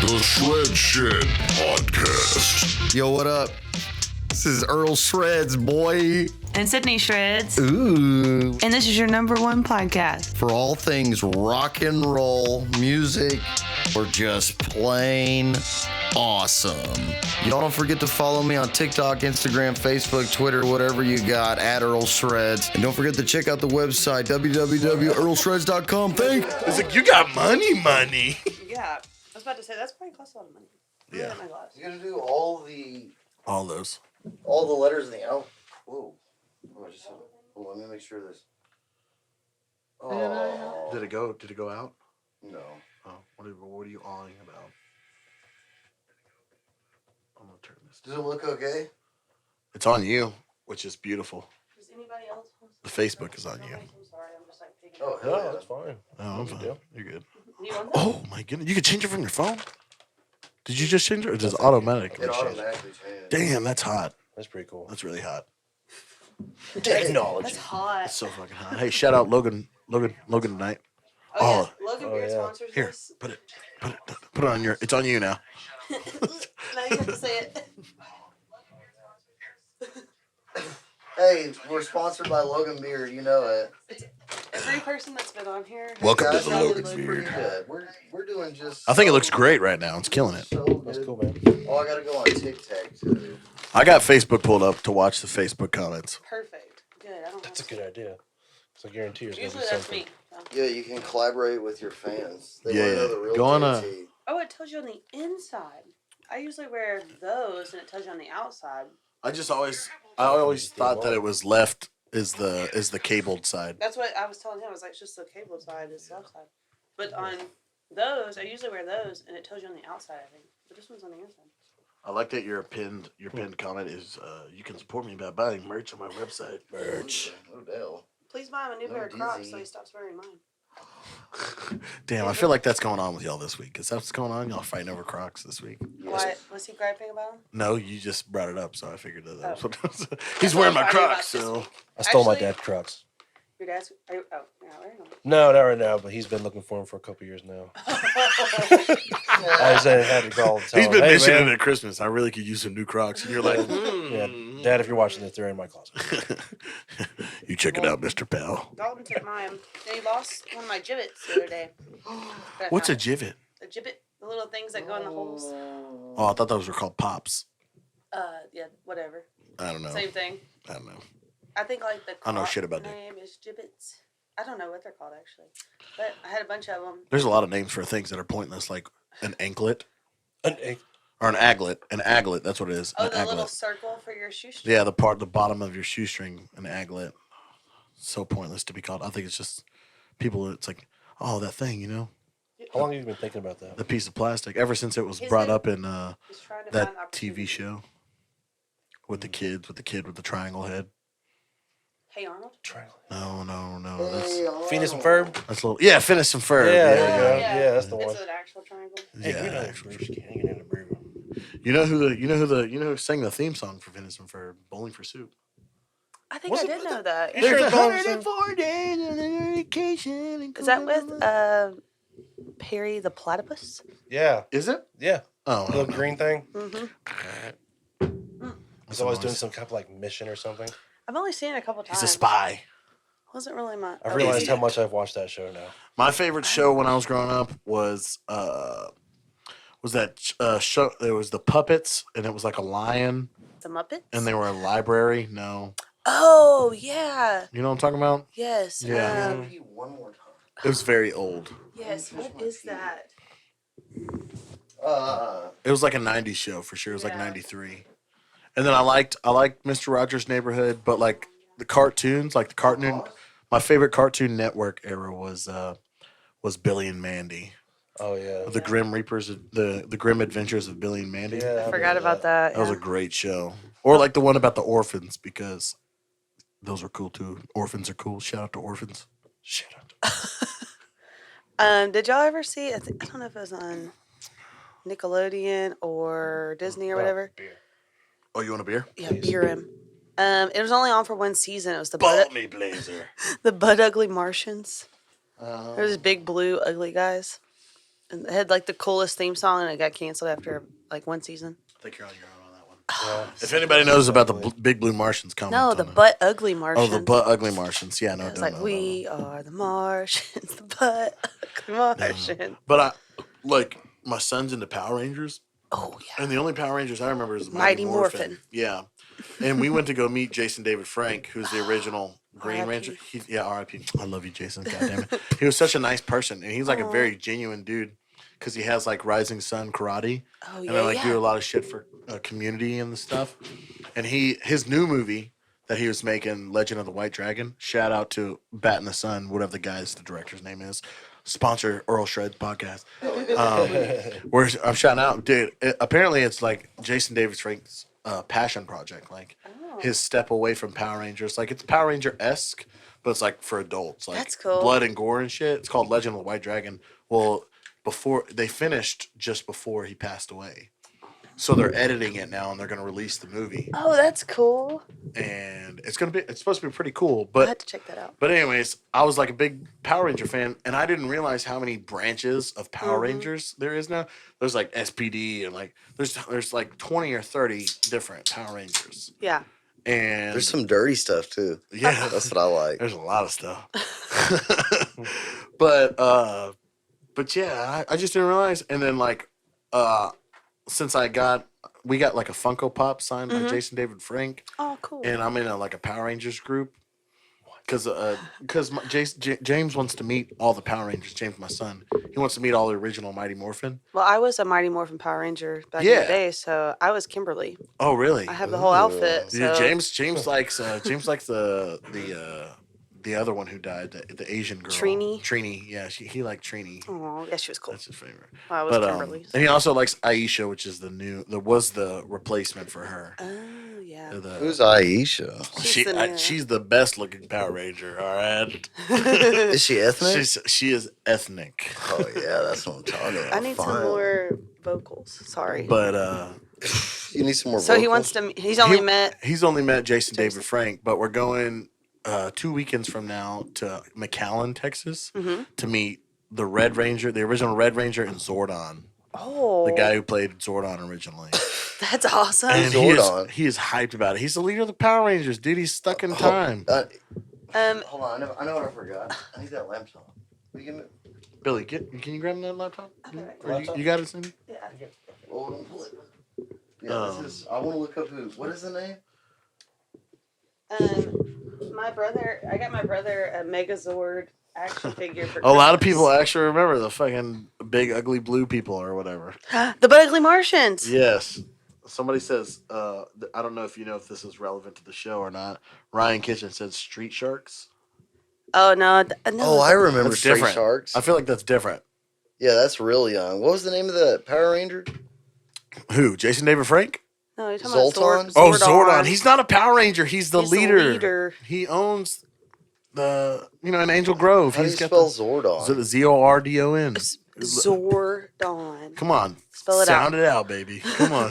The Shred Shed Podcast. Yo, what up? This is Earlshreds, boy. And Sydney Shreds. Ooh. And this is your #1 podcast. For all things rock and roll, music, or just plain awesome. Y'all don't forget to follow me on TikTok, Instagram, Facebook, Twitter, whatever you got, at Earlshreds. And don't forget to check out the website, www.earlshreds.com. It's like, you got money. Yeah. I was about to say, that's probably cost a lot of money. Yeah. You gotta do all those. the letters in the out. Whoa. Let me make sure this. Oh. Did it go out? No. Oh, what are you awing about? I'm gonna turn this. Does it look okay? It's on you, which is beautiful. Does anybody else? The Facebook is on you. I'm sorry, I'm just like thinking. Oh, hell yeah. That's fine. Oh, I'm fine. You're good. You want that? Oh my goodness, you can change it from your phone. Did you just change it, or does it automatically It change? automatically changes. Damn, that's hot. That's pretty cool. That's really hot. Technology. That's hot. It's so fucking hot. Hey, shout out Logan tonight. Oh, yeah. Logan Beer yeah. sponsors Here, this. put it on your. It's on you now. Now you have to say it. Hey, we're sponsored by Logan Beer. You know it. Every person that's been on here. Welcome to Guys, the it Logan looks Beer. pretty good. We're doing just. I think it looks great right now. It's killing it. So good. That's cool, man. Oh, I gotta go on TikTok too. I got Facebook pulled up to watch the Facebook comments. Perfect. Good. I don't That's a have good idea. So I guarantee there's Usually gonna be that's something. me. So. Yeah, you can collaborate with your fans. They Yeah, want to know the real go on JT. Oh, it tells you on the inside. I usually wear those, and it tells you on the outside. I always thought that it was left is the cabled side. That's what I was telling him. I was like, it's just the cable side, it's the left side. But on those, I usually wear those, and it tells you on the outside, I think. But this one's on the inside. I like that your pinned comment is you can support me by buying merch on my website. Merch. Odell. Please buy him a new No pair of Crocs dizzy. so he stops wearing mine. Damn, I feel like that's going on with y'all this week. Is that what's going on? Y'all fighting over Crocs this week? Why? Was he griping about them? No, you just brought it up, so I figured that was Oh. what it was. He's wearing my That's what I'm Crocs, fighting so. about I stole my Actually- dad's Crocs. Your dad's. Are you, oh, you're not wearing them. No, not right now, but he's been looking for them for a couple years now. I just had to call and tell He's him, been hey, mentioning man. it at Christmas. I really could use some new Crocs. And you're like, Yeah, Dad, if you're watching this, they're in my closet. You check it out, Mr. Pal. Dalton took mine. And he lost one of my gibbets the other day. What's a givet? A gibbet? The little things that go in the holes. Oh, I thought those were called pops. Yeah, whatever. I don't know. Same thing. I don't know. I think like the I know shit about clock name is gibbets. I don't know what they're called actually, but I had a bunch of them. There's a lot of names for things that are pointless, like an anklet An egg. or an aglet. An aglet, that's what it is. Oh, An the little aglet. circle for your shoestring. Yeah, the bottom of your shoestring, an aglet. So pointless to be called. I think it's just people. It's like, oh, that thing, you know, How long have you been thinking about that? the piece of plastic. Ever since it was He's brought been- up in He's trying to that find TV opportunity. show with the kids, with the kid with the triangle head. Hey Arnold. Triangle. No. Hey, Phineas and Ferb? That's a little. Yeah, Phineas and Ferb. Yeah, there you yeah. go. Yeah, that's the one. It's an actual triangle. Hey, Yeah, you know, actually. Bruce King and Bruce. You know who sang the theme song for Phineas and Ferb? Bowling for Soup. I think Was I it- did know that. You sure it's Bowling for Soup? 104 days of vacation. Is that with Perry the Platypus? Yeah, Is it? yeah. Oh, The little green thing. Mm-hmm. He's always doing some kind of like mission or something. I've only seen it a couple times. He's a spy. Wasn't really my. I've realized yeah. how much I've watched that show now. My favorite show when I was growing up was that show. There was the puppets, and it was like a lion, The Muppets. and they were a library. No, Oh yeah. you know what I'm talking about? Yes. Yeah. Read you one more time. It was very old. Yes. What is that? It was like a '90s show for sure. It was like Yeah. '93, and then I liked Mr. Rogers' Neighborhood, but like the cartoons, like the cartoon. My favorite Cartoon Network era was Billy and Mandy, Oh yeah. the Grim Reapers, the Grim Adventures of Billy and Mandy. Yeah, I forgot about that. That was yeah. a great show. Or like the one about the orphans, because those are cool too. Orphans are cool. Shout out to orphans. Shut up. Did y'all ever see? I don't know if it was on Nickelodeon or Disney or whatever. Beer. Oh, you want a beer? Yeah, Please. Beer Him. It was only on for one season. It was the Balmy Blazer. Butt Ugly Martians. There was big blue ugly guys. And it had like the coolest theme song, and it got canceled after like one season. I think you're on your own on that one. Yeah. If anybody knows about the Big Blue Martians, comment. No, on the it. Butt Ugly Martians. Oh, the Butt Ugly Martians. Yeah, no, It was don't like, know we are the Martians, the Butt Ugly Martians. But I like my son's into Power Rangers, Oh, yeah. and the only Power Rangers I remember is Mighty Mighty Morphin. Morphin. Yeah, and we went to go meet Jason David Frank, who's the original Green R.I.P. Ranger. Yeah, R.I.P. I love you, Jason. God damn it. He was such a nice person, and he's like a very genuine dude because he has like Rising Sun Karate, Oh, and they like do a lot of shit for community and stuff. And his new movie that he was making, Legend of the White Dragon. Shout out to Bat in the Sun, whatever the director's name is. Sponsor Earlshreds podcast. I'm shouting out, dude. Apparently, it's like Jason David Frank's passion project, like his step away from Power Rangers. Like it's Power Ranger esque, but it's like for adults, like That's cool. blood and gore and shit. It's called Legend of the White Dragon. Well, before they finished, just before he passed away. So they're editing it now, and they're going to release the movie. Oh, that's cool. And it's supposed to be pretty cool. I But have to check that out. but anyways, I was like a big Power Ranger fan, and I didn't realize how many branches of Power Rangers there is now. There's like SPD, and like there's like 20 or 30 different Power Rangers. Yeah. And There's some dirty stuff too. yeah, That's what I like. there's a lot of stuff. but yeah, I just didn't realize. And then like since we got like a Funko Pop signed by Jason David Frank, Oh, cool. and I'm in like a Power Rangers group because James wants to meet all the Power Rangers. James, my son, he wants to meet all the original Mighty Morphin. Well, I was a Mighty Morphin Power Ranger back in Yeah. the day, so I was Kimberly. Oh, really? I have the whole outfit. Yeah, So. James likes the other one who died, the Asian girl. Trini? Yeah, he liked Trini. Oh, yeah, she was cool. That's his favorite. Well, I was But Kimberly. and he also likes Aisha, which is the replacement for her. Oh, yeah. Who's Aisha? She's the best looking Power Ranger. All right, Is she ethnic? she is ethnic. Oh yeah, that's what I'm talking about. I need some Fine. more vocals. Sorry. But You need some more. So he vocals? wants to. He's only met. he's only met Jason David Frank, but we're going 2 weekends from now to McAllen, Texas, to meet the Red Ranger, the original Red Ranger, and Zordon, Oh, the guy who played Zordon originally. that's awesome. And Zordon. he is hyped about it. He's the leader of the Power Rangers, dude. He's stuck in time. Hold on, I know what I forgot. I need that laptop. Will you give me? Billy, can you grab that laptop? Or Laptop? you got it, Cindy? Yeah. Hold on, pull it. Yeah, this is. I want to look up who. What is the name? I got my brother a Megazord action figure for A lot of Christmas. people actually remember the fucking big ugly blue people or whatever. The Butt Ugly Martians. Yes. Somebody says, I don't know if this is relevant to the show or not. Ryan Kitchen said Street Sharks. Oh no, no. Oh, I remember That's Street different. Sharks. I feel like that's different. Yeah, that's real young. What was the name of the Power Ranger? Who? Jason David Frank? No, you're talking about Zoltan? Oh, Zordon. He's not a Power Ranger. He's the He's the leader. leader. He owns in Angel Grove. How do you He's got spell the Zordon? Zordon. Zordon. Come on, Spell it sound out. it out, baby. Come on.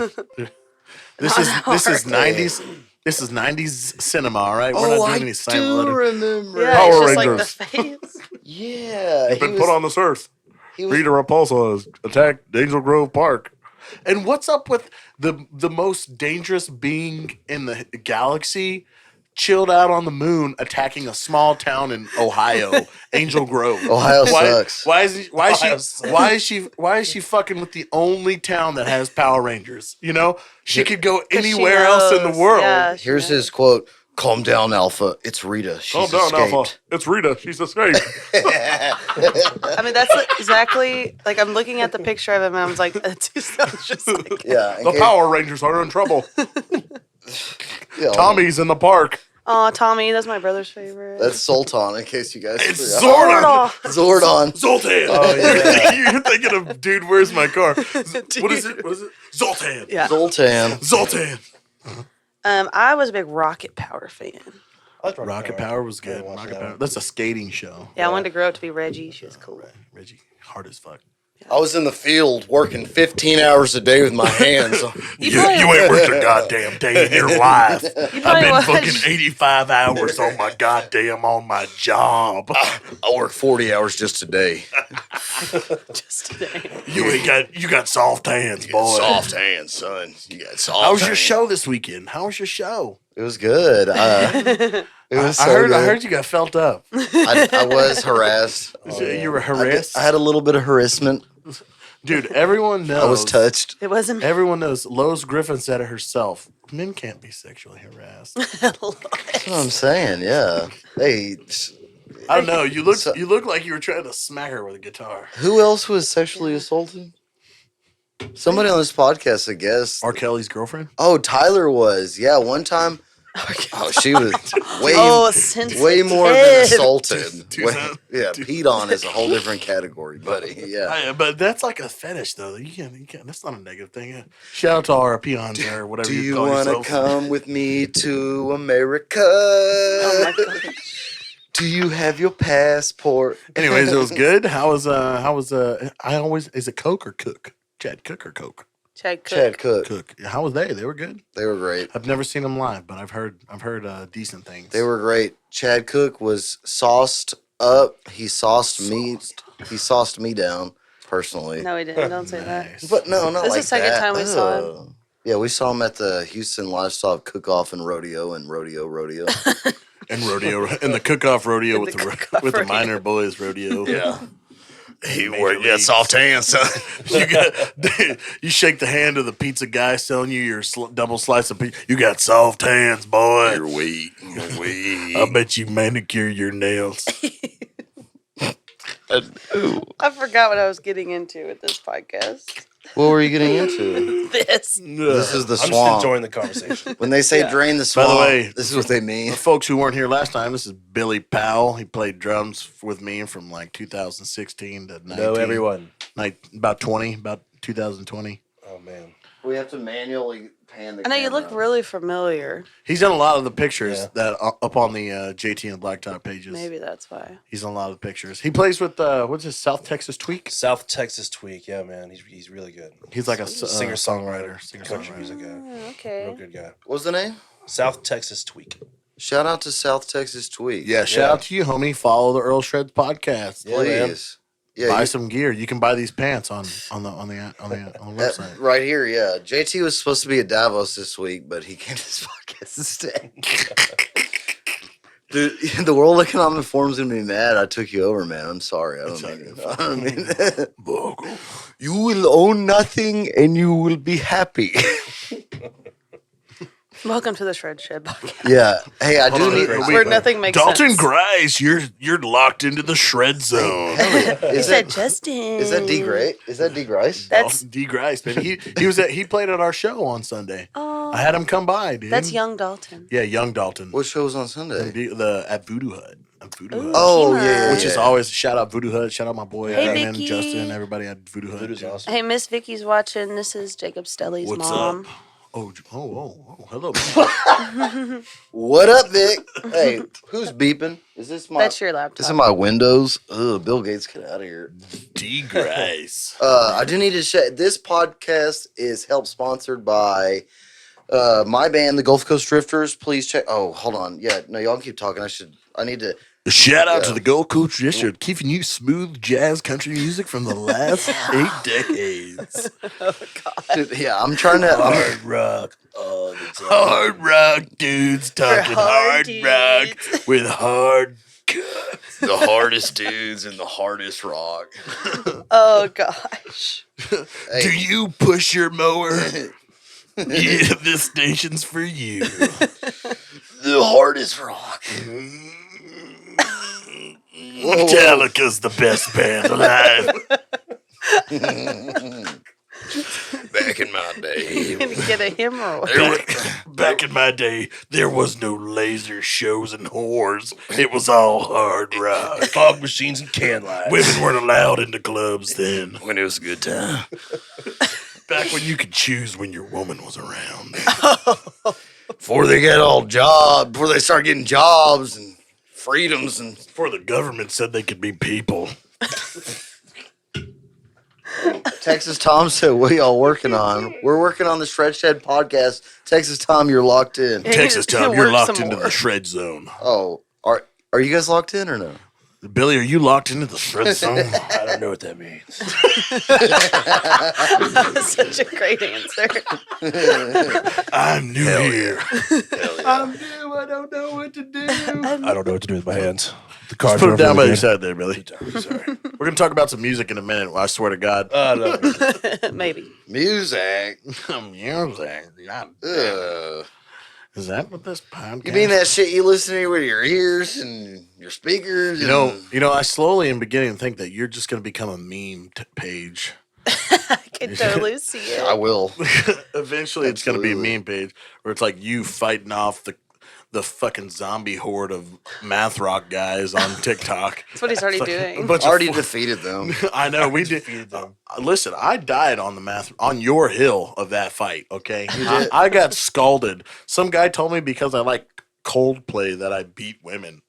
This is hard. 90s. This is 90s cinema, all right? We're Oh, not doing I any silent do letter. remember. Yeah, Power it's just Rangers. like the face. Yeah, Been put on this earth. He was, Rita Repulsa has attacked Angel Grove Park. And what's up with the most dangerous being in the galaxy chilled out on the moon attacking a small town in Ohio, Angel Grove? Ohio sucks. Why is she fucking with the only town that has Power Rangers? You know, she could go 'Cause she anywhere else in the knows. world. Yeah, she Here's knows. his quote. Calm down, Alpha. It's Rita. She's Calm down, escaped. Alpha. It's Rita. She's escaped. I mean, that's exactly like I'm looking at the picture of him, and I was like, that sounds just like. Yeah. The Power Rangers are in trouble. Yeah, Tommy's in the park. Oh, Tommy, that's my brother's favorite. That's Sultan, in case you guys It's forgot. Zordon. Zordon. Zoltan. Oh, yeah. You're thinking of, dude, where's my car? What is it? Zoltan. Yeah. Zoltan. Zoltan. I was a big Rocket Power fan. I like Rocket Power was good. I watched Rocket that Power. one. That's a skating show. Yeah, I wanted to grow up to be Reggie. She was cool. Reggie, hard as fuck. I was in the field working 15 hours a day with my hands. You probably- ain't worked a goddamn day in your life. You probably watched- 85 hours on my job. I work 40 hours just a day. just today. You got soft hands, boy. Soft hands, son. You got soft How was your hands. show this weekend? How was your show? It was good. It was I so heard good. you got felt up. I was harassed. You were harassed. I had a little bit of harassment. Dude, everyone knows. I was touched. It wasn't. Everyone knows. Lois Griffin said it herself. Men can't be sexually harassed. That's what I'm saying. Yeah. Hey, I don't know. You So- look like you were trying to smack her with a guitar. who else was sexually assaulted? Somebody on this podcast, I guess. R. Kelly's girlfriend? Oh, Tyler was. Yeah, one time. Oh, she was way sensitive. more than assaulted. Tucson. Yeah, peed on is a whole different category, buddy. Yeah. But that's like a fetish, though. You can't. That's not a negative thing. Shout out to our peons there, or whatever Do you you call want to yourself. come with me to America? Oh my god. Do you have your passport? Anyways, it was good. How was is it Coke or Cook? Chad Cook or Coke? Chad Cook. Chad Cook. Cook. How was they? They were good. They were great. I've never seen them live, but I've heard decent things. They were great. Chad Cook was sauced up. He sauced me. He sauced me down personally. No, he didn't. Don't say that. Nice. But no, not This is like the second that. time we saw him. Ugh. Yeah, we saw him at the Houston Livestock Cook-Off and Rodeo and Rodeo. And rodeo and the cook-off rodeo And with the the cook-off with the rodeo. minor boys rodeo. Yeah. He Major wore that leagues. soft hand, son. You shake the hand of the pizza guy selling you your double slice of pizza. You got soft hands, boy. You're weak. You're weak. I bet you manicure your nails. I forgot what I was getting into with this podcast. What were you getting into? This. This is the I'm just swamp. enjoying the conversation. When they say Yeah. drain the By swamp, the way, this is what they mean. The folks who weren't here last time, this is Billy Powell. He played drums with me from like 2016 to 19. No, everyone. About 2020. Oh man. We have to manually pan the I know you look really familiar. He's done a lot of the pictures Yeah. that are up on the JT and Blacktop pages. Maybe that's why. He's on a lot of the pictures. He plays with what's his South Texas Tweak. South Texas Tweak. Yeah, man. He's really good. He's like a Singer-songwriter, singer country songwriter. music guy. Oh, Real okay. good guy. What's the name? South Texas Tweak. Shout out to South Texas Tweet. Yeah, shout out to you, homie. Follow the Earlshreds podcast. Yeah, man. Please. Yeah, Buy you- some gear. You can buy these pants on the website. right here, yeah. JT was supposed to be at Davos this week, but he came to this podcast instead. Dude, the World Economic Forum's gonna be mad. I took you over, man. I'm sorry. I don't mean. You will own nothing, and you will be happy. Welcome to the Shred Shed podcast. Yeah. Hey, I do Hold on, need. are Where nothing makes Dalton sense. Grice, you're locked into the shred zone. He Is said that Justin. is that D. Gray? Is that D. Grice? That's D. Grice, baby. He played at our show on Sunday. oh, I had him come by, dude. that's young Dalton. Yeah, young Dalton. What show was on Sunday? The at Voodoo Hut. At Voodoo Hut. Oh Kima. yeah, Which is always shout out Voodoo Hut. Shout out my boy Hey, Evan, Vicky. Justin, everybody at Voodoo Hut. Voodoo's awesome. Hey, Miss Vicky's watching. This is Jacob Stelly's What's mom. up? Oh, hello. What up, Vic? Hey, who's beeping? Is this my? That's your laptop. This is my Windows. Ugh, Bill Gates, get out of here. D. Grice. I do need to say this podcast is help sponsored by my band, the Gulf Coast Drifters. Please check. Oh, hold on. Yeah, no, y'all can keep talking. I need to. Shout out Yeah. to the Gold Coast Tradition, keeping you smooth jazz country music from the last 8 decades. Dude, yeah, I'm trying to. Hard rock all the time. Hard rock dudes talking hard hard rock dudes. with hard. the hardest dudes and the hardest rock. Oh gosh. Hey. Do you push your mower? Yeah, this station's for you. The hardest rock. Metallica's the best band alive. Back in my day. Gonna get a hemorrhoid. Back in my day, there was no laser shows and whores. It was all hard rock. Fog machines and can lights. Women weren't allowed into clubs then. When it was a good time. Back when you could choose when your woman was around. Before they get all jobs, before they start getting jobs and freedoms and Before the government said they could be people. Texas Tom said, "What y'all working on?" We're working on the Shred podcast. Texas Tom, you're locked in. He Texas needs to Tom, you're work locked some into more. the shred zone. Oh, are you guys locked in or no? Billy, are you locked into the shred zone? I don't know what that means. That's such a great answer. I'm new here. I'm new. I don't know what to do. I don't know what to do with my hands. The Just cards put are it down by really your good. side there, Billy. Sorry. We're gonna talk about some music in a minute. I swear to God. No. Maybe. Music. Music. God damn it. Ugh. Is that what this podcast? You mean that shit you listen to with your ears and your speakers? You know. I slowly am beginning to think that you're just gonna become a meme page. I can totally see it. I will. Eventually, it's gonna be a Absolutely. meme page where it's like you fighting off the fucking zombie horde of math rock guys on TikTok. That's what he's already It's like a doing. bunch of Already fu- defeated them. I know we did. Defeated them. Listen, I died on your hill of that fight. Okay, did? I got scalded. Some guy told me because I like Coldplay that I beat women.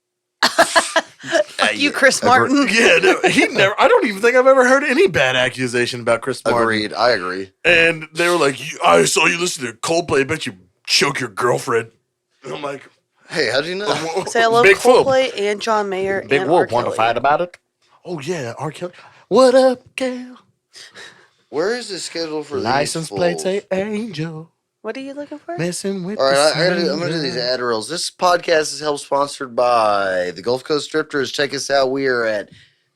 You, Chris Martin. Yeah, no, he never. I don't even think I've ever heard any bad accusation about Chris Martin. Agreed. I agree. And they were like, I saw you listen to Coldplay. I bet you choke your girlfriend. And I'm like, Hey, how'd you know? Say I love Big Whoop. Coldplay and John Mayer Big and Whoop, R. want to Kelly. fight about it? Oh, yeah, R. Kelly. What up, Gal? Where is this scheduled for? License these plate fools? say Angel. What are you looking for? Messing with All right, the I'm gonna do these sun. ad reels. This podcast is helped sponsored by the Gulf Coast Drifters. Check us out. We are at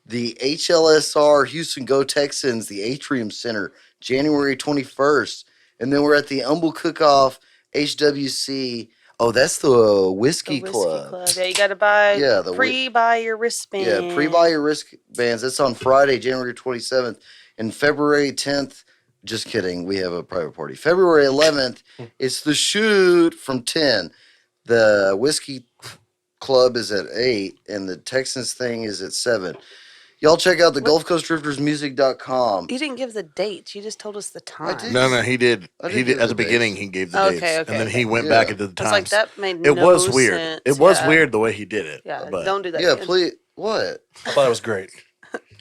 the HLSR Houston Go Texans, the Atrium Center, January 21st, and then we're at the Humble Cook-Off HWC. Oh, that's the The Whiskey Whiskey Club. Yeah, you got to buy. Yeah, pre-buy your wristband. Yeah, pre-buy your wristbands. That's on Friday, January 27th, and February 10th. Just kidding. We have a private party. February 11th, it's the shoot from 10. The Whiskey Club is at 8, and the Texans thing is at 7. Y'all check out the GulfCoastDriftersMusic.com. You didn't give the dates. You just told us the time. did. No, he did. I did He give did. At the the beginning, dates. he gave the Okay, dates. okay, And then he okay. went Yeah. back into the I was times. like, that made It no was weird. sense. It was Yeah. weird the way he did it. Yeah, but don't do that. Yeah, again. please. What? I thought it was great.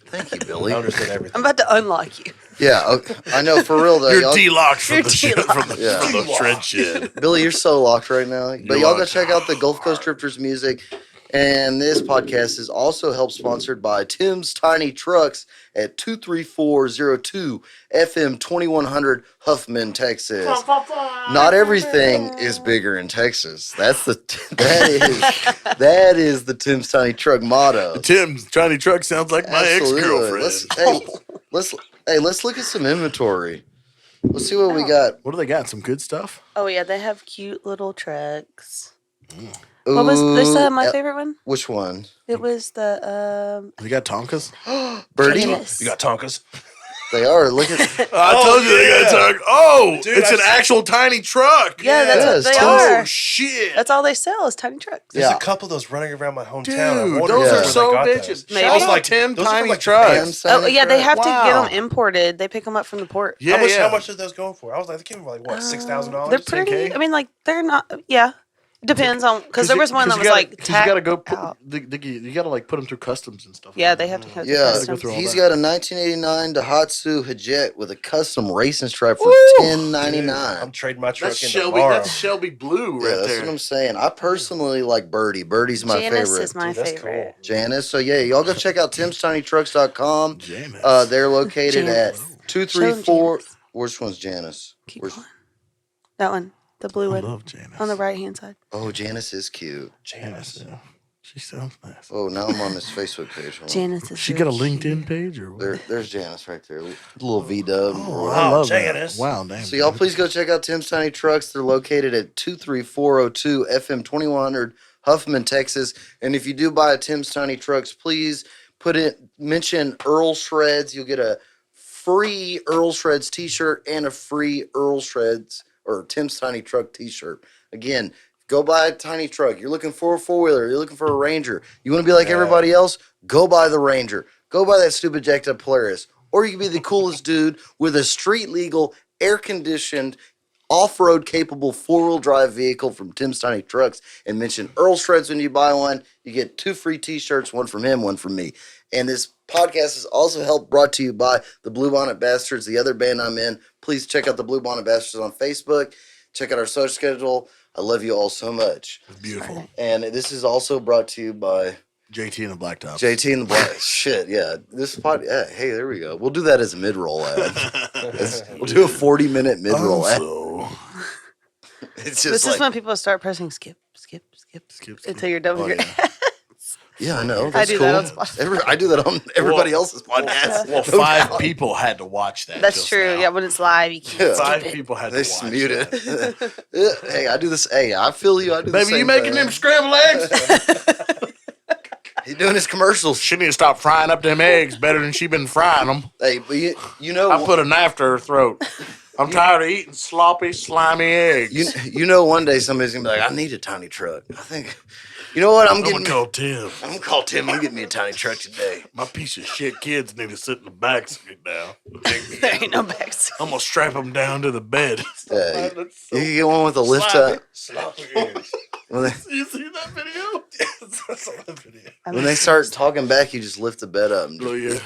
Thank you, I Billy. understood everything. I'm about to unlock you. Yeah, okay. I know, for real, though. You're y'all- de-locked from You're the shit, from the, Yeah. from the shred shed. Billy, you're so locked right now. But You're y'all go locked. check out the Gulf Coast Drifters music. And this podcast is also helped sponsored by Tim's Tiny Trucks at 23402 FM 2100 Huffman, Texas. Not everything is bigger in Texas. That is the Tim's Tiny Truck motto. Tim's Tiny Truck sounds like my Absolutely. ex-girlfriend. Let's look at some inventory. Let's see what we got. What do they got? Some good stuff? Oh yeah, they have cute little trucks. What was they Ooh, said my favorite one? Which one? It was the They got Tonkas? Birdie? Canis. You got Tonkas? They are. Look at. I told you they got Tonkas. Oh, Dude, it's I've an actual tiny truck. Yeah, that's Yes, what they Tim's- are. Oh, shit. That's all they sell is tiny trucks. There's Yeah. a couple of those running around my hometown. Dude, I'm wondering those Yeah. are where so they got bitches. those. Maybe. Shout out Like, Tim those are Tiny like Trucks. Tim's Oh Tiny yeah, they Truck. have to Wow. get them imported. They pick them up from the port. Yeah, how much? yeah. How much are those going for? I was like, they came for like what, $6,000? They're pretty. 10K? I mean, like they're not. Yeah, it depends on because there was one that was like you gotta go. tacked out. You gotta like put them through customs and stuff. Yeah, they have to have the Yeah, customs. through all he's that. got a 1989 Daihatsu Hajet with a custom racing stripe for I'm $10.99. trading my truck That's in Shelby. tomorrow. That's Shelby Blue Yeah, right that's there. what I'm saying. I personally like Birdie. Birdie's my Janice favorite. is my Dude, that's favorite. cool. Janice. So yeah, y'all go check out timstinytrucks.com. Janice. They're located Janice. at 234. Janice. Which one's Janice? Keep Where's- going. That one, the blue I one, love Janice. on the right hand side. Oh, Janice is cute. Janice. Yeah. She sounds nice. Oh, now I'm on this Facebook page. Hold on. Janice is. She got a really LinkedIn page or what? There's Janice right there. Little V-dub. Oh, Wow, I love Janice. that. Wow, damn. So y'all dude. please go check out Tim's Tiny Trucks. They're located at 23402 FM 2100 Huffman, Texas. And if you do buy a Tim's Tiny Trucks, please mention Earlshreds. You'll get a free Earlshreds t-shirt and a free Earlshreds or Tim's Tiny Truck t-shirt. Again, go buy a tiny truck. You're looking for a four-wheeler. You're looking for a Ranger. You want to be like everybody else? Go buy the Ranger. Go buy that stupid jacked up Polaris. Or you can be the coolest dude with a street legal, air conditioned, off-road capable four-wheel drive vehicle from Tim's Tiny Trucks and mention Earlshreds when you buy one. You get 2 free t-shirts, one from him, one from me. And this podcast is also helped brought to you by the Blue Bonnet Bastards, the other band I'm in. Please check out the Blue Bonnet Bastards on Facebook. Check out our social schedule. I love you all so much. It's beautiful. And this is also brought to you by JT and the Blacktop. JT and the Black. Shit, yeah. This pod. Yeah, hey, there we go. We'll do that as a mid-roll ad. We'll do a 40-minute mid-roll ad. It's just This is when people start pressing skip until you're done with your Yeah, I know. I That's do cool. that on Spotify. I do that on everybody else's podcast. Well, 5 people had to watch that. That's just true. now. Yeah, when it's live, you can't. 5 people had They to watch mute that. it. Hey, I do this. Hey, I feel you. I do the Baby, same you making thing. them scrambled eggs? He doing his commercials. She need to stop frying up them eggs better than she been frying them. Hey, but you know, I put a knife to her throat. I'm tired of eating sloppy, slimy eggs. you know, one day somebody's gonna be like, I need a tiny truck. I think, you know what? I'm gonna call Tim. I'm gonna call Tim. I'm getting me a tiny truck today. My piece of shit kids need to sit in the back seat now. There ain't no backseat. I'm gonna strap them down to the bed. Hey, you can get one with a lift up. Sloppy eggs. When You see that video? when they start talking back, you just lift the bed up. And Oh yeah,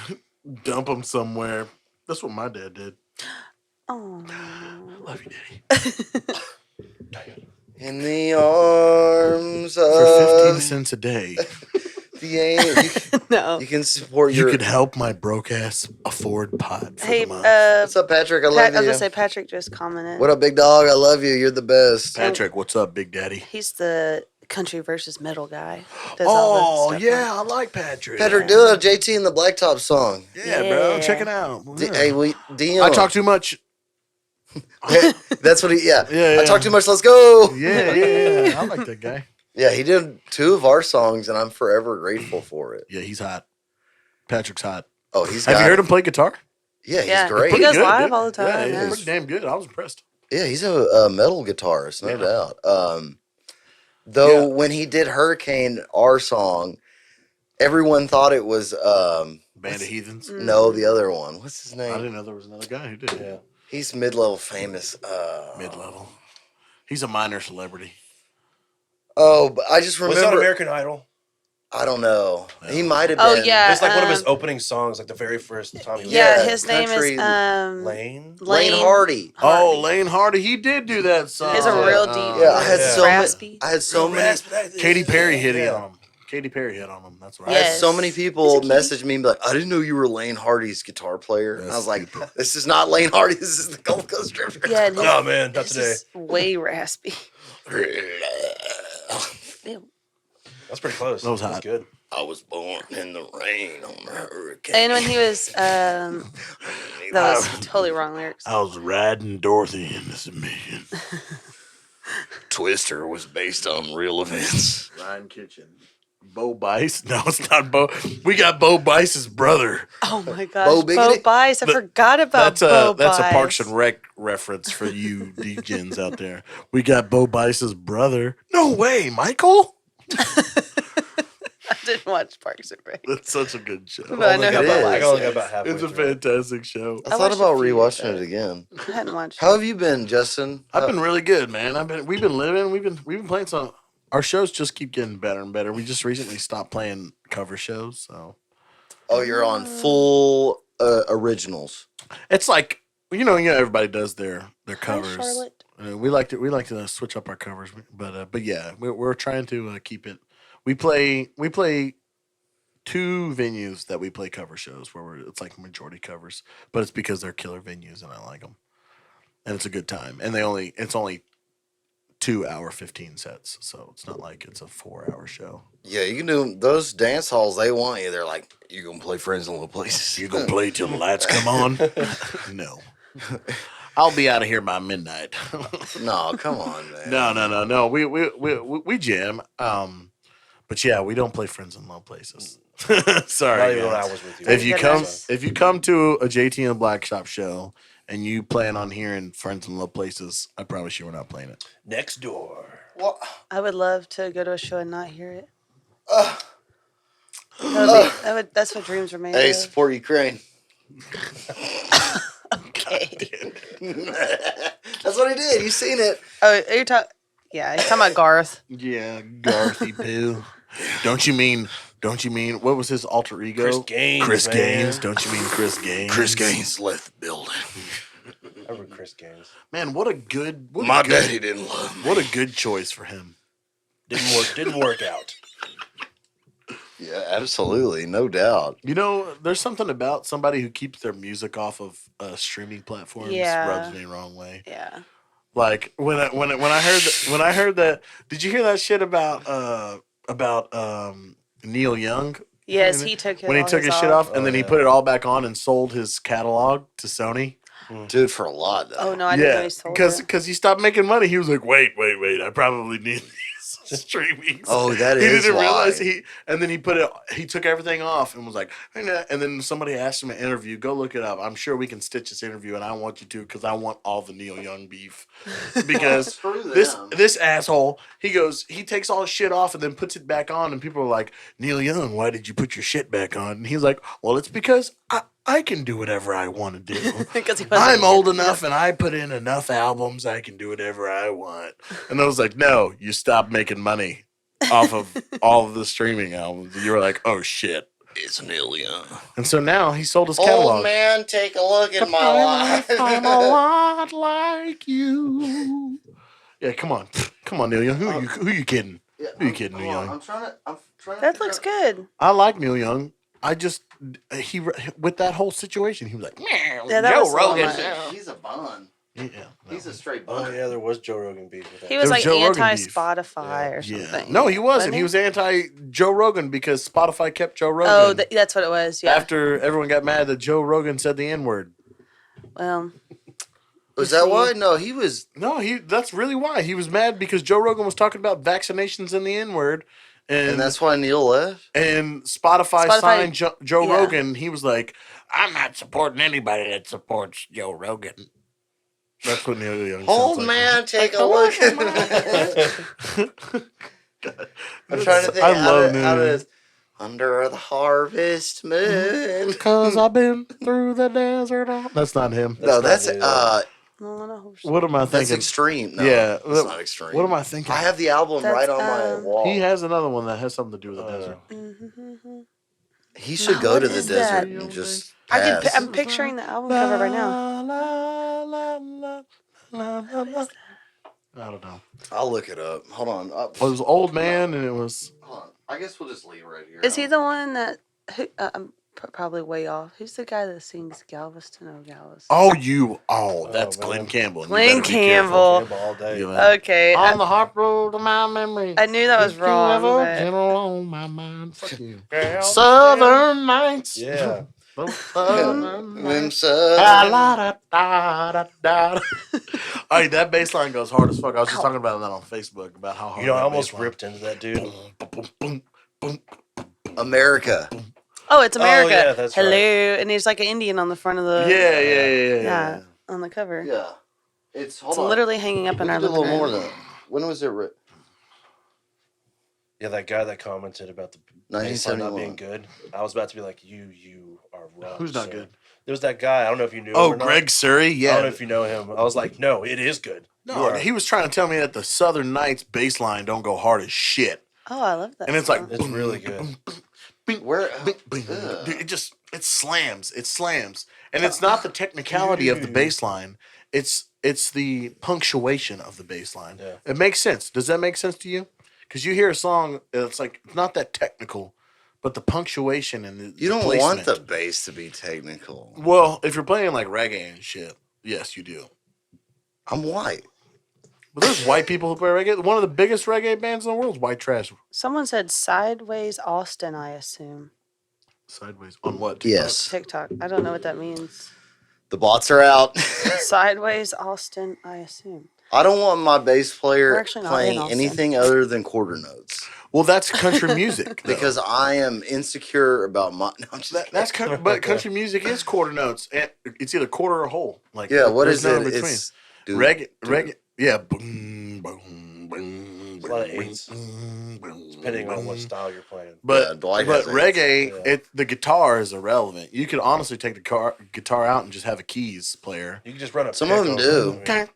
dump them somewhere. That's what my dad did. Oh. Love you, Daddy. in the arms For 15 of cents a day, the angel, No. you can support you your. could help my broke ass afford pod for Hey, the month. What's up, Patrick? I love I was you. gonna say Patrick just commented. What up, big dog? I love you. You're the best. Patrick, what's up, Big Daddy? He's the country versus metal guy. Does all Oh that stuff. yeah, I like Patrick. Patrick, do a JT and the Blacktop song. Yeah, bro, Yeah. check it out. Hey, we DM. I talk too much. That's what he. Yeah. Yeah, I talk too much. Let's go. Yeah. I like that guy. Yeah, he did 2 of our songs, and I'm forever grateful for it. Yeah, he's hot. Patrick's hot. Oh, he's. Have got you heard it. him play guitar? Yeah, he's Yeah. great. He goes Good, live dude. all the time. Yeah, Yeah. he's pretty damn good. I was impressed. Yeah, he's a metal guitarist, no Yeah. doubt. Though when he did Hurricane, our song, everyone thought it was Band of Heathens. no, the other one. What's his I name? didn't know there was another guy who did. Yeah. He's mid-level famous. Mid-level. He's a minor celebrity. Oh, but I just Was that remember. American Idol? I don't know. Yeah. He might have Oh, been. yeah. It's like one of his opening songs, like the very first time he was Yeah, Yeah, his name country is Lane. Lane Hardy. Oh, Lane Hardy. He did do that song. He's a real deep. Yeah, I had Yeah. so many. raspy. I had so many. Katy Perry hit Yeah. on him. Katy Perry hit on him. That's right. I had Yes. so many people Is it message me and be like, I didn't know you were Lane Hardy's guitar player. And I That's was like, stupid. this is not Lane Hardy. This is the Gulf Coast Drifter. Yeah, and his, Oh man, not his today. is way raspy. Ew. That's pretty close. That was That's hot. good. I was born in the rain on a hurricane. And when he was, that was totally wrong lyrics. I was riding Dorothy in the submission. Twister was based on real events. Ryan Kitchen. Bo Bice? No, it's not Bo. We got Bo Bice's brother. Oh my gosh, Bo Bo Biggity? Bice! I forgot about Bo That's a Bice. Parks and Rec reference for you DJs out there. We got Bo Bice's brother. No way, Michael. I didn't watch Parks and Rec. That's such a good show. But I know who it Bo is. I Bice only got is. about halfway. It's a through it. fantastic show. I I thought watched a about few rewatching of it again. I hadn't watched. How have you been, Justin? I've been really good, man. We've been living. We've been playing some. Our shows just keep getting better and better. We just recently stopped playing cover shows, so Oh, you're on full originals. it's like you know everybody does their Hi, covers. Charlotte. We like to switch up our covers, but yeah, we're trying to keep it. We play 2 venues that we play cover shows where it's like majority covers, but it's because they're killer venues and I like them, and it's a good time. And it's only 2 hour 15 sets, so it's not like it's a 4-hour show. Yeah, you can do those dance halls. They want you. They're like, you gonna play Friends in Little Places. You gonna play till the lights come on? No, I'll be out of here by midnight. No, come on, man. No. We jam. But yeah, we don't play Friends in Low Places. Not Sorry, even when I guys. was with you. If you come, Goodness. if you come to a JT and Black Shop show and you plan on hearing Friends in Low Places, I promise you we're not playing it. Next door. Well, I would love to go to a show and not hear it. That's what dreams are made hey, of. support Ukraine. Okay. That's what he did. You seen it? Oh, you're talking. Yeah, he's talking about Garth. Yeah, Garthy Poo. Don't you mean Don't you mean what was his alter ego? Chris Gaines. Chris man. Gaines. Don't you mean Chris Gaines? Chris Gaines left the building. I remember Chris Gaines. Man, what a good. My daddy didn't love me. What a good choice for him. Didn't work out. Yeah, absolutely, no doubt. You know, there's something about somebody who keeps their music off of streaming platforms Yeah. rubs me the wrong way. Yeah. Like when I heard that. Did you hear that shit about Neil Young? Yes, he took it When he all took his shit off, and Oh, then he yeah. put it all back on and sold his catalog to Sony. Dude, for a lot, though. Oh no, I didn't know he sold it. because he stopped making money. He was like, wait, I probably need these streamings. Oh, that he is didn't why. realize and then he took everything off and was like, and then somebody asked him an interview. Go look it up. I'm sure we can stitch this interview, and I want you to because I want all the Neil Young beef. Because Screw them. this asshole, he takes all his shit off and then puts it back on, and people are like, Neil Young, why did you put your shit back on? And he's like, well, it's because I can do whatever I want to do. Because he wasn't I'm old getting enough and I put in enough albums, I can do whatever I want. And I was like, no, you stopped making money off of all of the streaming albums. And you were like, oh shit. It's Neil Young. And so now he sold his catalog. Old man, take a look at my life. I'm a lot like you. Yeah, come on. Come on, Neil Young. Who you kidding? Who you kidding, Neil Young? I'm trying to. That looks good. I like Neil Young. I just with that whole situation, he was like, Yeah, that Joe was a little Rogan. much. He's a bun. Yeah, He's a straight Oh bun. yeah, there was Joe Rogan beef with that. He was There was like Joe Rogan beef. anti-Spotify or yeah. something. No, he wasn't. Wasn't He he? was anti Joe Rogan because Spotify kept Joe Rogan. Oh, that's what it was. Yeah. After everyone got mad that Joe Rogan said the N word. Well, Was that why? No, he was. No, that's really why. He was mad because Joe Rogan was talking about vaccinations and the N word. And that's why Neil left? And Spotify signed Joe yeah. Rogan. He was like, I'm not supporting anybody that supports Joe Rogan. That's what Neil Young Old sounds like. man, take a look at I'm trying to think I how love to, how Neil. to Under the harvest moon. Because I've been through the desert. That's not him. No, that's not it. no. What am I that's thinking? extreme. No, Yeah, that's not extreme. What am I thinking? I have the album That's, right on my wall. He has another one that has something to do with the desert. He should No, go what to the is desert that? and just I'm pass. picturing the album cover right now. I don't know. I'll look it up. Hold on. Well, it was Old Man, and it was. Hold on. I guess we'll just leave it right here. Is he the one that? I'm probably way off. Who's the guy that sings Galveston, oh Galveston? That's man. Glenn Campbell. You Glenn better be careful. Campbell. All day. Yeah. Okay, On the hot road to my memory. I knew that was If you wrong. ever but- general on my mind. Fuck you. Girl, Southern Nights. Yeah. Southern Nights. Himself. Da-la-da-da-da-da. All right, that bass line goes hard as fuck. I was just talking about that on Facebook about how hard. You know, I that almost bass line- ripped into that dude. Boom, boom, boom. America. Oh, it's America. yeah, that's Hello, right. and there's like an Indian on the front of the. Yeah. on the cover. Yeah. It's hold It's on. literally hanging up in We our did a living little room. more than when was it? Yeah, that guy that commented about the bass line not 1971. being good. I was about to be like, you are wrong. Who's not sir." good? There was that guy. I don't know if you knew him Oh, or not. Greg Surrey. I don't Yeah. know if you know him. I was like, no, it is good. You No, are- he was trying to tell me that the Southern Nights bass line don't go hard as shit. Oh, I love that. And it's like song. It's really good. Where? Dude, it slams. It slams. And it's not the technicality of the bass line. It's the punctuation of the bass line. Yeah. It makes sense. Does that make sense to you? Because you hear a song, it's like it's not that technical, but the punctuation and the You don't placement. want the bass to be technical. Well, if you're playing like reggae and shit, yes, you do. I'm white. But there's white people who play reggae. One of the biggest reggae bands in the world is White Trash. Someone said Sideways Austin, I assume. Sideways. On what? Yes. TikTok. I don't know what that means. The bots are out. Sideways Austin, I assume. I don't want my bass We're player actually not playing in Austin. anything other than quarter notes Well, that's country music. though. because I am insecure about my. No, I'm just That's but country music is quarter notes. And it's either quarter or whole. Like yeah. What there's is no it? in between. It's dude, Reggae. Yeah. Boom, boom, boom, a lot of boom, eights, boom, boom, depending on what boom. style you're playing. Yeah, But Dwight but has reggae, Yeah. the guitar is irrelevant. You could honestly take the guitar out and just have a keys player. You can just run a Some of them pick do. over it.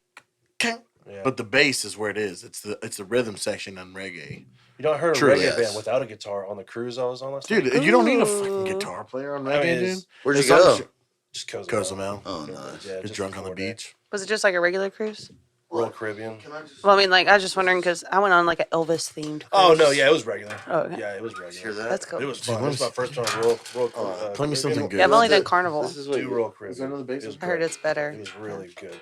Yeah. Yeah. But the bass is where it is. It's the rhythm section on reggae. You know, I heard a True, reggae yes. band without a guitar on the cruise I was on last Dude, night. you don't need a fucking guitar player on I mean, reggae, dude. it's- Where'd you As long as go? Just Cozumel. Oh, nice. Yeah, Get just drunk on the 4 day. beach. Was it just like a regular cruise? Royal Caribbean. Well, I mean, like I was just wondering because I went on like an Elvis themed. Oh no, yeah, it was regular. Oh, okay. Yeah, it was Hear regular. that? That's cool. It was Dude, fun. It was my first time on Royal Play me something good. Yeah, I've only This done is- Carnival. This is what Do Royal Caribbean. Is there another bass? It was I heard great. it's better. It was really good.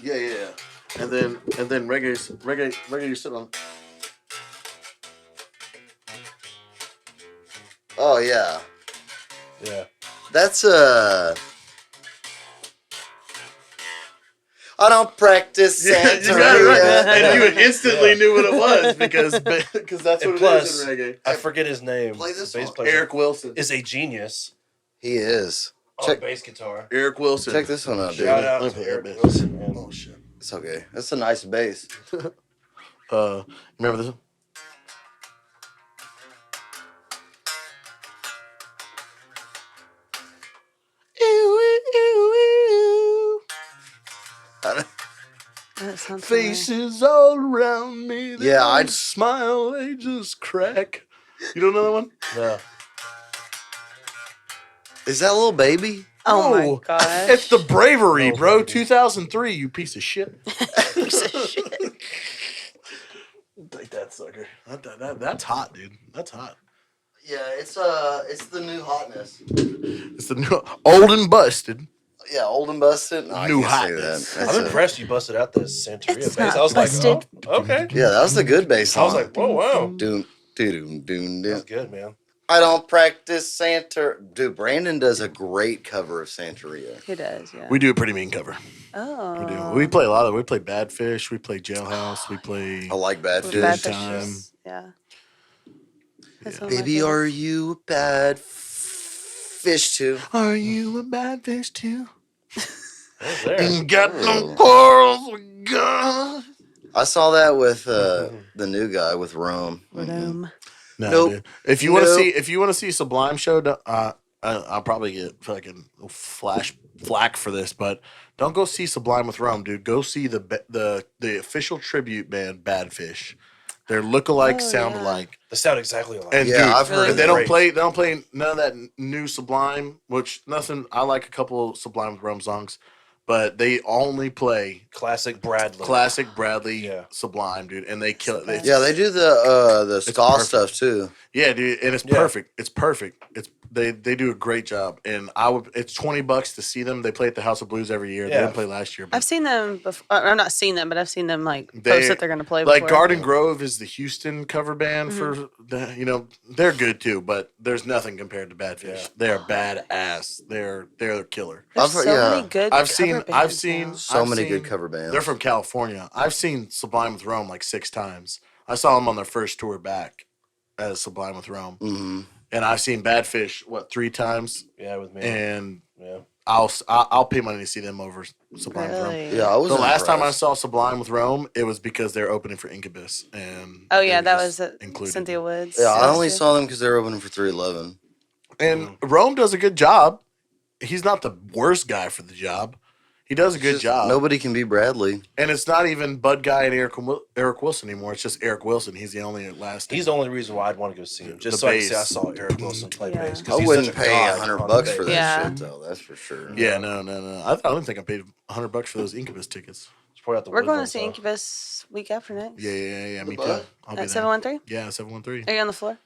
Yeah. And then reggae you sit on. Oh yeah, Yeah. that's I don't practice Santeria. And you instantly Yeah. knew what it was because that's And what plus, it is in reggae. I forget his name. Play this The bass one. player Eric Wilson. is a genius He is. on Check bass guitar. Eric Wilson. check this one out, dude. Shout out Let to me play Eric that bass. Wilson. And Oh shit. It's okay. That's a nice bass. Remember this? That sounds familiar. Faces all around me. They Yeah, don't I'd- smile. They just crack. You don't know that one? no. Is that little baby? Oh No. my gosh. It's the bravery, Oh, bro. baby. 2003. You piece of shit. Piece of shit. Take that, sucker. That's hot, dude. That's hot. Yeah, it's the new hotness. It's the new, old and busted. Yeah, old and busted. No, I New can't say hotness. that. That's I'm a- impressed you busted out this Santeria It's bass. not I was busted. like, oh, okay. Yeah, that was the good bass. I was song. like, whoa, wow. doom, doom, doom, That's doom. good, man. I don't practice Santa. Dude, Brandon does a great cover of Santeria. He does, yeah. We do a pretty mean cover. Oh. We do. We play a lot of. We play Bad Fish. We play Jailhouse. We play. I like Bad With Fish. Bad Time. Fishes, yeah. That's one of my Baby, favorites. are you a bad fish too? Are you a bad fish too? I was there. Ain't got no Ooh. quarrels with God. I saw that with the new guy with Rome. Rome. No, Nope. dude. If you want to Nope. see Sublime show, I'll probably get fucking flack for this, but don't go see Sublime with Rome, dude. Go see the official tribute band Bad Fish. Their lookalike Oh, sound yeah. alike. They sound exactly alike. And Yeah, dude, I've heard and they that. don't play none of that new Sublime, which nothing. I like a couple Sublime with Rome songs, but they only play Classic Bradley. classic Bradley Yeah. Sublime, dude, and they kill it. Sublime. Yeah, they do the ska perfect. stuff too. Yeah, dude, and it's Yeah. perfect. It's perfect. They do a great job, and it's $20 to see them. They play at the House of Blues every year. They Yeah. didn't play last year. But I've seen them before. I've not seen them, but I've seen them like They- post that they're going to play like before. Garden Grove is the Houston cover band Mm-hmm. for the, they're good too, but there's nothing compared to Bad Fish. Yeah. They are badass. They're a killer. There's I've- so yeah. many good I've cover seen bands now. So I've many seen- good cover bands. They're from California. I've seen Sublime with Rome like 6 times. I saw them on their first tour back as Sublime with Rome, hmm and I've seen Bad Fish 3 times, Yeah, with me. and yeah. I'll pay money to see them over Sublime with Rome. Really? Yeah, I was The last time I impressed. saw Sublime with Rome, it was because they're opening for Incubus, and Oh yeah, they that just was included. Cynthia Woods. Yeah, I last only year. saw them because they were opening for 311. And Rome does a good job. He's not the worst guy for the job. He does a good Just job. Nobody can be Bradley. And it's not even Bud Guy and Eric Wilson anymore. It's just Eric Wilson. He's the only last. He's the only reason why I'd want to go see him. Just The so I can say I bass. saw Eric Wilson play Yeah. bass. 'cause I he's wouldn't such a pay god $100 on the for bass. that Yeah. shit, though. That's for sure. Yeah, no. I don't think I paid $100 for those Incubus tickets. It's probably out the We're going to Woodlands, see though. Incubus week after next. Yeah. Me too. Bud? I'll be At there. 713. Yeah, 713. Are you on the floor?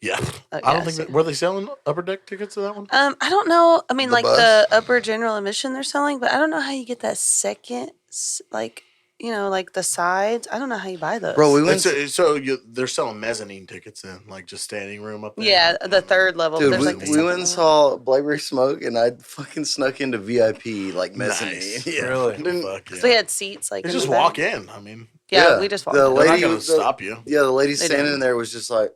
Yeah. Oh, I don't yeah, think so- were they selling upper deck tickets to that one? I don't know. I mean, The like bus? the upper general admission they're selling, but I don't know how you get that second, like like the sides. I don't know how you buy those. Bro, we went. They're selling mezzanine tickets then, like just standing room up there. Yeah, the third level. Dude, There's we, like the we second went and level. saw Blackberry Smoke, and I fucking snuck into VIP, like mezzanine. Nice. Yeah. Really? Didn't- Fuck yeah. So we had seats like. You in just the back. walk in. I mean, Yeah, Yeah, we just walked. the in. they're not lady going to was- stop you. Yeah, the lady They standing don't. there was just like,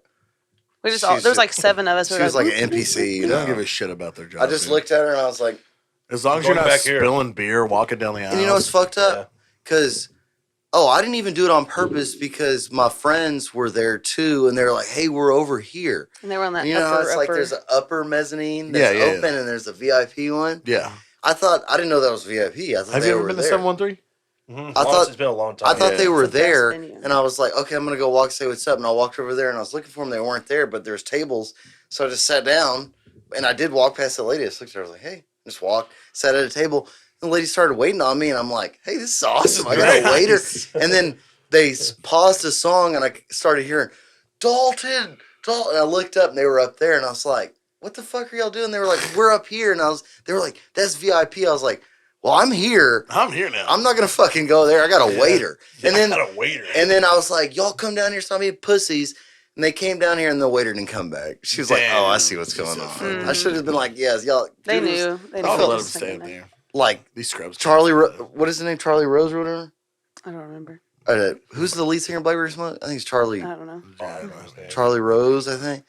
We just all, she's there was just- like 7 of us. she We were was like "Whoop, an whoop, NPC. whoop." You They don't know? give a shit about their job. I just dude. looked at her and I was like, As long as you're Going not back here. spilling beer walking down the aisle. and you know what's fucked Yeah. up? Because, I didn't even do it on purpose because my friends were there too, and they're like, hey, we're over here. And they were on that You know, how upper. it's like upper. there's an upper mezzanine that's Yeah, yeah, open, and there's a VIP one. Yeah. I didn't know that was VIP. I thought Have they you ever were been to there. 713? I thought it's been a long time. I thought they were It's the best there, venue. and I was like, okay, I'm gonna go walk, say what's up, and I walked over there, and I was looking for them. They weren't there, but there's tables, so I just sat down, and I did walk past the lady. I just looked at her, I was like, hey, just walked, sat at a table. And the lady started waiting on me, and I'm like, hey, this is awesome. I got a waiter, and then they paused a song, and I started hearing Dalton. And I looked up, and they were up there, and I was like, what the fuck are y'all doing? They were like, we're up here, and they were like, that's VIP. I was like, well, I'm here. I'm here now. I'm not gonna fucking go there. I got a waiter. And then I got a waiter. And then I was like, y'all come down here, stop being pussies. And they came down here and the waiter didn't come back. She was like, oh, I see what's going on. I should have been like, yes, y'all. They dude, it was knew. They knew. I'll what let was him stay thinking up there. there. Like These scrubs. what is his name? Charlie Rose or whatever? I don't remember. Who's the lead singer of Blackberry Smoke? I think it's Charlie. I don't know. Charlie Rose, I think.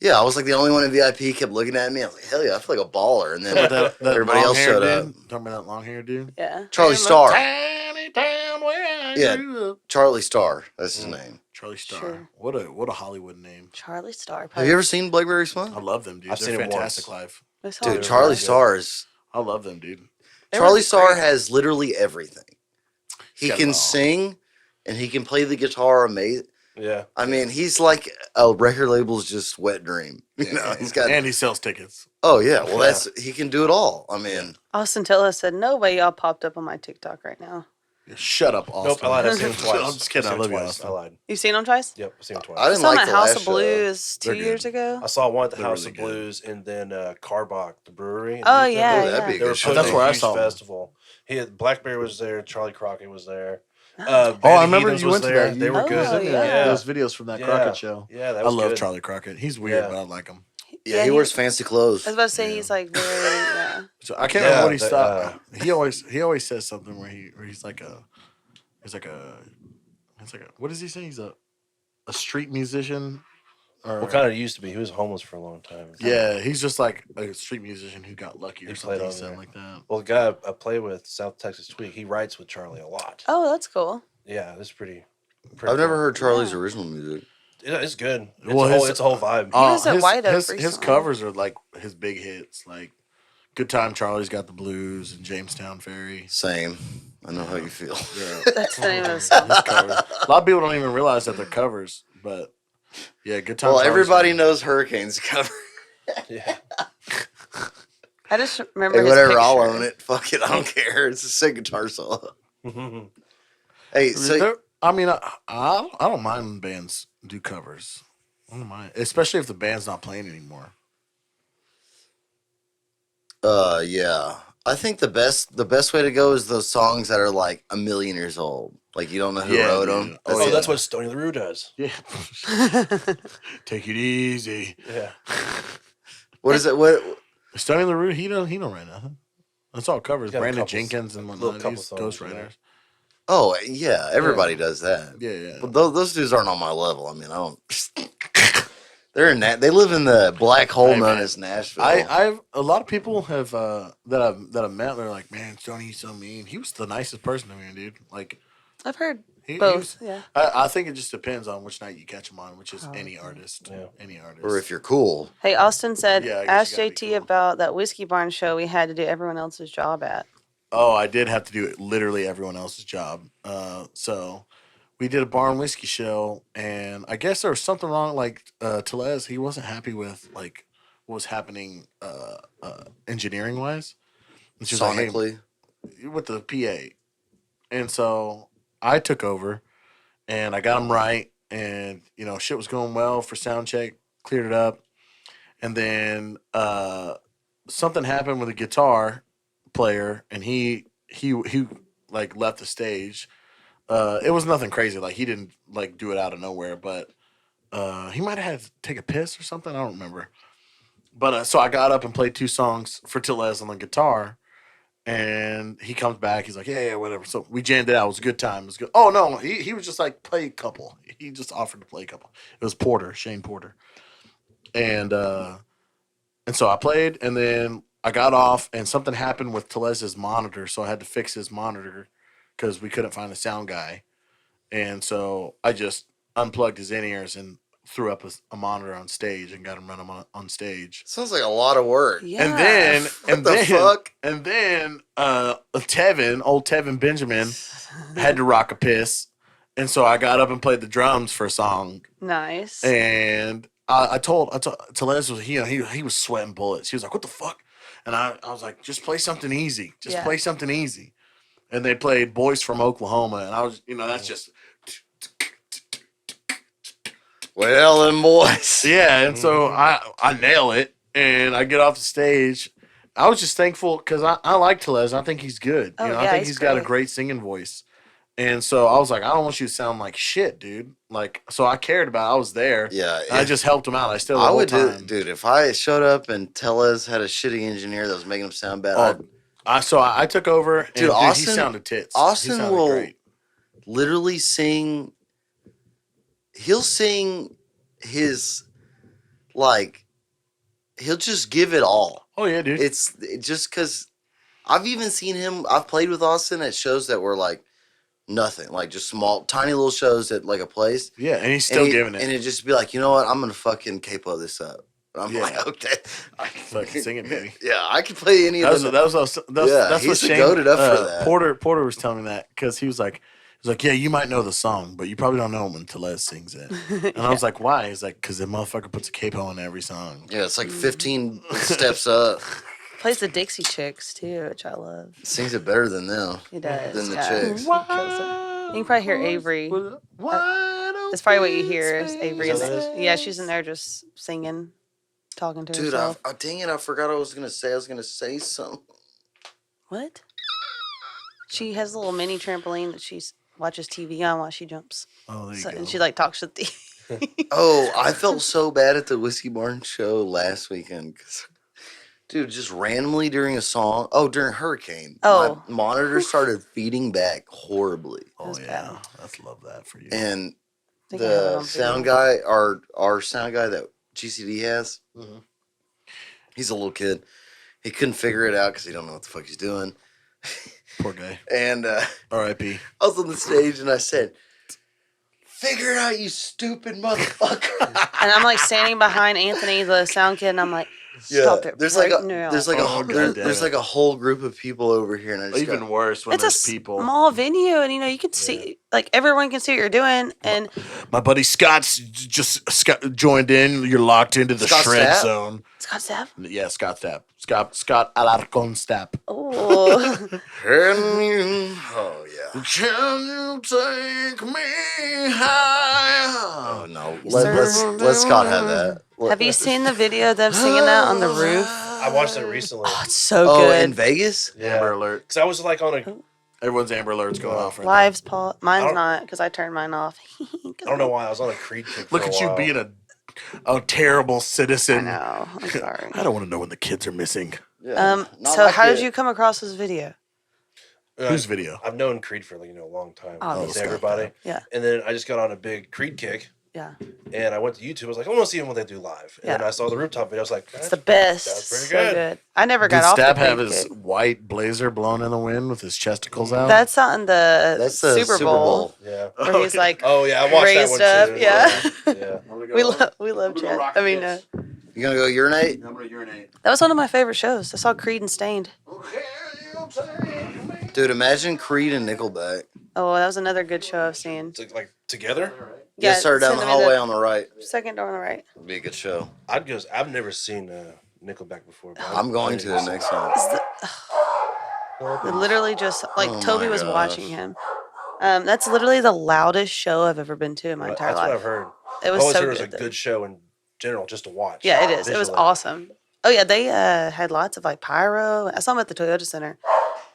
Yeah, I was like the only one in VIP. He kept looking at me. I was like, hell yeah, I feel like a baller. And then that everybody else showed up. Talking about that long hair dude. Yeah. Charlie Starr. Tiny town where I Yeah. grew up. Charlie Starr. That's his name. Charlie Starr. Sure. What a Hollywood name. Charlie Starr. Have you ever seen Blackberry Smoke? I love them, dude. I've They're seen it fantastic once. live. Dude, Dude, They're Charlie really good. Starr is. I love them, dude. Charlie Starr has literally everything. He got it can all. sing, and he can play the guitar amazing. Yeah. I mean, he's like a record label's just wet dream. You know, he's got. And he sells tickets. Oh yeah, well he can do it all. I mean, Austin Tella said, no way y'all popped up on my TikTok right now. Shut up, Austin. Nope, I lied. I've seen him twice. I'm just kidding. I I've love seen you, him twice. Austin. I lied. You've seen them twice? Yep, I've seen him twice. I I didn't saw him like at the House last of show. Blues They're 2 good. years ago. I saw one at the They're House really of good. Blues and then Carbach, the brewery. Oh, And yeah, Oh, that'd be a They were good show. putting That's on where a I huge saw 'em. festival. Blackberry was there. Charlie Crockett was there. Oh, Band I of remember Heathens you was went to there. that. They were Oh, good. yeah. Those videos from that Yeah. Crockett show. Yeah, that I was love good. Charlie Crockett. He's weird, Yeah. but I like him. Yeah, he wears fancy clothes. I was about to say Yeah. he's like very, yeah. So I can't Yeah, remember what he the, stopped. He always says something where he's like what does he say? He's a street musician. Or What kind of used to be? He was homeless for a long time. yeah, he's just like a street musician who got lucky or He something. played He on said there. like that. Well, the guy I play with, South Texas Tweak, he writes with Charlie a lot. Oh, that's cool. Yeah, it's pretty I've never cool. heard Charlie's Yeah. original music. Yeah, it's good. It's, Well, it's a whole vibe. was at White Oak his recently. covers are like his big hits, like "Good Time Charlie's Got the Blues" and "Jamestown Ferry." Same. I know how you feel. Yeah, That's the name of the song. his covers. A lot of people don't even realize that they're covers, but yeah, "Good Time." Well, Charlie's everybody good. knows Hurricane's cover. Yeah. I just remember Hey, his whatever, picture. I'll own it. Fuck it, I don't care. It's a sick guitar solo. Hey, so There- I mean, I don't mind when bands do covers. I don't mind, especially if the band's not playing anymore. yeah, I think the best way to go is those songs that are like a million years old. Like you don't know who Yeah, wrote dude. them. Oh, Oh, yeah. that's what Stony LaRue does. Yeah, take it easy. Yeah. What is it? What? Stony LaRue, he don't write nothing. That's all covers. He's got a Brandon couple- Jenkins and little whatnot. couple These songs, ghostwriters. Oh yeah, everybody does that. Yeah, yeah. But those dudes aren't on my level. I mean, I don't. They're in that. They live in the black hole Hey, known man. as Nashville. I've a lot of people have that I've met. They're like, man, Stoney's so mean. He was the nicest person to me, dude. Like I've heard he both. was- Yeah. I think it just depends on which night you catch him on, which is Oh, any okay. artist. Yeah. Any artist. or if you're cool. Hey, Austin said, Yeah, I guess ask you gotta be JT cool. about that Whiskey Barn show we had to do everyone else's job at. Oh, I did have to do literally everyone else's job. So we did a bar and whiskey show, and I guess there was something wrong. Like Telez, he wasn't happy with like what was happening engineering wise. Sonically. With the PA, and so I took over, and I got him right, and shit was going well for sound check, cleared it up, and then something happened with the guitar player, and he like left the stage. It was nothing crazy. Like he didn't like do it out of nowhere, but he might have had to take a piss or something. I don't remember. But so I got up and played 2 songs for Tilles on the guitar, and he comes back. He's like, yeah, whatever. So we jammed it out. It was a good time. It was good. Oh no, he was just like play a couple. He just offered to play a couple. It was Shane Porter, and so I played, and then I got off, and something happened with Telez's monitor, so I had to fix his monitor because we couldn't find a sound guy, and so I just unplugged his in-ears and threw up a monitor on stage and got him run him on stage. Sounds like a lot of work. Yeah. What the fuck? And then Tevin, old Tevin Benjamin, had to rock a piss. And so I got up and played the drums for a song. Nice. And I told Telez was he was sweating bullets. He was like, "What the fuck?" And I was like, "Just play something easy. Just play something easy." And they played "Boys from Oklahoma," and I was, that's just Well, them boys. yeah. And so I nail it, and I get off the stage. I was just thankful because I like Telez. I think he's good. Oh, I yeah, think he's got a great. great singing voice. And so I was like, I don't want you to sound like shit, dude. Like, so I cared about it. I was there. Yeah. And I just helped him out. I still I would do, dude. If I showed up and Telez had a shitty engineer that was making him sound bad, I took over. And, Dude, he Austin- sounded tits. Austin He sounded will great. literally sing. He'll sing his he'll just give it all. Oh yeah, dude. It's just because I've even seen him. I've played with Austin at shows that were like nothing, like just small, tiny little shows at like a place. Yeah, and he's still giving it. And it'd just be like, you know what? I'm gonna fucking capo this up. And I'm Yeah. like, okay, Fucking sing it, baby. Yeah, I could play any of them. That's he's what Shane goated up for that. Porter was telling me that because he was like, yeah, you might know the song, but you probably don't know it when Telez sings it. And I was like, why? He's like, because the motherfucker puts a capo in every song. Yeah, it's like 15 steps up. Plays the Dixie Chicks too, which I love. Sings it better than them. He does. Than the yeah. chicks. He kills it. You can probably hear Avery. That's probably what you hear is Avery. Is that what it Yeah, she's in there just singing, talking to Dude, herself. dang it, I forgot I was gonna say something. What? She has a little mini trampoline that she watches TV on while she jumps. Oh, there you So, go. and she like talks to the TV. Oh, I felt so bad at the Whiskey Barn show last weekend. Dude, just randomly during a song. Oh, during Hurricane. Oh. My monitor started feeding back horribly. Oh was yeah, bad. let's love that for you. And I think I have it the on sound video. guy, our sound guy that GCD has, he's a little kid. He couldn't figure it out because he don't know what the fuck he's doing. Poor guy. And R.I.P. I was on the stage and I said, "Figure it out, you stupid motherfucker." And I'm like standing behind Anthony, the sound kid, and I'm like, stop it there's right like a now. there's like Oh, a there's, goddamn there's it. like a whole group of people over here, and I just Even got, worse when It's a there's people. small venue, and you can see, like everyone can see what you're doing, and My buddy Scott's Scott joined in. You're locked into the Scott shred Stapp? zone. Scott Stapp. Yeah, Scott Stapp. Scott Alarcon Stapp. Oh, oh yeah. Can you take me high? Oh no, Sir. let Scott have that. have you seen the video of them singing that on the roof? I watched it recently. Oh, it's so Oh, good. in Vegas? Amber Alert. Because I was like on a, Everyone's Amber Alert's going off right Lives, Paul. I Mine's don't- not because I turned mine off. I don't know why I was on a Creed kick. now. Look for a at you while. being a terrible I citizen. know. I'm sorry. I don't want to know when the kids are missing. Yeah. not So like how did it. you come across this video? Whose video? I've known Creed for like a long time. Obviously. To everybody. Yeah. And then I just got on a big Creed kick, Yeah, and I went to YouTube. I was like, I want to see what they do live. And then Yeah. I saw the rooftop video. I was like, it's the best. That's pretty So good. I never Did got off the Stab have Creed his kick. white blazer blown in the wind with his chesticles out? That's on the That's the Super Bowl yeah. where he's like Oh yeah, I watched raised that up. one too. Yeah, Yeah. we love go Chad. rock I mean, this. You gonna go urinate? I'm gonna urinate. that was one of my favorite shows. I saw Creed and Stained. Dude, imagine Creed and Nickelback. Oh, that was another good show I've seen. Like together, Yes, sir, down the send them in hallway on the right. second door on the right. It'd be a good show. I'd go. I've never seen Nickelback before. But I'm going to the next one. Literally just like Oh Toby my was gosh. watching him. That's literally the loudest show I've ever been to in my entire That's what I've life. heard. It I was always so heard it was good. a though. good show in general, just to watch. Yeah, it is. It was visually. awesome. Oh yeah, they had lots of like pyro. I saw them at the Toyota Center,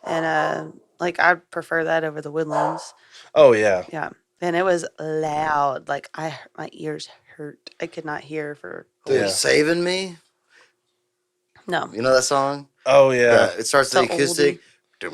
and like I prefer that over the Woodlands. Oh yeah. Yeah, and it was loud. Like my ears hurt. I could not hear for Dude, Yeah. Saving Me. no. You know that song? Oh yeah. It starts with the It's a acoustic. Oh,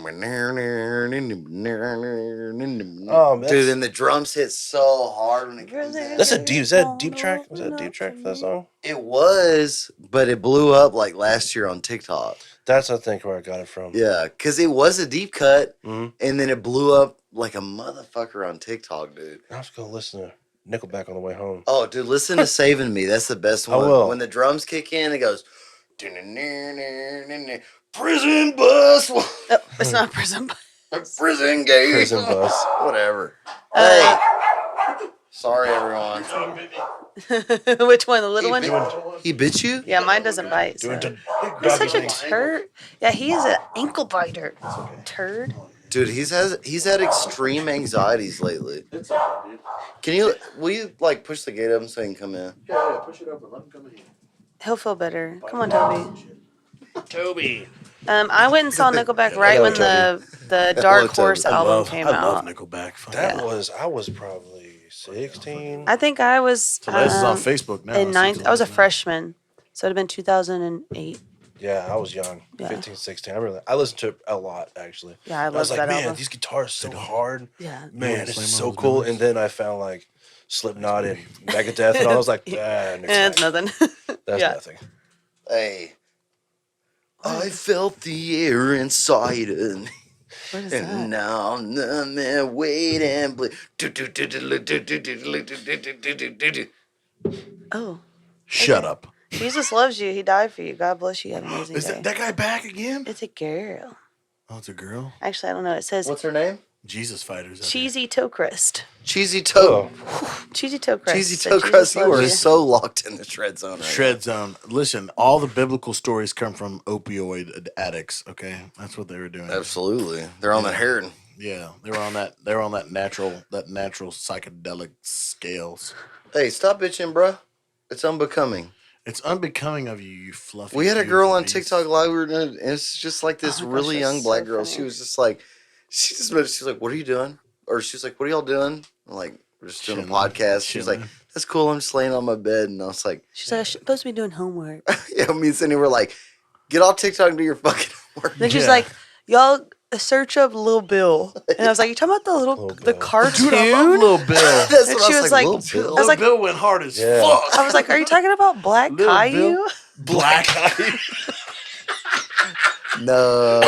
man, Dude, and the drums hit so hard when it comes in. That's a deep. Is that a deep track? Was that a deep track for that song? It was, but it blew up like last year on TikTok. That's I think where I got it from. Yeah, because it was a deep cut, Mhm. and then it blew up like a motherfucker on TikTok, dude. I have to go listen to. Nickelback on the way home. Oh, dude, listen to "Saving Me." That's the best I one. will. When the drums kick in, it goes. Prison bus. Oh, it's not prison. Prison gate. Prison bus. Whatever. Hey. Sorry, everyone. Which one? The little one? He bit you? Yeah, mine doesn't bite. So. He's such a turd. Yeah, he is an ankle biter. Turd. Dude, he's had extreme anxieties lately. It's okay, dude. Will you like push the gate up so he can come in? Yeah, push it open. Let him come in here. He'll feel better. Come on, Toby. Toby. I went and saw Nickelback right Hello, when the Dark Horse Toby. album came I love out. Nickelback. Fuck That yeah. I was probably 16. I think I was So this is on Facebook now. in so ninth. it's I was a on- freshman, so it'd have been 2008. Yeah, I was young. Yeah. 15, 16. I listened to it a lot, actually. Yeah, I I was love like, that man, album. these guitars are so hard. Yeah. Man, wanna this slam is on so those cool. memories? And then I found like Slipknot and Megadeth, and I was like, It's nothing. that's yeah. nothing. Hey. I felt the air inside and What is and that? now I'm numb and waiting. Oh, Shut up. Jesus loves you. He died for you. God bless you. Have an amazing Is day. that guy back again? It's a girl. Oh, it's a girl. Actually, I don't know. It says What's her name? Jesus fighters. out cheesy toe crust. Cheesy Toe. Cheesy toe crust. Cheesy So Toe Jesus Crust. You loves are so locked in the shred zone right there. Shred Zone. Listen, all the biblical stories come from opioid addicts. Okay, that's what they were doing. now. Absolutely. They're on that heroin. Yeah, they were on that. They were on that natural psychedelic scales. Hey, stop bitching, bruh. It's unbecoming. It's unbecoming of you, you fluffy. We had a girl beautiful on beast. TikTok live. We were doing, and it's just like this Oh my gosh, really that's young black so girl. She funny. was just like, she's like, "What are you doing?" Or she's like, "What are y'all doing?" I'm like, "We're just doing a Chilling, podcast." She's like, chilling. "That's cool. I'm just laying on my bed." And I was like, She's like, I'm supposed to be doing homework. "Yeah." Me and Cindy were like, "Get off TikTok and do your fucking work." Then she's Yeah. like, y'all search up Lil Bill. And I was like, you talking about the Lil the Bill. cartoon? Dude, I love Lil Bill. That's And what she I was like- "Lil I was Bill." Lil like- Bill went hard as Yeah. fuck. I was like, are you talking about Black Lil Caillou? Bill? Black Eye. No.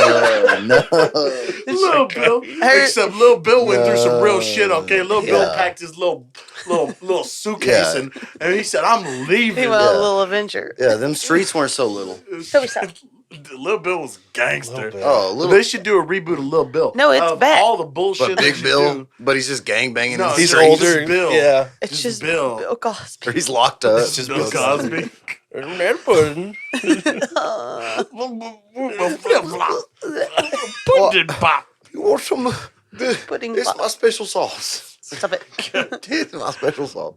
Lil Bill. Her- Except Lil Bill went through some real No. shit. Okay, Lil Bill Yeah. packed his little suitcase Yeah. and he said, "I'm He leaving." went Yeah. Lil Avenger. Yeah, them streets weren't so little. Toby, stop. Lil Bill was gangster. Lil Bill. Oh, little. They should do a reboot of Lil Bill. No, it's Of back. all the bullshit. But they Big should Bill, do. but he's just gang banging. No, in the he's streets. older. older. Bill. Yeah. It's Just just Bill. Bill Cosby. Or he's locked up. It's just Bill Cosby. That pudding. Pudding pop. You want some? Pudding It's pop. my special sauce. Stop it. It's my special sauce.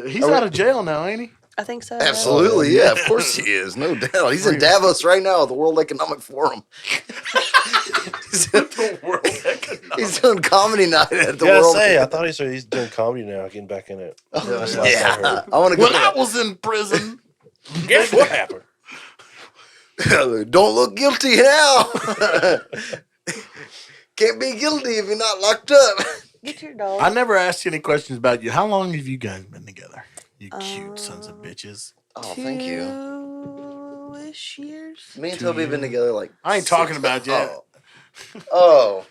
He's out of jail now, ain't he? I think so. Absolutely, yeah. Of course he is, no doubt. He's in Davos right now at the World Economic Forum. he's, The World Economic. he's doing comedy night at the Gotta World. say, I thought he's doing comedy now, getting back in it. That's the last I Yeah, heard. I want to go. When I was in prison, Guess what happened? Don't look guilty now. Can't be guilty if you're not locked up. Get your dog. I never asked you any questions about you. How long have you guys been together? You cute sons of bitches. Oh, thank you. 2-ish years. Me and Toby have been together like. I ain't talking about you. Oh.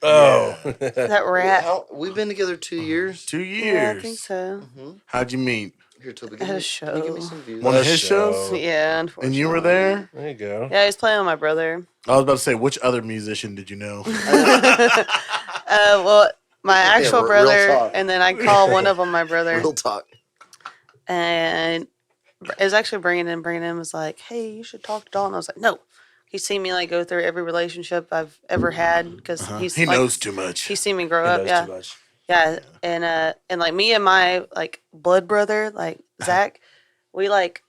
Oh. That rat. We've been together 2 years. 2 years. Yeah, I think so. How'd you meet? Here, Toby, At a give show. me some views. One of That his show. shows? Yeah, unfortunately. And you were there? There you go. Yeah, he's playing with my brother. I was about to say, which other musician did you know? Well, my actual real brother, talk. and then I call one of them my brother. Real talk. And it was actually Brandon. Brandon was like, "Hey, you should talk to Dalton." I was like, "No." He's seen me like go through every relationship I've ever had because he's He like, knows too much. He's seen me grow He up. knows Yeah, too much. yeah. And like me and my like blood brother, like Zach, we like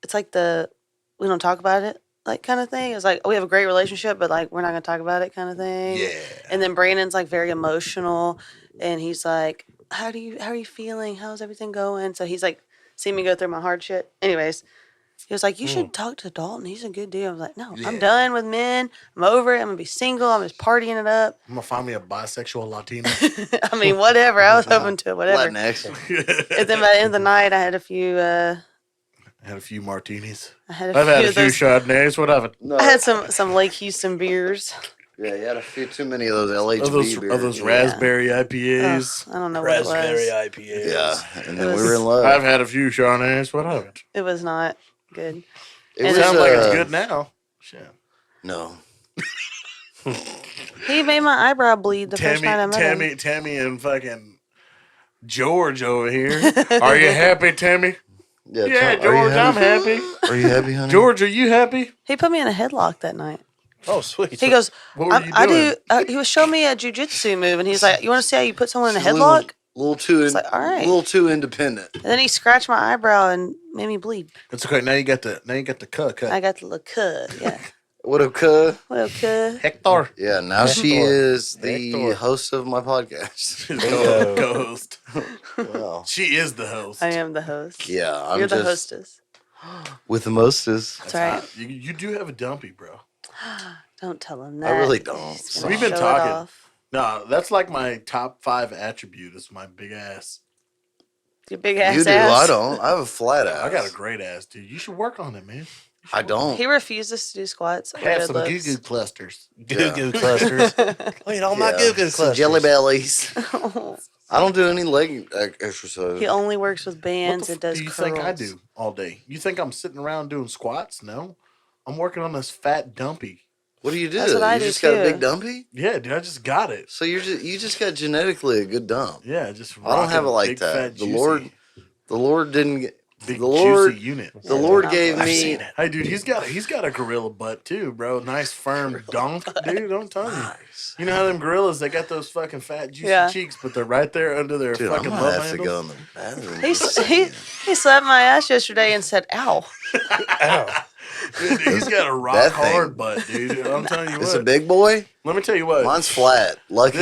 it's like we don't talk about it like kind of thing. It's like we have a great relationship, but like we're not gonna talk about it kind of thing. Yeah. And then Brandon's like very emotional, and he's like, how are you feeling? How's everything going?" So he's like, seen me go through my hard shit. Anyways, he was like, "You should talk to Dalton. He's a good dude." I was like, "No, I'm Yeah. done with men. I'm over it. I'm gonna be single. I'm just partying it up." I'm going to find me a bisexual Latino. I mean, whatever. I was open to it, whatever. Latinx. And then by the end of the night, I had a few. Had a few martinis. I had a I've few had a of few those. Chardonnays. What of it? No. I had some Lake Houston beers. Yeah, you had a few too many of those LHB beers. Of those raspberry IPAs. I don't know Raspberry what it was. IPAs. Yeah, and then It we was- were in love. I've had a few Chardonnays. What happened? It was not good. It and was Sounds like it's good now. Shit. No. He made my eyebrow bleed the first night I met him. Tammy, and fucking George over here. Are you happy, Tammy? Yeah, Tom, are you George, I'm happy. Are you happy, honey? George, are you happy? He put me in a headlock that night. Oh, sweet. He goes, What were you I doing? do. He was showing me a jujitsu move, and he's like, "You want to see how you put someone in a She's headlock?" Little too, It's like, all right. little too independent. And then he scratched my eyebrow and made me bleed. It's okay. Now you got the cut. I got the look cut. Yeah. What up, cuh? What up, cut? Hector. Yeah, now she Hector. is the Hector. host of my podcast. Co-host. Well, She is the host. I am the host. yeah, I'm You're the just hostess. with the mostest. That's right. You do have a dumpy, bro. Don't tell him I that. really don't. He's gonna We've been show it talking. off. No, that's like my top 5 attribute is my big ass. Your big ass You do. ass. I don't. I have a flat ass. I got a great ass, dude. You should work on it, man. I don't. He refuses to do squats. or Have some deadlifts. goo-goo clusters. Goo goo clusters. Look at all my Yeah, goo goo some clusters. jelly bellies. I don't do any leg exercise. He only works with bands and does do you curls. think I do all day? You think I'm sitting around doing squats? No. I'm working on this fat dumpy. What do you do? That's what I you do just got a too. big dumpy? Yeah, dude, I just got it. So you just got genetically a good dump. Yeah, just I don't have it rocking like big, that. Fat, The juicy, Lord didn't get big the Lord juicy unit. the Lord gave I've me seen it. Hey, dude, he's got a gorilla butt too, bro. Nice firm donk, dude. Don't tell me. nice. You know how them gorillas, they got those fucking fat juicy Yeah. cheeks, but they're right there under their Dude, I fucking might love have to go in handles. the bathroom. He, for a he, second. he slapped my ass yesterday and said, "Ow." Ow. Dude, he's got a rock That thing. hard butt, dude. I'm telling you It's what. a big boy. Let me tell you what. Mine's flat. Lucky.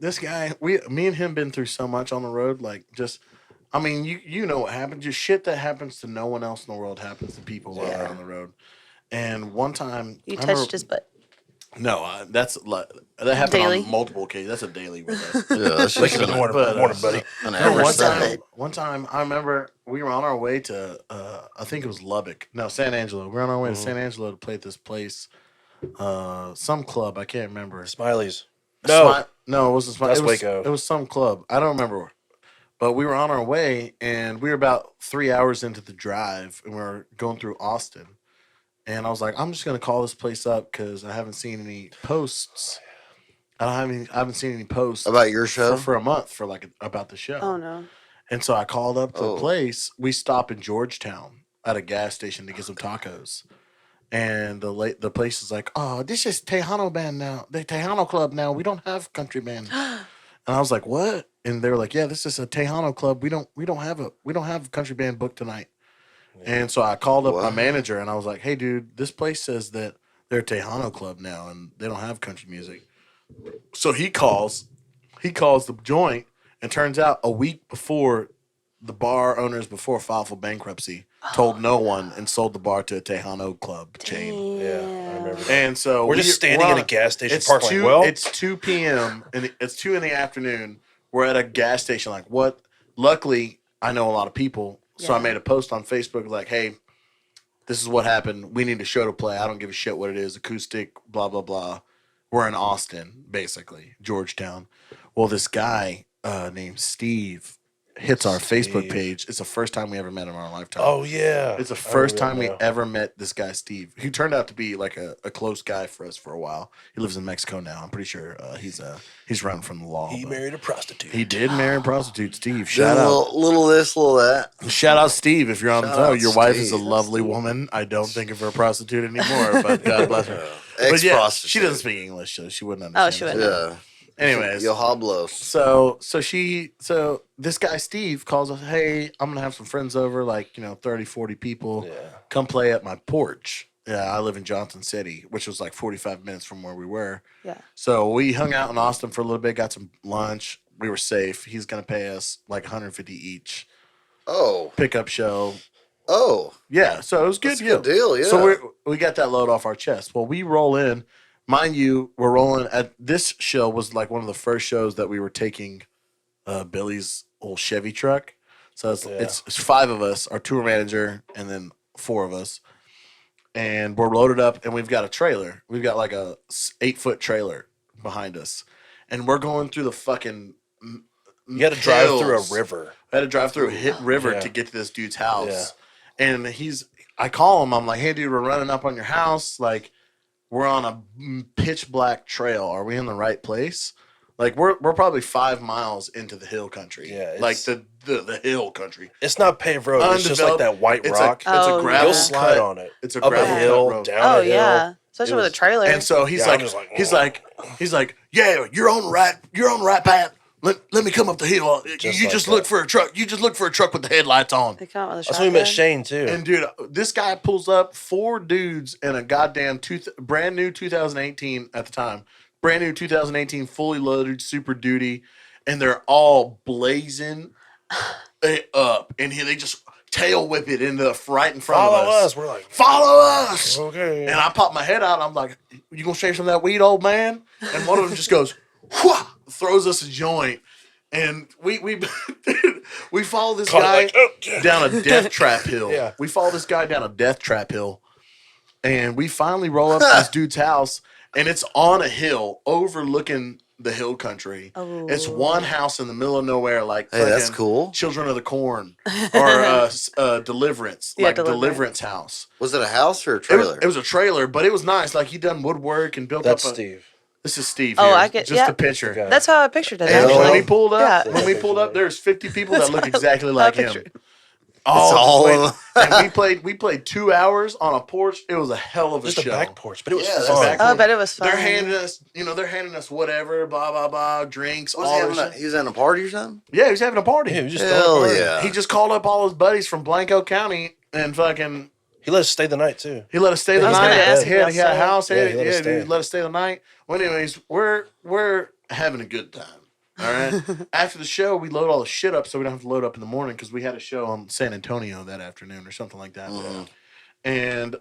This guy, me and him been through so much on the road. Like, just, I mean, you know what happens. Just shit that happens to no one else in the world happens to people while they're on the road. And one time, You I touched remember- his butt. No, that's like that happened Daily? on multiple occasions. That's a daily with us. Yeah, that's Like just in the an, morning, but, morning, buddy. an No, average one time, Sunday. I remember we were on our way to, I think it was Lubbock. No, San Angelo. We were on our way to San Angelo to play at this place, some club. I can't remember. Smileys. No. No, it wasn't Smiley. That's It was, Waco. it was some club. I don't remember. But we were on our way, and we were about 3 hours into the drive, and we were going through Austin. And I was like, I'm just gonna call this place up because I haven't seen any posts. I haven't seen any posts About your show? for a month for like about the show. Oh no. And so I called up to Oh. a place. We stop in Georgetown at a gas station to get some tacos. And the place is like, oh, this is Tejano band now. The Tejano club now. We don't have country band. And I was like, what? And they were like, yeah, this is a Tejano club. We don't have a country band booked tonight. And so I called up my What? manager and I was like, hey, dude, this place says that they're a Tejano club now and they don't have country music. So he calls the joint, and turns out a week before the bar owners filed for bankruptcy, told no one and sold the bar to a Tejano club chain. Yeah, I remember that. And so We're just standing in a gas station parking lot. Well, it's 2 p.m. and it's 2 in the afternoon. We're at a gas station. Like, what? Luckily, I know a lot of people, so I Yeah. made a post on Facebook like, "Hey, this is what happened. We need a show to play. I don't give a shit what it is. Acoustic, blah blah blah. We're in Austin, basically, Georgetown. Well, this guy named Steve hits our Facebook page. It's the first time we ever met him in our lifetime. oh yeah, It's the I first remember time we now. ever met this guy, Steve. He turned out to be like a close guy for us for a while. He lives in Mexico now. I'm pretty sure he's running from the law. He but married a prostitute. he did marry a prostitute, Steve. Doing Shout a out. little this, little that. Shout out, Steve, if you're on the Shout show. out, Your wife is a Steve. lovely woman. I don't think of her a prostitute anymore, but God bless her. But yeah, Ex-prostitute. she doesn't speak English, so she wouldn't Oh, understand. she us. wouldn't. Yeah. Anyways, Yo hablo. so this guy Steve calls us, hey, I'm gonna have some friends over, like 30, 40 people. Yeah. Come play at my porch. Yeah, I live in Johnson City, which was like 45 minutes from where we were. Yeah. So we hung out in Austin for a little bit, got some lunch. We were safe. He's gonna pay us like 150 each. Oh. Pickup show. Oh. Yeah, so it was a good That's a deal. good deal, yeah. So we got that load off our chest. Well, we roll in. Mind you, we're rolling at this show was like one of the first shows that we were taking Billy's old Chevy truck. So it's 5 of us, our tour manager, and then 4 of us. and we're loaded up, and we've got a trailer. We've got like a 8-foot trailer behind us, and we're going through the fucking. You had to drive through a hills. river. I had to drive through a hit river Yeah. to get to this dude's house, and I call him. I'm like, "Hey, dude, we're running up on your house. Like, we're on a pitch black trail. Are we in the right place?" Like we're probably 5 miles into the hill country. Yeah, like the hill country. It's not paved road. It's just like that white rock. It's a gravel You'll slide on it. It's a up gravel a hill, road. down Oh a hill. yeah, especially with a trailer. And so he's like, yeah, you're on the right path. Let me come up the hill. You just look for a truck. You just look for a truck with the headlights on. They come out with a That's when we met shotgun. Shane too. And dude, this guy pulls up 4 dudes in a goddamn brand new 2018 at the time. Brand new 2018, fully loaded, Super Duty, and they're all blazing it up. And they just tail whip it right in front of us. Follow us. We're like, follow us. Okay. And I pop my head out. And I'm like, you gonna shave some of that weed, old man? And one of them just goes, whoosh, throws us a joint. And we follow this guy down a death trap hill. Yeah. We follow this guy down a death trap hill. And we finally roll up to this dude's house. And it's on a hill overlooking the hill country. Oh. It's one house in the middle of nowhere, like Hey, that's fucking cool. Children of the Corn or Deliverance, Yeah, like Deliverance. Deliverance house. Was it a house or a trailer? It was a trailer, but it was nice. Like he done woodwork and built That's up. Steve. This is Steve. Oh, Here. I get- just yeah. a picture. Okay. That's how I pictured it. And Earl. when Actually, we pulled up, Yeah. there's 50 people that look exactly I like him. pictured- all just of waiting. And we played 2 hours on a porch. It was a hell of a Just show. a back porch, but it was Yeah, fun. back Oh, I bet it was fun. They're handing us whatever, blah blah blah, drinks. Was all he, this having shit. he was having a party or something? Yeah, he was having a party. Yeah, he was just Hell throwing a party. yeah. He just called up all his buddies from Blanco County and fucking. He let us stay the night too. He let us stay the I was night. gonna ask He if had y'all a house. stayed. Yeah, he let us Dude, stay. let us stay the night. Well, anyways, we're having a good time. All right. After the show, we load all the shit up so we don't have to load up in the morning because we had a show on San Antonio that afternoon or something like that. And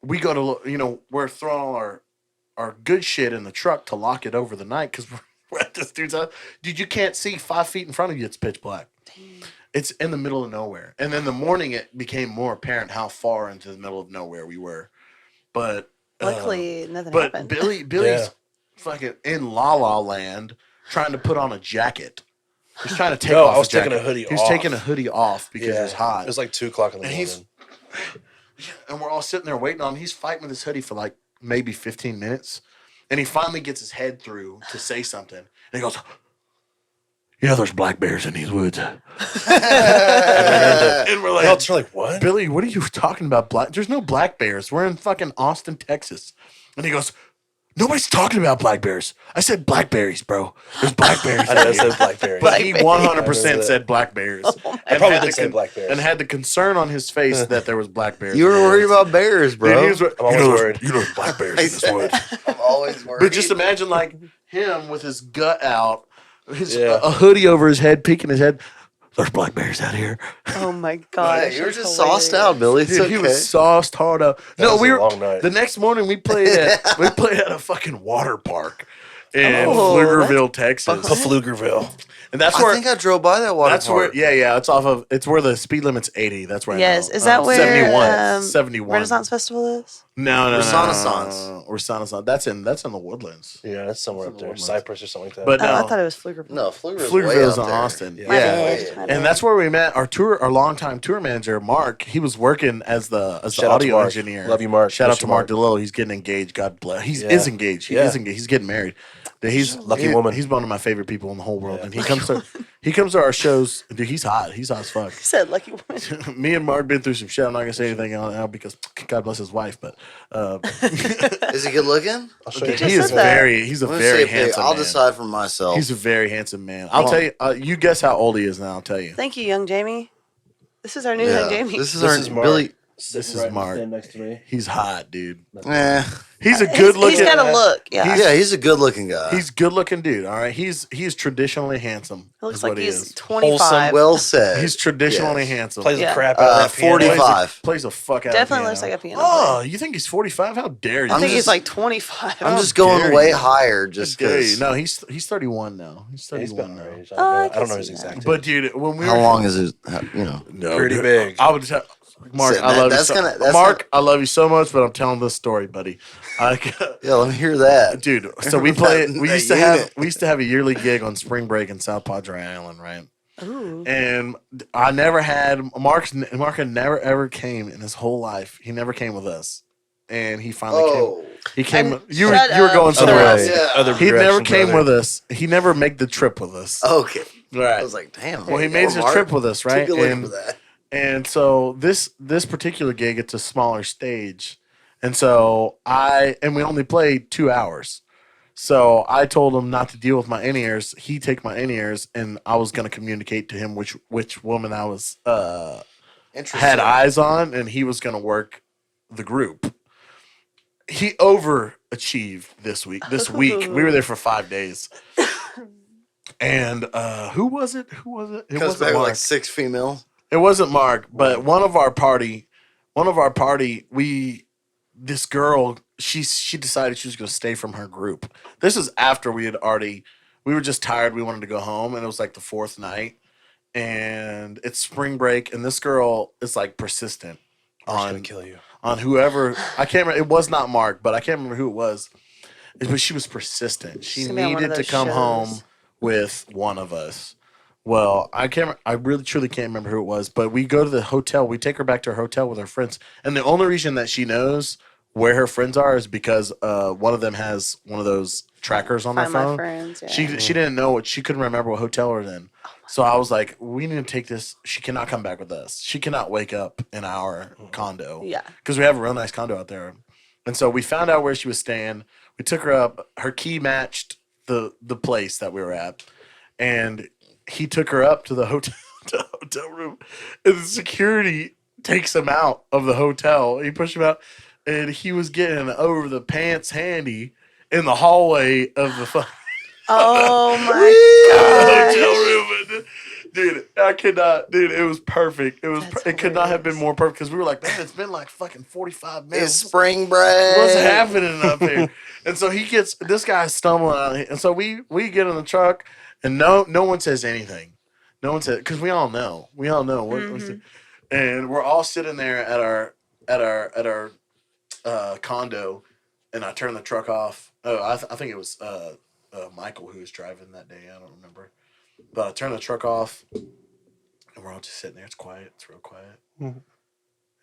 we go to we're throwing all our good shit in the truck to lock it over the night because we're at this dude's house. Dude, you can't see 5 feet in front of you. It's pitch black. It's in the middle of nowhere. And then the morning, it became more apparent how far into the middle of nowhere we were. But Luckily, nothing but happened. Billy's Yeah. fucking in La La Land trying to put on a jacket. He's trying to take No, off I was a jacket. taking a hoodie He was off. taking a hoodie off because it was hot. It was like 2:00 in the And morning. And we're all sitting there waiting on him. He's fighting with his hoodie for like maybe 15 minutes. And he finally gets his head through to say something. And he goes, there's black bears in these woods. And we're They all like, turn like, what? Billy, what are you talking about? There's no black bears. We're in fucking Austin, Texas. And he goes, nobody's talking about black bears. I said blackberries, bro. There's blackberries. I know, I said blackberries. But he Blackberries. 100% said blackberries. I probably did say blackberries. And had the concern on his face that there was blackberries. You were worried about bears, bro. Dude, he was, I'm always worried. there's blackberries in this woods. I'm always worried. But just imagine like him with his gut out, Yeah. a hoodie over his head, peeking his head. There's blackberries out here. Oh my god! Yeah, you were just sauced out, Billy. It's Dude, okay. he was sauced hard up. No, was we a were long night. the next morning. We played at a fucking water park in Oh, Pflugerville, Texas, Pflugerville. and that's I where think I drove by that water that's park. where it's where the speed limit's 80. That's where Yes, I know. is that where 71? 71. Renaissance Festival is? No, Renaissance. Renaissance. That's in the Woodlands. Yeah, that's somewhere up there. Cypress or something like that. But Oh, I no, thought it was Pflugerville. No, Pflugerville's Pflugerville's way in up there. Austin. Yeah. My Yeah. bad, my bad. And that's where we met our longtime tour manager, Mark. He was working as the Shout out to audio Mark. engineer. Love you, Mark. Shout out Miss to you, Mark Mark. DeLillo. He's getting engaged. God bless. He Yeah. is engaged. He Yeah. is engaged. He's getting married. Lucky woman. He's one of my favorite people in the whole world. And he comes to our shows. Dude, he's hot. He's hot as fuck. He said lucky woman. Me and Mark been through some shit. I'm not gonna say anything on now because God bless his wife, but Is he good looking? I'll show you. just he is said that. he's a I'm gonna very see a pic. handsome I'll man. decide for myself. He's a very handsome man. I'll tell you. You guess how old he is now. I'll tell you. Thank you, young Jamie. This is our new Yeah. young Jamie. This is This our is Mark. Billy. This is Mark. Stand next to me. He's hot, dude. Eh. He's a good looking. He's got a look. Yeah. Yeah, he's a good looking guy. He's good looking dude. All right. He's traditionally handsome. He looks is like what he he's is. 25. well said. He's traditionally Yes. handsome. Plays Yeah. the crap out of that piano. 45. Plays the fuck out. Definitely of looks like a piano Oh, player. you think he's 45? How dare you? I think just- he's like 25. I'm How just going dare way you. higher just Dare you. because. No, he's 31 now. He's He's 31 about now. our age. Oh, I I don't know can his see exact age. But dude, when we How were long is it? no, Pretty dude, big. Mark, So I love you. that's So, gonna- Mark, I love you so much, but I'm telling this story, buddy. Yeah, let me hear that. Dude, so we play. We That used to unit. have a yearly gig on spring break in South Padre Island, right? Ooh. And I never had Mark had never ever came in his whole life. He never came with us, and he finally came. He came. And You were shut going up. somewhere Other else. way, Yeah. other He never direction, came brother. with us. He never made the trip with us. Okay. Right. I was like, damn. Well, he there you made go, his Mark. trip with us, right? Keep you looking for that. And so this particular gig, it's a smaller stage, and so we only played 2 hours. So I told him not to deal with my in-ears. He take my in-ears, and I was going to communicate to him which woman I was Interesting. had eyes on, and he was going to work the group. He overachieved this week. This week we were there for 5 days, and who was it? It Comes wasn't back with Mark. like 6 females. It wasn't Mark, but one of our party, this girl, she decided she was going to stay from her group. This is after we were just tired. We wanted to go home, and it was like the 4th night, and it's spring break, and this girl is like persistent Mark's gonna on kill you. on whoever. I can't remember. It was not Mark, but I can't remember who it was. But she was persistent. She She's gonna be on one of needed to those come shows. home with one of us. Well, I can't. I really truly can't remember who it was. But we go to the hotel. We take her back to her hotel with her friends. And the only reason that she knows where her friends are is because one of them has one of those trackers on Find their my phone. friends. Yeah. She didn't know what she couldn't remember what hotel we're in. So I was like, we need to take this. She cannot come back with us. She cannot wake up in our condo. Yeah. Because we have a real nice condo out there. And so we found out where she was staying. We took her up. Her key matched the place that we were at. And he took her up to the hotel room. And the security takes him out of the hotel. He pushed him out. And he was getting over the pants handy in the hallway of the Oh my hotel god. room. Dude, I could not. Dude, it was perfect. That's It could not have been hilarious. more perfect because we were like, man, it's been like fucking 45 It's minutes. spring break. What's happening up here? And so this guy's stumbling out, and so we get in the truck, and no one says anything. No one said because we all know and we're all sitting there at our condo, and I turn the truck off. Oh, I think it was Michael who was driving that day. I don't remember. But I turn the truck off, and we're all just sitting there. It's quiet. It's real quiet. Mhm.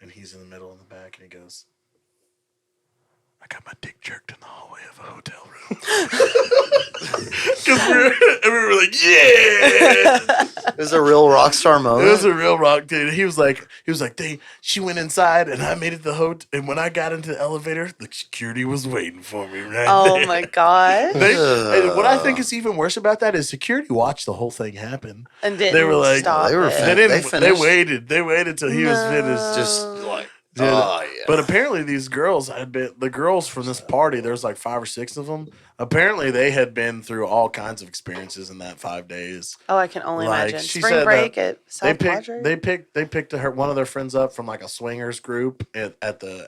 And he's in the middle in the back, and he goes, I got my dick jerked in the hallway of a hotel room. And we were like, yeah. It was a real rock star It moment. was a real rock, dude. He was like, she went inside, and I made it to the hotel. And when I got into the elevator, the security was waiting for me right Oh there. my god. And what I think is even worse about that is security watched the whole thing happen. And didn't They were like- stop They were it. fin- They finished? They waited till he was finished. Just like, Dude, oh, yeah. But apparently these girls the girls from this party, there's like 5 or 6 of them. Apparently they had been through all kinds of experiences in that 5 days. Oh, I can only Like, imagine. she Spring said break at South Padre. They picked one of their friends up from like a swingers group at the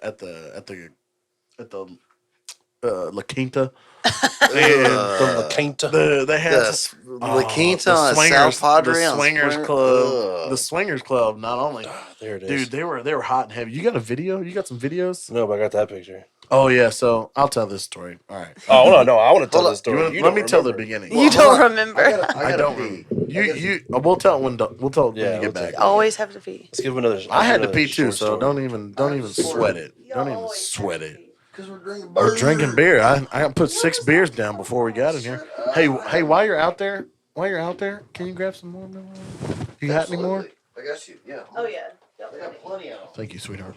La Quinta. Ugh. La Quinta. They had La Quinta the on swingers, South Padre. the on swingers Spring- club, Ugh. the swingers club. Not only, There it is. dude, they were hot and heavy. You got a video? You got some videos? No, but I got that picture. Oh yeah. So I'll tell this story. All right. Oh no, I want to tell Hold this on. story. Let me tell the beginning. You don't remember. I don't. We'll tell it when when Yeah, you get we'll back. tell Always have to pee. Let's give him another. I had to another pee too, short so story. don't even sweat it. Don't even always sweat have to it. Because we're drinking We're drinking beer. I put 6 beers down before we got in here. Hey, while you're out there, can you grab some more? You got any more? I got you. Yeah. Oh yeah. I got plenty of them. Thank you, sweetheart.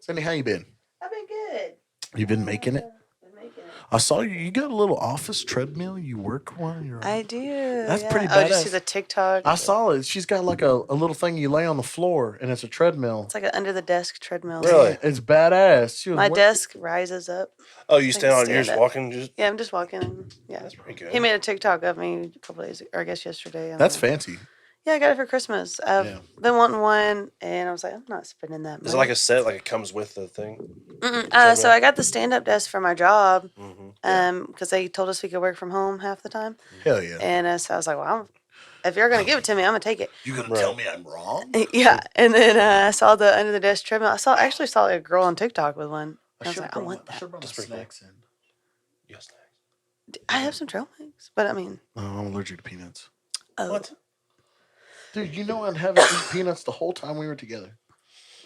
Cindy, how you been? I've been good. You been making it? Been making it. I saw you. You got a little office treadmill. You work while you're. I do. That's yeah. pretty Oh, did you see badass. the TikTok? I saw it. She's got like a little thing you lay on the floor, and it's a treadmill. It's like an under the desk treadmill. Really? It's badass. She was My wor- desk rises up. Oh, you stand on stand yours up. walking? Just Yeah, I'm just walking. And, yeah. that's pretty good. He made a TikTok of me a couple days, or I guess yesterday. and, That's fancy. Yeah, I got it for Christmas. I've Yeah. been wanting one, and I was like, I'm not spending that money. Is it like a set? Like it comes with the thing? So I got the stand-up desk for my job, Mm-hmm. because they told us we could work from home half the time, Hell yeah. and so I was like, well, if you're gonna give it to me, I'm gonna take it. You gonna tell me I'm wrong? Yeah, and then I saw the under the desk treadmill. I actually saw a girl on TikTok with one. I was like, I want that. brought Just bring snacks in. Yes. I have some trail mix, but I mean, Oh, I'm allergic to peanuts. oh, What? Dude, you know I'd haven't eaten peanuts the whole time we were together.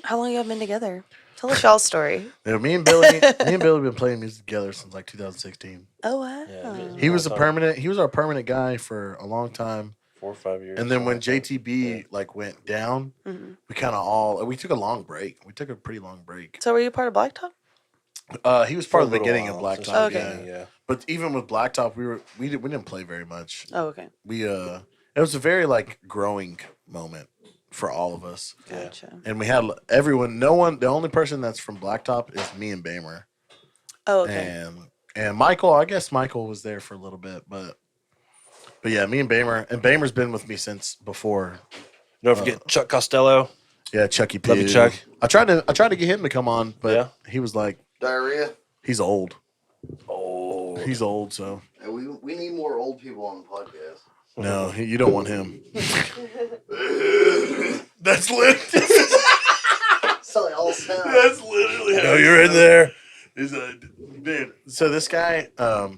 how long you have been together? Tell us y'all's story. Me and Billy have been playing music together since like 2016. Oh wow. Yeah, He was Long time. he was our permanent guy for a long time. 4 or 5 years. And then when something like that. JTB like went down, Mhm. we kind of we took a long break. We took a pretty long break. So were you part of Blacktop? He was For part a of the little beginning of while, Blacktop. since the Okay. beginning, yeah. But even with Blacktop, we didn't play very much. Oh, okay. It was a very like growing moment for all of us. Yeah. Gotcha. And we had everyone. No one. The only person that's from Blacktop is me and Bamer. Oh, okay. And Michael. I guess Michael was there for a little bit, but yeah, me and Bamer. And Bamer's been with me since before. Don't forget Chuck Costello. Yeah, Chucky P. Love you, Chuck. I tried to get him to come on, but Yeah. he was like, Diarrhea. he's old. Oh. He's old, so Hey, we need more old people on the podcast. no, you don't want him. That's lit. So all sound. That's literally. I know you're in there. Dude. So this guy,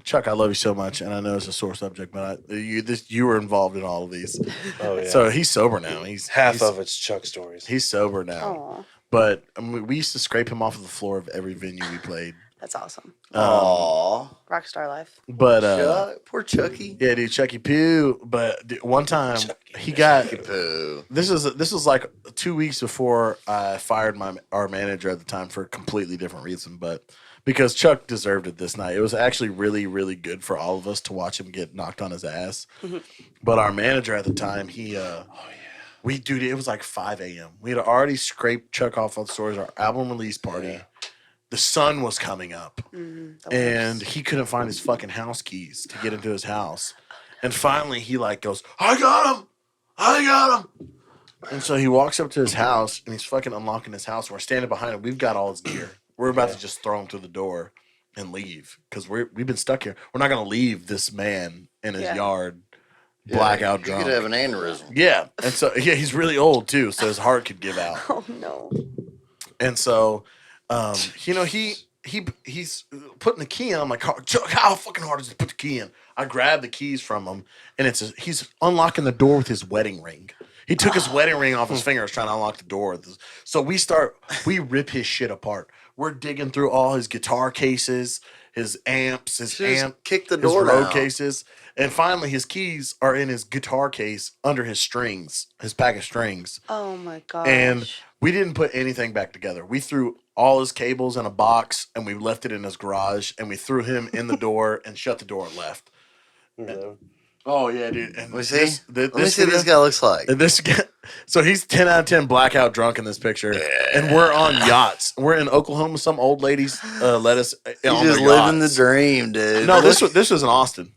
Chuck, I love you so much, and I know it's a sore subject, but you were involved in all of these. Oh, yeah. So he's sober now. Half of it's Chuck stories. He's sober now, Oh, but we used to scrape him off of the floor of every venue we played. that's awesome. Aww. Rockstar life. But Poor Chucky. yeah, dude, Chucky Poo. But one time he got. Poo. This was like 2 weeks before I fired our manager at the time for a completely different reason, but because Chuck deserved it this night. It was actually really, really good for all of us to watch him get knocked on his ass. But our manager at the time, it was like 5 a.m. We had already scraped Chuck off on stores, our album release party. Yeah. The sun was coming up, The and worst. he couldn't find his fucking house keys to get into his house. And finally, he like goes, I got him. And so he walks up to his house, and he's fucking unlocking his house. We're standing behind him. We've got all his gear. We're about to just throw him through the door and leave because we've been stuck here. We're not gonna leave this man in his Yeah. yard, blackout He drunk. could have an aneurysm. Yeah, and so he's really old too, so his heart could give out. Oh no. And so, he's putting the key in. I'm like, Chuck, how fucking hard is it to put the key in? I grab the keys from him, and he's unlocking the door with his wedding ring. He took his wedding ring off his fingers trying to unlock the door. So we rip his shit apart. We're digging through all his guitar cases, his amps, his Kick the his door road down. cases, and finally his keys are in his guitar case under his strings, his pack of strings. Oh my gosh. And we didn't put anything back together. We threw all his cables in a box and we left it in his garage and we threw him in the door and shut the door and left. Oh yeah, dude. And Let me see. Let me see what video- this guy looks like. and this guy, so he's 10 out of 10 blackout drunk in this picture, and we're on yachts. We're in Oklahoma. Some old ladies let us. He's on just their living the yachts. dream, dude. No, this was in Austin.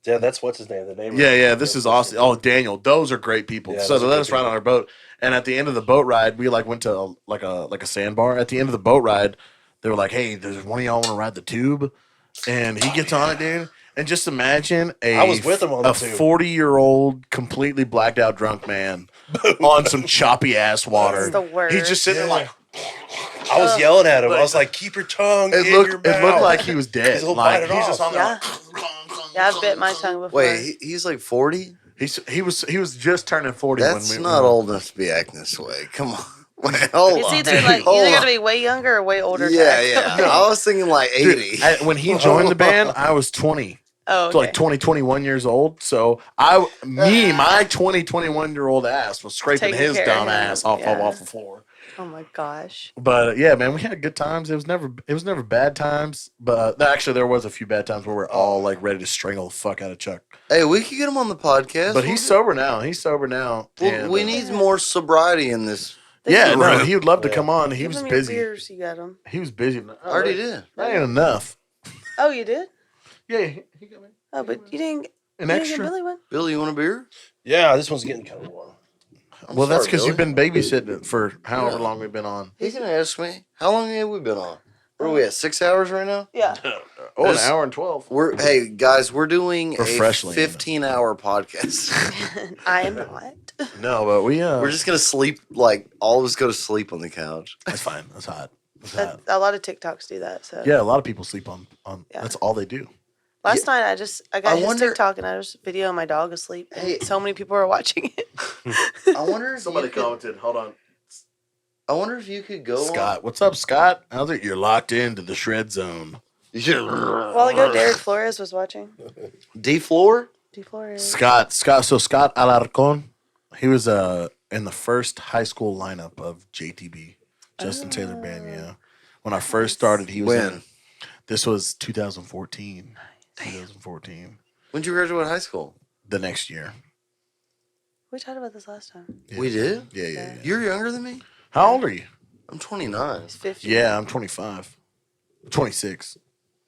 Yeah, that's what's his name. The name. Yeah. This is Austin. Oh, Daniel, those are great people. Yeah, So those they are let good us ride people. on our boat, and at the end of the boat ride, we like went to like a sandbar. At the end of the boat ride, they were like, "Hey, does one of y'all want to ride the tube?" And he gets on it, dude. And just imagine I was with him on the a tube. 40-year-old, completely blacked out drunk man on some choppy ass water. It's the worst. He's just sitting there like I was yelling at him. I was like, "Keep your tongue in your mouth." it looked like he was dead. He'll Like bite it he's off. just on there. Yeah. Yeah, I've bit my tongue before. Wait, he's like 40? He was just turning 40 That's when we not old enough to be acting this way. Come on. Wait, hold It's on. either like Hold you either on. gotta be way younger or way older. to Yeah, act. yeah. I was thinking like 80. Dude, when he joined the band, I was 20. Oh, So okay. like 20, 21 years old. So my 20, 21-year-old ass was scraping Taking his care of dumb him, ass off yeah. the floor. Oh my gosh. But yeah, man, we had good times. It was never bad times. But actually, there was a few bad times where we're all like ready to strangle the fuck out of Chuck. Hey, we could get him on the podcast. But he's sober now. He's sober now. And, We need more sobriety in this. Yeah, no, room. he would love to Yeah. come on. He Give was him your busy. beers, you got them. He was busy. I already did. That ain't enough. Oh, you did? Yeah, he got me Oh, but you didn't. an You didn't get extra. Billy one. Billy, you want a beer? Yeah, this one's getting kind of warm. Well, that's sorry, because you've Billy. been babysitting for however long we've been on. He's going to ask me, how long have we been on? What are we at? 6 hours right now? Yeah. Oh, an This- hour and 12. Hey guys, we're doing We're a freshly in it. 15-hour podcast. I am not. No, but We're just gonna sleep. Like all of us go to sleep on the couch. That's fine. That's hot. That's hot. A lot of TikToks do that. So Yeah, a lot of people sleep on. Yeah. That's all they do. last night I got I his wonder- TikTok and I was videoing my dog asleep. And Hey. so many people were watching it. I wonder if you could, commented. Hold on. I wonder if you could go Scott, what's up, Scott? How's it? You're locked into the shred zone. on. A while ago, Derek Flores was watching. D floor. D Flores. Scott. So Scott Alarcon, he was in the first high school lineup of JTB, Justin Taylor Band. Yeah, when I first started, he was in When? it. This was 2014. 2014. When'd you graduate high school? The next year. We talked about this last time. Yeah. We did. Yeah. You're younger than me. How old are you? I'm 29. He's 50. Yeah, I'm 25. 26.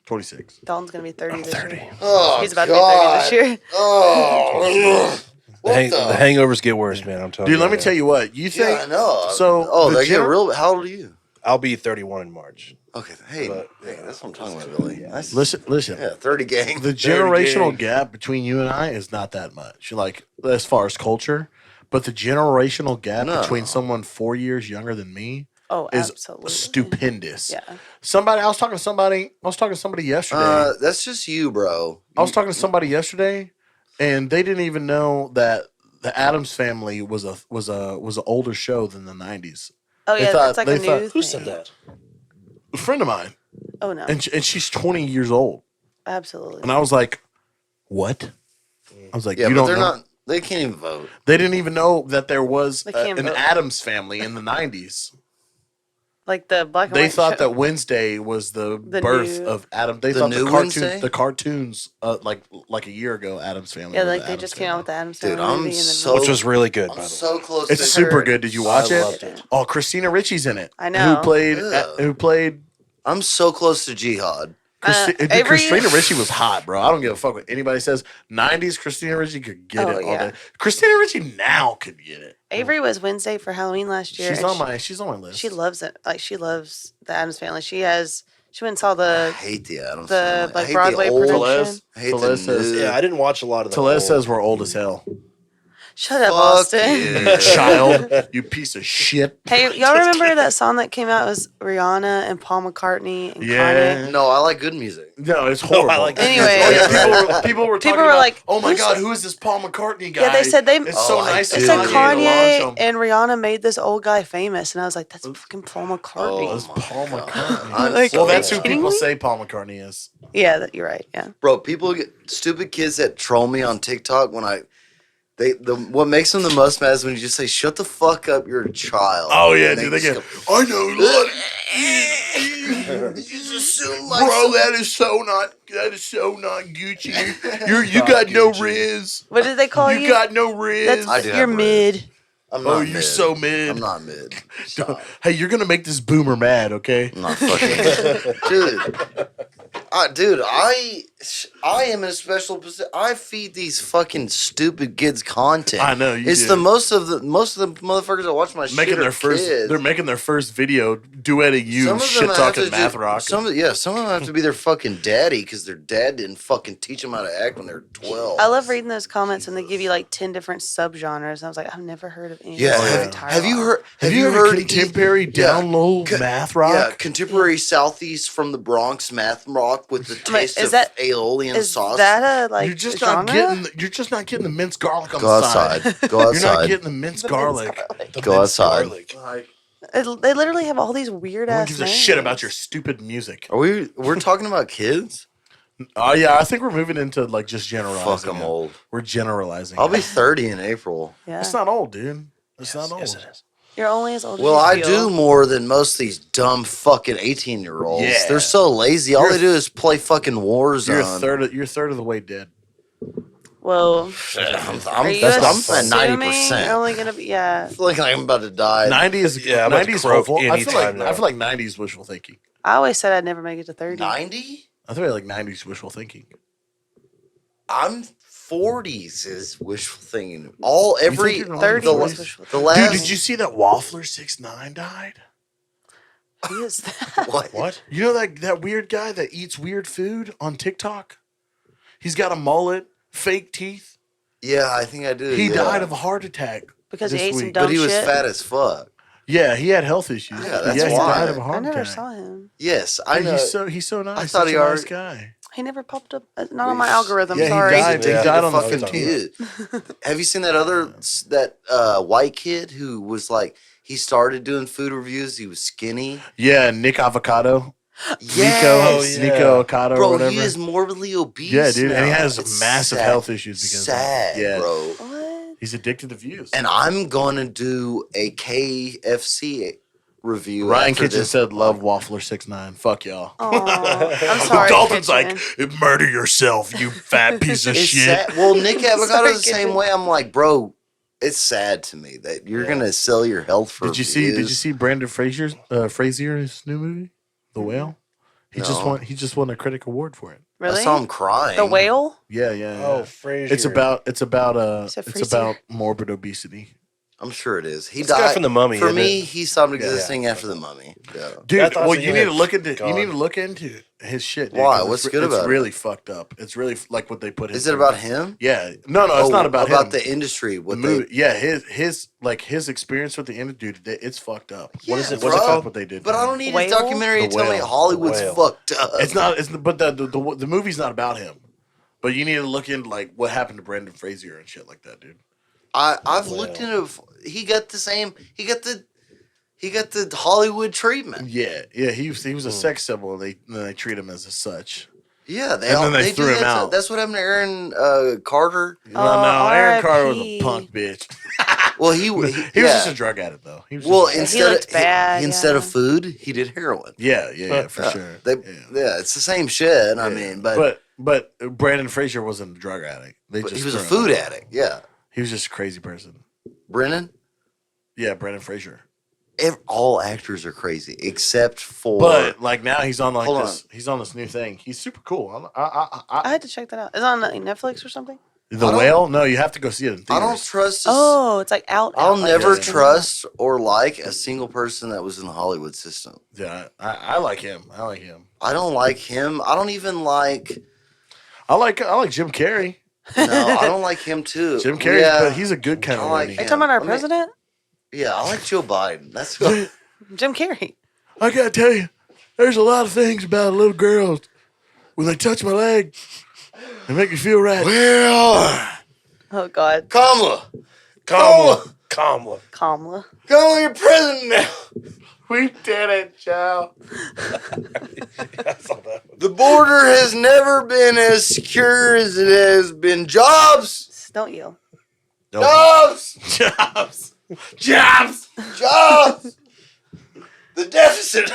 26. Dalton's gonna be 30 this 30. year. Oh, He's about to be 30 this year. Oh, The hangovers get worse, man. I'm telling you. Dude, let me tell you what. You think Yeah, I know. So, oh, the they get gener- real. How old are you? I'll be 31 in March. Okay, hey, But- hey, that's what I'm talking about, Billy. Nice. Listen. Yeah, 30 gang. The 30 generational gang. gap between you and I is not that much. Like as far as culture, but the generational gap No. between someone 4 years younger than me Oh, is absolutely. stupendous. Yeah. I was talking to somebody yesterday. That's just you, bro. I was talking to somebody yesterday, and they didn't even know that the Addams Family was an older show than the 90s. Oh They yeah, thought- it's like they a new thought- thing. Who said that? A friend of mine, Oh no, and she's 20 years old, absolutely. and I was like, "What?" I was like, Yeah, "You but don't they're know?" not. They can't even vote. They didn't even know that there was They can't an vote. Addams Family in the 90s. Like the black and They white thought show. that Wednesday was the The birth new- of Adam. They The thought new the Wednesday? cartoons, like a year ago, Addams Family. Yeah, was like the they Addams just came out with the Adams Dude, Family I'm movie and then so- Which was really good, by I'm the way. so close. It's to super heard. good. Did you watch I it? loved it. Oh, Christina Ricci's in it. I know. Who played? Ugh. Who played? I'm so close to Jihad. Dude, Avery- Christina Ricci was hot, bro. I don't give a fuck what anybody says. 90s Christina Ricci could get Oh, it all yeah. day. Christina Ricci now could get it. Avery was Wednesday for Halloween last year. She's and on my list. She loves it. Like she loves the Adams Family. She went and saw I the hate the Addams the, Family. I like, hate Broadway the old. production. I hate Tellez the says- new. Yeah, I didn't watch a lot of the Tellez old- says we're old as hell. Shut up, Fuck Austin. you. Child, you piece of shit. Hey, y'all remember that song that came out? It was Rihanna and Paul McCartney and Yeah. Kanye. No, I like good music. No, it's horrible. I like that. Anyway. Oh, yeah, people were talking were about, like, oh my who's- God, who is this Paul McCartney guy? Yeah, they said they. It's so Oh, I nice did. They of said Yeah, Kanye to launch him. and Rihanna made this old guy famous, and I was like, "That's fucking Paul Oh, McCartney." That's my Paul God. McCartney. I'm Like, so Well, that's who kidding people me? say Paul McCartney is. Yeah, you're right. Yeah, Bro, people get stupid kids that troll me on TikTok when what makes them the most mad is when you just say, "Shut the fuck up, you're a child." Oh yeah, And dude. They just get. go, I know, look. You just assume like Bro, some- that is so not Gucci. You got no Gucci. riz. what did they call you? You got no riz. That's I do you're have riz. mid. I'm not Oh, mid. you're so mid. I'm not mid. Stop. Hey, you're gonna make this boomer mad, okay? I'm not fucking dude. I am in a special position. I feed these fucking stupid kids content. I know, you It's do. the most of the motherfuckers that watch my shit Making are their first, kids. they're making their first video duetting you, Some of them shit have talking to math do- rock. Some of them have to be their fucking daddy because their dad didn't fucking teach them how to act when they were 12. I love reading those comments, and they give you like 10 different subgenres. And I was like, I've never heard of any. Yeah, of yeah. my entire have you life. heard? Have you heard contemporary yeah, down low co- math rock? Yeah, contemporary southeast from the Bronx math rock with the Wait, taste is of that- aioli and Is sauce. that a like you're just genre? not getting. You're just not getting the minced garlic on Go the side. outside. Go You're not outside. getting the minced The garlic. minced garlic. The Go minced outside. garlic. Like, They literally have all these weird no one ass gives a names. shit about your stupid music. We're talking about kids? Oh yeah, I think we're moving into like just Fuck, generalizing. I'm it. old. We're generalizing. I'll it. be 30 in April. Yeah, It's not old, dude. It's not old. Yes, it is. you're only as old Well, as I you do feel. more than most of these dumb fucking 18-year-olds. Yeah. They're so lazy. All You're they do is play fucking Warzone. You're a third of the way dead. Well, I'm are you at assuming 90%. you're only gonna be? Yeah, I feel like I'm about to die. 90 is Yeah, I'm about to 90 is croak hopeful. I feel like anytime now. I feel like 90 is wishful thinking. I always said I'd never make it to 30. 90? I feel like 90 is wishful thinking. I'm 40s is wishful thinking. Every you're gonna 30 the, was la- wishful the thinking. last Dude, did you see that Waffler 6ix9ine died? Who is that? What? You know that weird guy that eats weird food on TikTok? He's got a mullet, fake teeth. Yeah, I think I do. He yeah. died of a heart attack. Because he this ate some week. dumb But he was shit. fat as fuck. Yeah, he had health issues. Yeah, But that's he why. died of a I heart never attack. saw him. Yes, I know. He's so nice. I thought Such he a nice already- guy. He never popped up. Not on my algorithm. Yeah, he Sorry. died. He Yeah. died on the fucking 15th. kid. Have you seen that white kid who was like he started doing food reviews? He was skinny. Yeah, Nick Avocado. Yes. Nico Avocado or Bro, whatever. he is morbidly obese. Yeah, dude, and he now. has It's massive sad. health issues because Sad, of it. Yeah. bro. What? He's addicted to views. And I'm gonna do a KFC review. Ryan after Kitchen this said, "Love podcast. Waffler 6'9". Fuck y'all." Aw, I'm sorry. Dalton's Kitchen. like, "Murder yourself, you fat piece of It's shit." sad. Well, Nick Avocado's Sorry, the same Kitchen. way. I'm like, bro, it's sad to me that you're Yeah. gonna sell your health for. Did you see views. Brandon Frazier's new movie, The Whale? He No. just won a critic award for it. Really? I saw him crying. The whale? Yeah, yeah. Oh, yeah. Frasier. It's about said it's Frazier? about morbid obesity. I'm sure it is. He It's the guy died from The Mummy, For isn't me, it? he stopped Yeah, existing yeah. after the Mummy. Yeah. Dude, I thought well, so, you yeah. need to look into Gone. you need to look into his shit. Dude, Why? 'cause What's it's, good about It's it? really fucked up. It's really like what they put. Is him it through. about him? Yeah. No, it's not about him. the industry. The What movie. they, Yeah, his experience with the industry, dude, it's fucked up. Yeah, is it? What's it bro. called? What they did? But to I him. don't need Whale? a documentary The to tell me Whale. Hollywood's The Whale. fucked up. It's not. It's but the movie's not about him. But you need to look into like what happened to Brendan Fraser and shit like that, dude. I've Whale. looked into. He got the same. He got the Hollywood treatment. Yeah, yeah. He was a sex symbol. And they treat him as such. Yeah, And then they do threw him that out. That's what happened to Aaron Carter. No, Aaron Carter was a R.I.P.. punk bitch. Well, he He was yeah. just a drug addict, though. He was Well, just a- instead looked of bad, instead of yeah. food, he did heroin. yeah, for Yeah. sure. Yeah, it's the same shit. I mean, but Brandon Fraser wasn't a drug addict. he just was a threw him food out. addict. Yeah, He was just a crazy person. Brennan. Yeah, Brandon Fraser. All actors are crazy except for. But like now he's on like Hold this. He's on this new thing. He's super cool. I had to check that out. Is it on Netflix or something? The I don't- Whale? No, you have to go see it in I don't theaters. trust. This, Oh, it's like out. I'll out, like never this. trust or like a single person that was in the Hollywood system. Yeah, I like him. I like him. I don't like him. I don't even like. I like Jim Carrey. No, I don't like him too. Jim Carrey, Yeah, but he's a good kind I of like lady. Are you talking about our I mean- president? yeah, I like Joe Biden. That's what. Jim Carrey. I gotta tell you, there's a lot of things about little girls when they touch my leg, they make me feel right. Well, Oh God. Kamala, Kamala. Kamala. Kamala, you're president now. We did it, Joe. I saw that one. The border has never been as secure as it has been. Jobs, Don't yell. jobs, Jobs. Jobs. jobs. The deficit.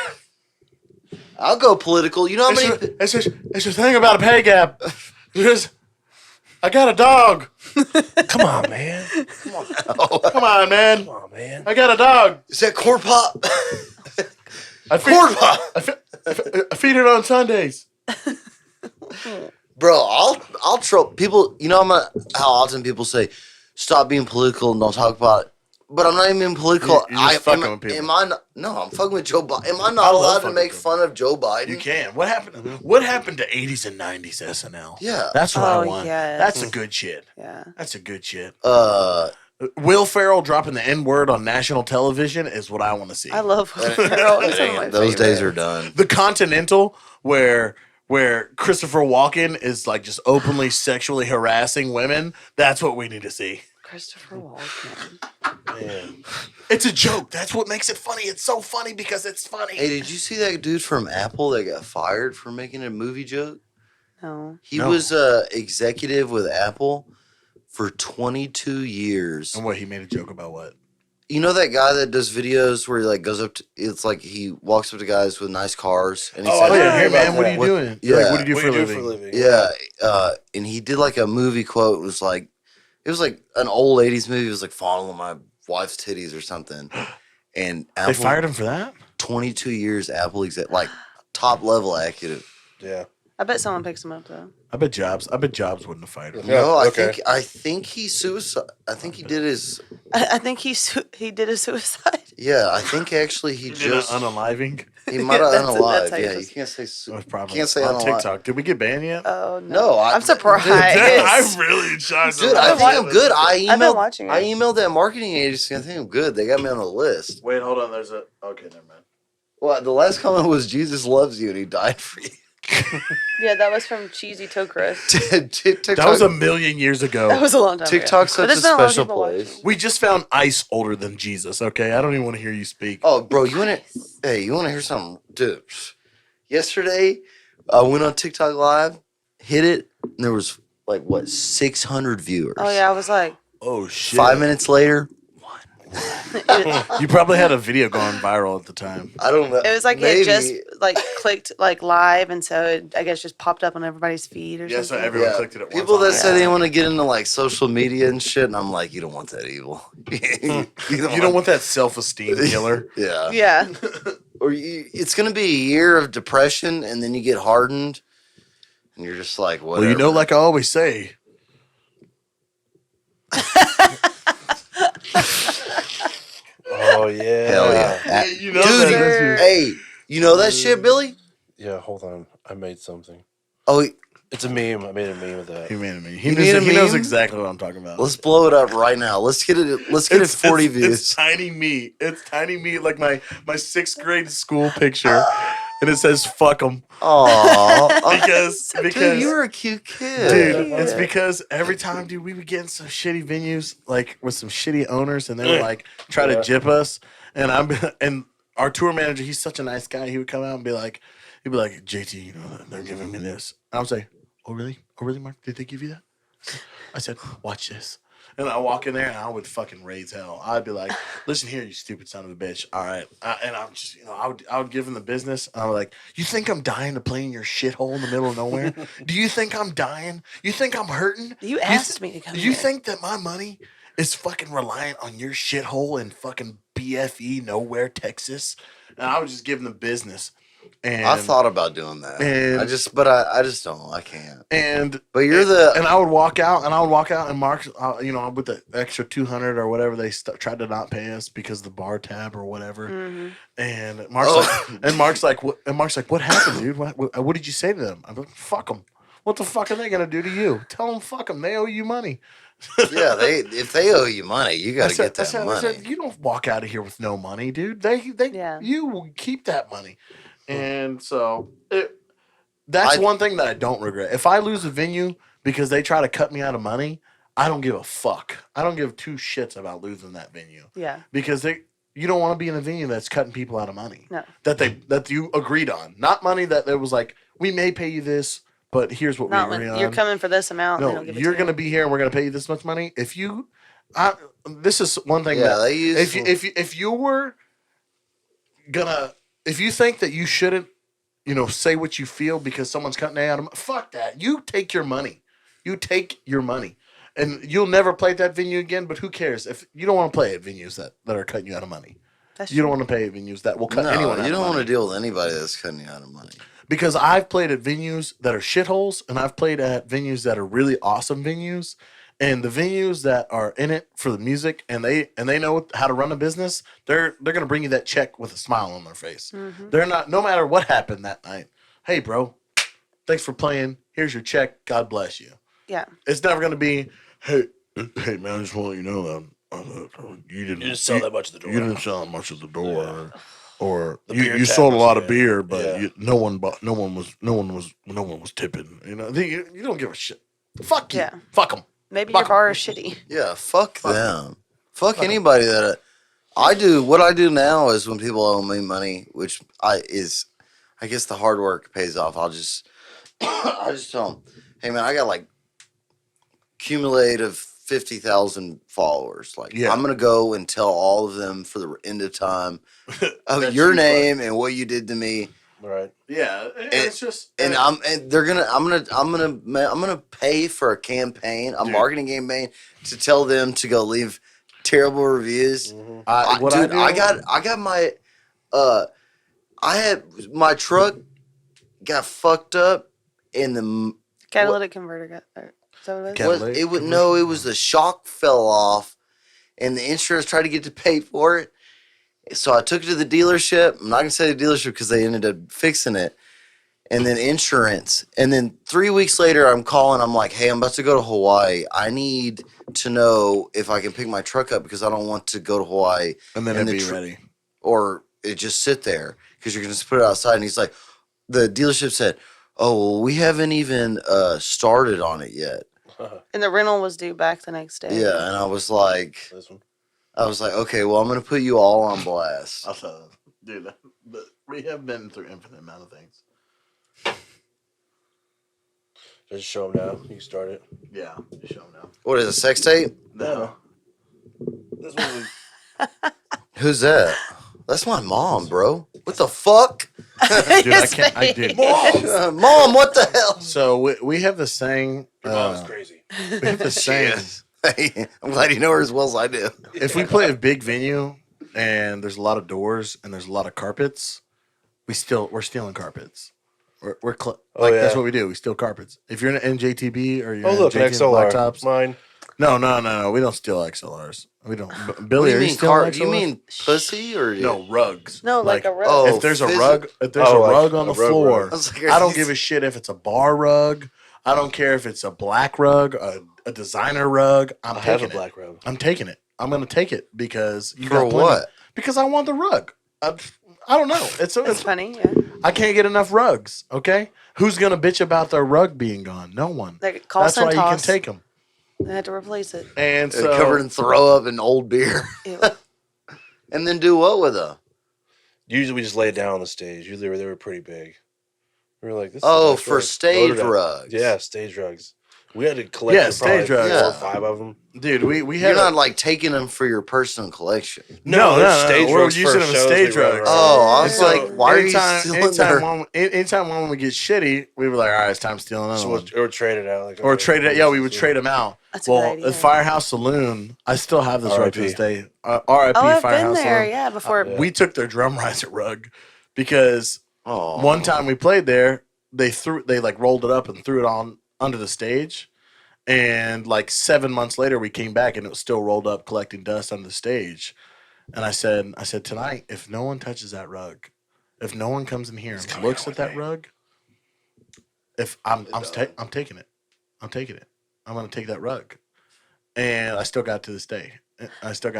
I'll go political. You know how many? It's the thing about a pay gap. Because I got a dog. Come on, man. Come on, man. Come on, man. I got a dog. Is that corn pop? I feed, Corn pop. I feed it on Sundays. Bro, I'll troll people. You know how often people say, "Stop being political and don't talk about it." But I'm not even being political. You're just fucking with people. Am I not? No, I'm fucking with Joe Biden. Am I I not love allowed to fucking make with fun of Joe Biden? You can. What happened? What happened to 80s and 90s SNL? Yeah. That's what I Oh, want. yes. That's the good shit. Yeah. That's a good shit. Uh, Will Ferrell dropping the N word on national television is what I want to see. I love Will Ferrell. He's one of my those days favorites. are done. The Continental, where Christopher Walken is like just openly sexually harassing women. That's what we need to see. Christopher Walken. Man. It's a joke. That's what makes it funny. It's so funny because it's funny. Hey, did you see that dude from Apple that got fired for making a movie joke? No. He No. was a executive with Apple for 22 years. And what, he made a joke about what? You know that guy that does videos where he like goes up to, it's like he walks up to guys with nice cars and he Oh, says, Oh, yeah. I Hey, heard man, about what are you that. doing? Yeah. Like, what do you do What for do a you do living? yeah, and he did like a movie quote. It was like an old ladies movie. It was like fondling my wife's titties or something. And They Apple, fired him for that? 22 years Apple exec, like top level executive. Yeah. I bet someone picks him up though. I bet Jobs wouldn't have fired him. Yeah, No, okay. I think he suicide. I think he did his. I think he did a suicide. Yeah, I think actually he You did just unaliving. he might have That's unalived. how you Yeah, you just- can't say That was probably can't say on unalive. TikTok. Did we get banned yet? Oh No, I'm surprised. dude, I'm really shocked. Dude, I've I been think wa- I'm good. I've been watching I it. emailed that marketing agency. I think I'm good. They got me on the list. Wait, hold on. There's a. Okay, never mind. Well, the last comment was Jesus loves you and he died for you. Yeah, that was from Cheesy Toe Crust. TikTok, That was a million years ago. That was a long time ago. TikTok's But such a there's been lot of special people place. watching. We just found ice older than Jesus. Okay, I don't even want to hear you speak. Oh, bro, you want to? Hey, you want to hear something, dude? Yesterday, I went on TikTok Live, hit it, and there was like what 600 viewers. Oh yeah, I was like, Oh shit! 5 minutes later, You probably had a video going viral at the time. I don't know. it was like Maybe. it just like clicked like live, and so it, I guess just popped up on everybody's feed or Yeah, so something. everyone clicked it at once. People that on say that. they want to get into like social media and shit, and I'm like, you don't want that evil. You don't want that self-esteem killer. Yeah. Yeah, Or it's gonna be a year of depression, and then you get hardened, and you're just like, whatever. Well, you know, like I always say, Oh yeah. Hell yeah. you know Dude, that. hey, you know that shit, Billy? Yeah. Hold on. I made something. Oh, It's a meme. I made a meme of that. He made a meme. You made a He knows meme? exactly what I'm talking about. let's blow it up right now. Let's get it. Let's get it 40 views. It's tiny me. It's tiny me, like my 6th grade school picture, and it says "fuck them" Aww. because Dude, you were a cute kid. Dude, it's because every time, dude, we would get in some shitty venues, like with some shitty owners, and they would like try to jip us. And and our tour manager, he's such a nice guy. He would come out and be like, JT, you know, they're giving me this. I would say, oh really, Mark? Did they give you that? I said, watch this. And I walk in there and I would fucking raise hell. I'd be like, listen here, you stupid son of a bitch. All right. And I'm just, you know, I would give him the business. And I was like, you think I'm dying to play in your shithole in the middle of nowhere? Do you think I'm dying? You think I'm hurting? you asked me to come. You here. think that my money is fucking reliant on your shithole in fucking BFE nowhere, Texas? And I was just giving the business. And I thought about doing that. and- I just don't. I can't. and But you're the. and I would walk out, and Mark's, you know, with the extra 200 or whatever, they tried to not pay us because of the bar tab or whatever. Mhm. And Mark's like, what happened, dude? What did you say to them? I'm like, fuck them. What the fuck are they gonna do to you? Tell them, fuck them. They owe you money. Yeah, if they owe you money, you got to get that I money. said, you don't walk out of here with no money, dude. Yeah. You will keep that money. And so that's one thing that I don't regret. If I lose a venue because they try to cut me out of money, I don't give a fuck. I don't give two shits about losing that venue. Yeah. Because you don't want to be in a venue that's cutting people out of money. No. That you agreed on. Not money that it was like, we may pay you this, but here's what Not we agree when on. you're coming for this amount. they No, don't give it you're to going to you. be here and we're going to pay you this much money. This is one thing Yeah, that they use. if you were gonna, if you think that you shouldn't, you know, say what you feel because someone's cutting you out of, fuck that. You take your money. You take your money, and you'll never play at that venue again. But who cares if you don't want to play at venues that are cutting you out of money? That's You don't true. want to pay at venues that will cut anyone No, out you of don't want money. to deal with anybody that's cutting you out of money. Because I've played at venues that are shitholes, and I've played at venues that are really awesome venues. And the venues that are in it for the music, and they know how to run a business, they're gonna bring you that check with a smile on their face. Mhm. They're not, no matter what happened that night. Hey, bro, thanks for playing. Here's your check. God bless you. Yeah. It's never gonna be, hey man, I just want to let you know that you didn't sell that much at the door. You didn't sell that much at the door, or The beer you tab sold a was lot of good. beer, but Yeah. no one was tipping. You know, you don't give a shit. Fuck you. Yeah. Fuck them. Maybe Fuck your bar is shitty. Yeah, fuck them. Fuck anybody that. I do what I do now is when people owe me money, which I guess the hard work pays off. I'll just I just tell them, hey man, I got like cumulative 50,000 followers. Like Yeah. I'm gonna go and tell all of them for the end of time of That your you name and what you did to me. Right. Yeah, it's just And I'm gonna pay for a campaign, a Dude. marketing campaign to tell them to go leave terrible reviews. Mm-hmm. I got my I had my truck got fucked up and the Catalytic converter got. Is that what it is? Catalytic it would no, it was the shock fell off and the insurance tried to get to pay for it. So I took it to the dealership. I'm not gonna say the dealership because they ended up fixing it. And then insurance. And then 3 weeks later, I'm calling. I'm like, hey, I'm about to go to Hawaii. I need to know if I can pick my truck up because I don't want to go to Hawaii. And then it'd be ready. Or it just sit there because you're going to just put it outside. And he's like, the dealership said, oh, well, we haven't even started on it yet. And the rental was due back the next day. Yeah. And I was like, okay, well, I'm going to put you all on blast. I'll tell you. Dude, but we have been through infinite amount of things. Just show them now. You can start it. Yeah, just show them now. What is it, sex tape? No. That's what we. Who's that? That's my mom, bro. What the fuck? Dude, I can't. I did. Mom, what the hell? So we have this saying. Your mom's crazy. We have this saying. Hey, I'm glad you know her as well as I do. If we play a big venue and there's a lot of doors and there's a lot of carpets, we're stealing carpets. That's what we do. We steal carpets. If you're in an NJTB or you're in look, an JT XLR. Blacktops, Mine. No. We don't steal XLRs. We don't. Billy, are you stealing XLRs? You mean pussy or No, rugs. No, like a rug. Oh, If there's a physical- rug on the floor, I was like, I don't give a shit if it's a bar rug. I don't care if it's a black rug, a designer rug. I have a black rug. I'm taking it. I'm gonna take it because you For got plenty. what? Because I want the rug. I don't know. It's funny, yeah. I can't get enough rugs. Okay, who's gonna bitch about their rug being gone? No one. Like, call That's why you can Centos. take them. They had to replace it. And so covered in throw up and old beer. Ew. And then do what with them? Usually we just lay it down on the stage. Usually they were pretty big. We were like, this. Oh, is for stage loaded up. rugs. Yeah, stage rugs. We had to collect stage probably rugs. 4 or 5 of them. dude, we You're had not like taking them for your personal collection. no. Stage We're rugs using for them as shows stage we run rugs. around. Oh, I was So, like, why are you stealing their... anytime one would get shitty, we were like, all right, it's time to steal another one. Or trade it out. Like, Or trade it. Yeah, we would trade them out. That's a good idea. The Firehouse Saloon, I still have this rug to this day. R.I.P. Oh, I've Firehouse been there, Saloon. yeah, before. Yeah. We took their drum riser rug because Oh. one time we played there, they like rolled it up and threw it on under the stage. And like 7 months later, we came back and it was still rolled up, collecting dust under the stage. And I said tonight, if no one touches that rug, if no one comes in here and looks at that rug, I'm taking it. I'm taking it. I'm gonna take that rug. And I still got it to this day. I took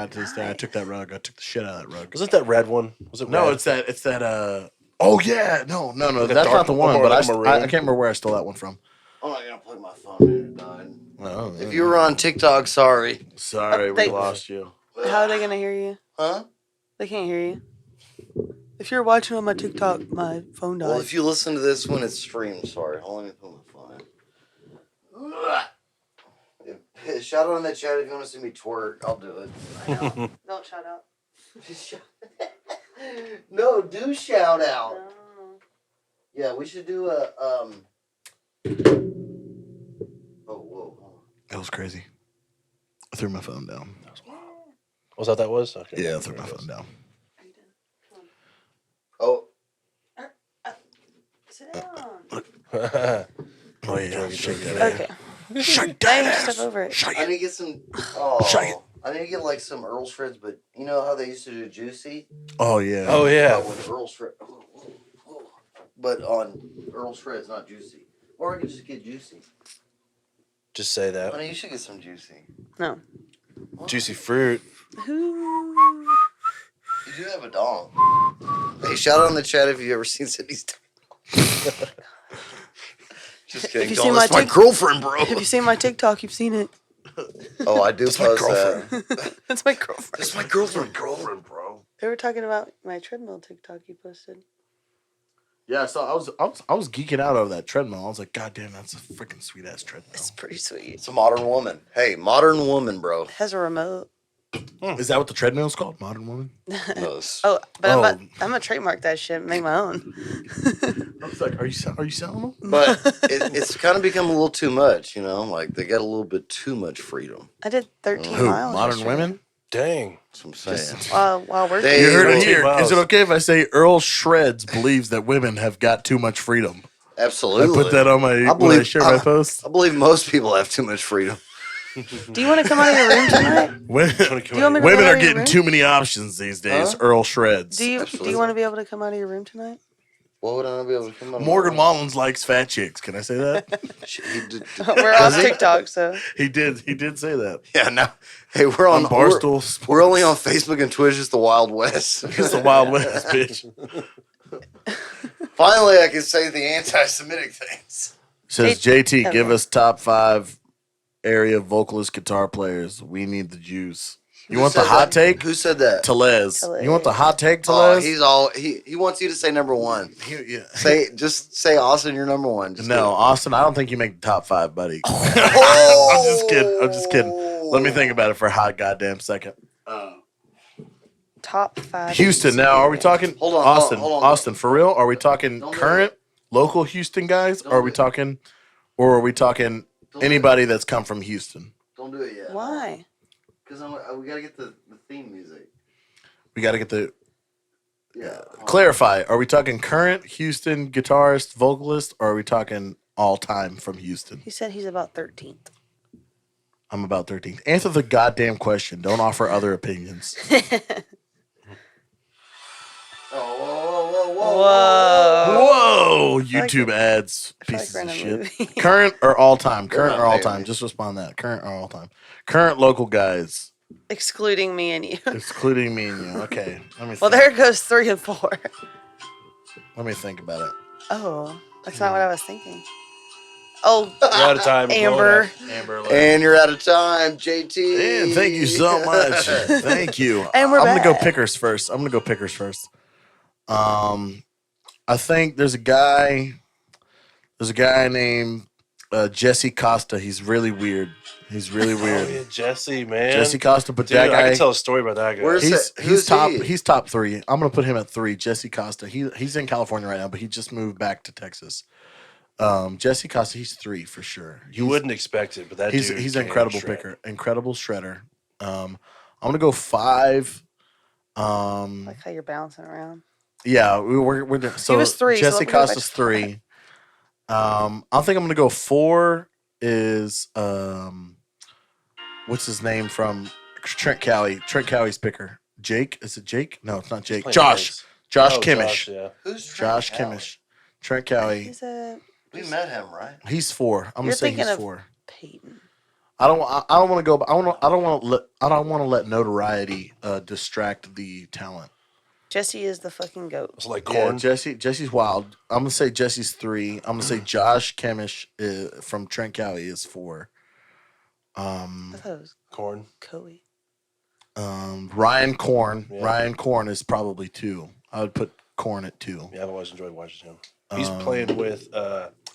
that rug. I took the shit out of that rug. Was it that red one? Was it No, red? it's that. Oh yeah, no. Like a That's dark- not the one. more But like a maroon? I can't remember where I stole that one from. I'm not going to plug my phone in. It died. Oh, If you were on TikTok, sorry. sorry, we They- lost you. How are they going to hear you? Huh? They can't hear you. If you're watching on my TikTok, my phone died. Well, if you listen to this when it's streamed, sorry. Hold on, let me put my phone in. Shout out in that chat if you want to see me twerk. I'll do it. Don't shout out. No, do shout out. No. Yeah, we should do a Oh, whoa. That was crazy. I threw my phone down. Was that what was? Okay. Yeah, I threw my phone down. Are you done? Oh, Sit down. Oh yeah, shake that. Okay. Shake Now that you ass. step over it. I need to get some. Oh, Shake it. I need to get like some Earlshreds, but you know how they used to do Juicy? Oh yeah. Oh yeah. But with Earlshreds. But on Earlshreds, not Juicy. Or I could just get Juicy. Just say that. Honey, you should get some Juicy. No. Juicy fruit. Ooh. You do have a dong. Hey, shout out in the chat if you've ever seen Sydney's dong. Just kidding. you Dong, see that's my my girlfriend, bro. If you've seen my TikTok, you've seen it. Oh, I do That's my post girlfriend. that. That's my girlfriend. That's my girlfriend, bro. They were talking about my treadmill TikTok you posted. Yeah, so I was geeking out over that treadmill. I was like, God damn, that's a freaking sweet ass treadmill. It's pretty sweet. It's a modern woman. Hey, modern woman, bro. It has a remote. Is that what the treadmill is called? Modern woman? No, it's- Oh, but Oh. I'm gonna trademark that shit and make my own. I was like, are you selling them? But it's kind of become a little too much, you know? Like, they got a little bit too much freedom. I did 13 Who? miles. Modern yesterday. women? Dang. That's what I'm saying. While working. They- You heard it Well, here. miles. Is it okay if I say Earlshreds believes that women have got too much freedom? Absolutely. I put that on my when I believe- share my post. I believe most people have too much freedom. Do you want to come out of your room tonight? Women, Do you want me to women go out are of your getting room? too many options these days. Huh? Earlshreds. Do you Absolutely. want to be able to come out of your room tonight? What would I not be able to come out of my Morgan room? Wallens likes fat chicks. Can I say that? He did- We're on TikTok, so He did say that. Yeah, no. Hey, we're On on Barstool Sports. We're only on Facebook and Twitch. It's the Wild West. It's the Wild West, bitch. Finally, I can say the anti-Semitic things. Says Hey, JT, give okay. us top 5 area vocalist guitar players. We need the juice. You Who want the said hot that? take? Who said that? Telez. Telez. You want the hot take, Oh, Telez? he wants you to say number one. Yeah. Just say Austin, you're number one. Just No, Austin, I don't think you make the top 5, buddy. Oh! I'm just kidding. Let me think about it for a hot goddamn second. top 5. Houston, now are we talking Hold on, Austin? hold on. Austin, for real? Are we talking Don't do current local Houston guys? Don't Or are do we it. talking Don't do anybody that's come from Houston? Don't do it yet. Why? Because we gotta get the theme music. We got to get the Yeah. clarify. Are we talking current Houston guitarist, vocalist, or are we talking all time from Houston? He said he's about 13th. I'm about 13th. Answer the goddamn question. Don't offer other opinions. Whoa. Whoa! YouTube ads, I feel like pieces we're in of a shit. movie. Current or all time? They're Current not or all paying time? me. Just respond to that. Current or all time? Current local guys, Excluding me and you. excluding me and you. Okay. Let me. Well, think. there goes 3 and 4. Let me think about it. Oh, that's not what I was thinking. Oh, We're out of time. We're Amber. blowing Amber alert. And you're out of time, JT. And thank you so much. Thank you. And we're I'm gonna go back. pickers first. I think there's a guy named Jesse Costa. He's really weird. He's really up. weird. Oh, yeah, Jesse, man. Jesse Costa, but Dude, that I guy can tell a story about that guy. Where's he's Who's top he? he's top 3. I'm gonna put him at 3. Jesse Costa. He's in California right now, but he just moved back to Texas. Jesse Costa, he's 3 for sure. You wouldn't expect it, but that He's dude an can incredible shred. picker, incredible shredder. I'm gonna go 5. Like how you're bouncing around. Yeah, we're so was 3, so Jesse let me go back Costa's to 3. I think I'm gonna go 4 is what's his name from Trent Cowie? Trent Cowie's picker. Jake? Is it Jake? No, it's not Jake. Playing Josh. bass. Josh Oh, Kimmich. yeah. Who's Josh Trent Cowley? Kimmich. Trent Cowie. He's a We met him, right? He's 4. I'm gonna You're say thinking he's of- 4. Peyton. I don't want to go. I don't want to let notoriety distract the talent. Jesse is the fucking goat. It's like Yeah, corn. Jesse's wild. I'm gonna say Jesse's 3. I'm gonna say Josh Kimmich from Trent Cowie is 4. I thought it was Corn. Coey. Ryan Korn. Yeah. Ryan Korn is probably 2. I would put Korn at 2. Yeah, I've always enjoyed watching him. He's playing with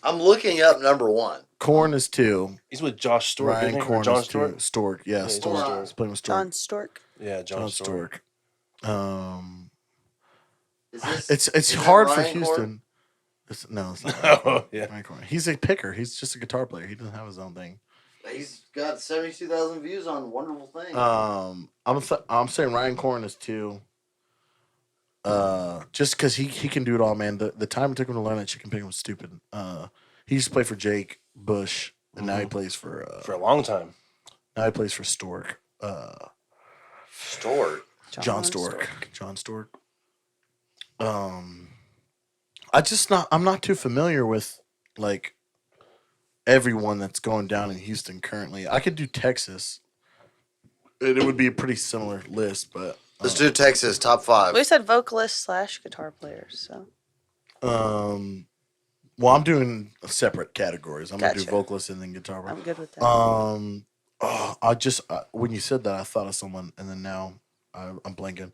I'm looking up number one. Korn is 2. he's with Josh Stork, Ryan isn't he? Or Korn John is 2. Stork? Stork, yeah, he's Stork. Stork. He's playing with Stork. John Stork. Yeah, John Stork. Stork. Is this, It's is that hard for Ryan Houston. It's not. Ryan Korn. Oh, yeah. Ryan Korn. He's a picker. He's just a guitar player. He doesn't have his own thing. He's got 72,000 views on Wonderful Thing. I'm saying Ryan Korn is 2. Just because he can do it all, man. The time it took him to learn that chicken picking was stupid. He used to play for Jake Bush, and now he plays for a long time. now he plays for Stork. Stork. John Stork. John Stork. I'm not too familiar with like everyone that's going down in Houston currently. I could do Texas. It would be a pretty similar list, but Let's do Texas top 5. We said vocalist / guitar players. So well, I'm doing separate categories. I'm gonna do Gotcha. vocalist and then guitar player. I'm good with that. When you said that, I thought of someone, and then now I'm blanking.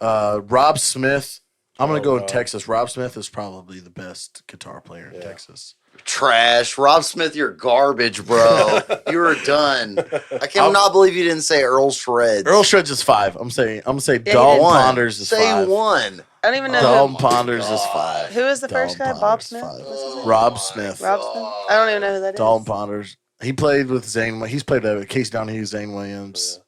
Rob Smith. I'm gonna go in Texas. Rob Smith is probably the best guitar player in Texas. Trash. Rob Smith, you're garbage, bro. You were done. I cannot believe you didn't say Earlshreds. Earlshreds is 5. I'm saying he Dalton did. Ponders is Say 5. one. I don't even know Dalton who, Ponders is 5. who is the first guy. Dalton Bob Ponders, Smith. 5. What's his name? Rob Smith. Rob Smith. I don't even know who that is. Dalton Ponders. He played with Zane. He's played with Casey Donahue, Zane Williams.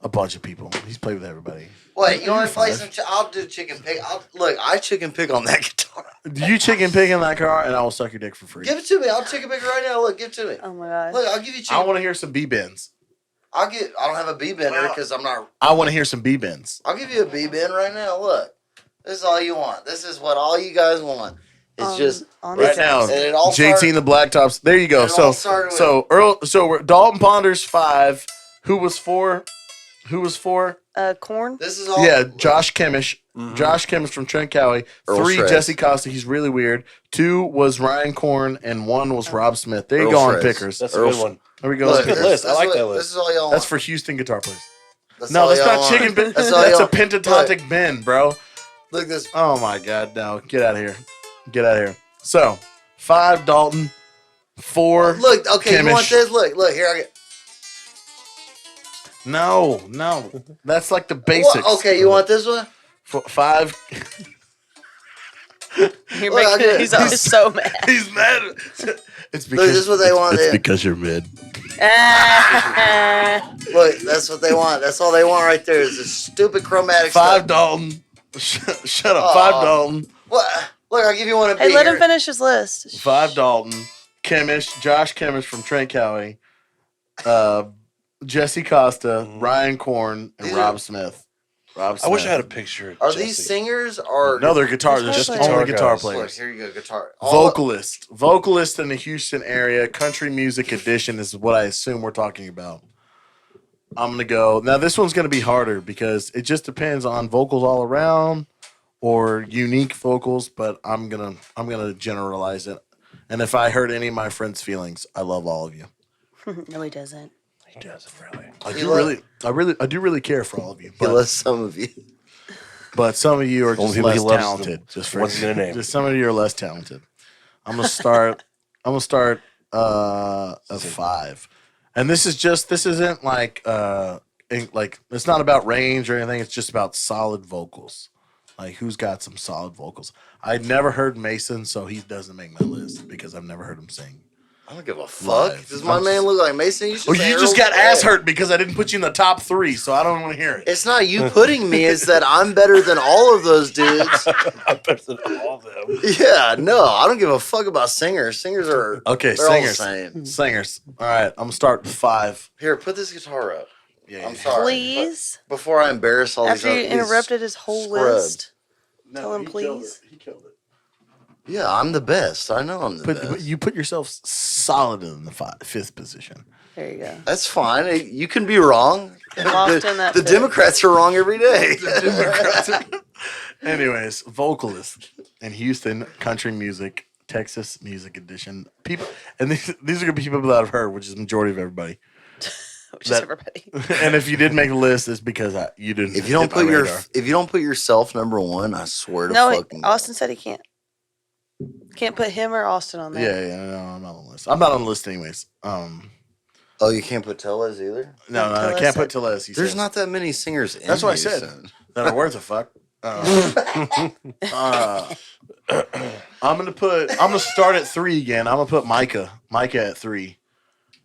a bunch of people. He's played with everybody. Wait, you want to play 5. some? I'll do chicken pick. Look, I chicken pick on that guitar. You chicken pick in that car, and I will suck your dick for free. Give it to me. I'll chicken pick right now. Look, give it to me. Oh my god. Look, I'll give you I chicken. want to hear some B bends. I don't have a B bender because I'm not. I want to hear some B bends. I'll give you a B bend right now. Look, this is all you want. This is what all you guys want. It's just on Right the now, And it all JT started- and the Blacktops. There you go. it all So started with- so Earl. So we're Dalton Ponders 5. Who was 4? Who was 4? corn. This is all. Yeah, Josh Kemish. Josh Kemish from Trent Cowie. 3, Earlshreds. Jesse Costa. He's really weird. 2 was Ryan Korn, and 1 was Rob Smith. There you go on Earlshreds. pickers. That's a good one. There we go. Look, on pickers. good list. I like that list. This is all y'all want. That's for Houston guitar players. That's No, all that's y'all not want. chicken bend. That's all That's a y'all- pentatonic bend, bro. Look this. Oh my god, no. Get out of here. Get out of here. So, 5 Dalton, 4 Look, okay, Kemish. you want this? Look here. I get. No. That's like the basics. What? Okay, you want this one? 5. You're Well, making okay. he's always so mad. He's mad. It's Look, this is what they want. It's because you're mid. Look, that's what they want. That's all they want right there is this stupid chromatic 5 stuff. Dalton. Shut up. Aw. 5 Dalton. What? Look, I'll give you one of Hey, let him finish his list. 5 Dalton. Kemish. Josh Kemish from Trent Cowie. Jesse Costa. Ryan Korn. And These Rob are- Smith. I wish I had a picture. Of Are Jesse. these singers or No, they're guitar. They're Just just guitar only guitar guys. Look, players. here you go, guitar. Vocalist in the Houston area, country music edition is what I assume we're talking about. I'm gonna go now. This one's gonna be harder because it just depends on vocals all around or unique vocals. But I'm gonna generalize it. And if I hurt any of my friends' feelings, I love all of you. No, he doesn't. He doesn't really. I do really care for all of you. He But, loves some of you. but some of you are Only just people he less loves talented. the Just for ones he's gonna name. Just some of you are less talented. I'm gonna start. A 5, and this isn't like it's not about range or anything. It's just about solid vocals. Like who's got some solid vocals? I'd never heard Mason, so he doesn't make my list because I've never heard him sing. I don't give a fuck. Live. Does my man look like Mason? You should Well, say you just Earl got ass Shreds. hurt because I didn't put you in the top 3, so I don't want to hear it. It's not you putting me. It's that I'm better than all of those dudes. I'm better than all of them. Yeah, no, I don't give a fuck about singers. Singers are Okay, they're all the singers. same. Singers. All right, I'm gonna start with 5. Here, put this guitar up. Yeah, I'm sorry. Please. But before I embarrass all After you these interrupted his whole scrubs. list. No, Tell him he killed please. it. He killed it. Yeah, I'm the best. I know I'm the But best. you put yourself solid in the 5th position. There you go. That's fine. You can be wrong. Locked in that the pit. Democrats are wrong every day. Anyways, vocalist in Houston, country music, Texas music edition. People, and these are gonna be people that I've heard, which is the majority of everybody. Which is That- everybody. And if you did make a list, it's because you didn't. If you don't hit my put radar. if you don't put yourself number 1, I swear to No, fucking God. Austin said he can't. Can't put him or Austin on there. Yeah, no, I'm not on the list. I'm not on the list anyways. Oh, you can't put Tellez either. No, I Tellez can't said- put Tellez. There's not that many singers in That's what I said. Houston. that are worth a fuck. I'm gonna start at 3 again. I'm gonna put Micah at 3.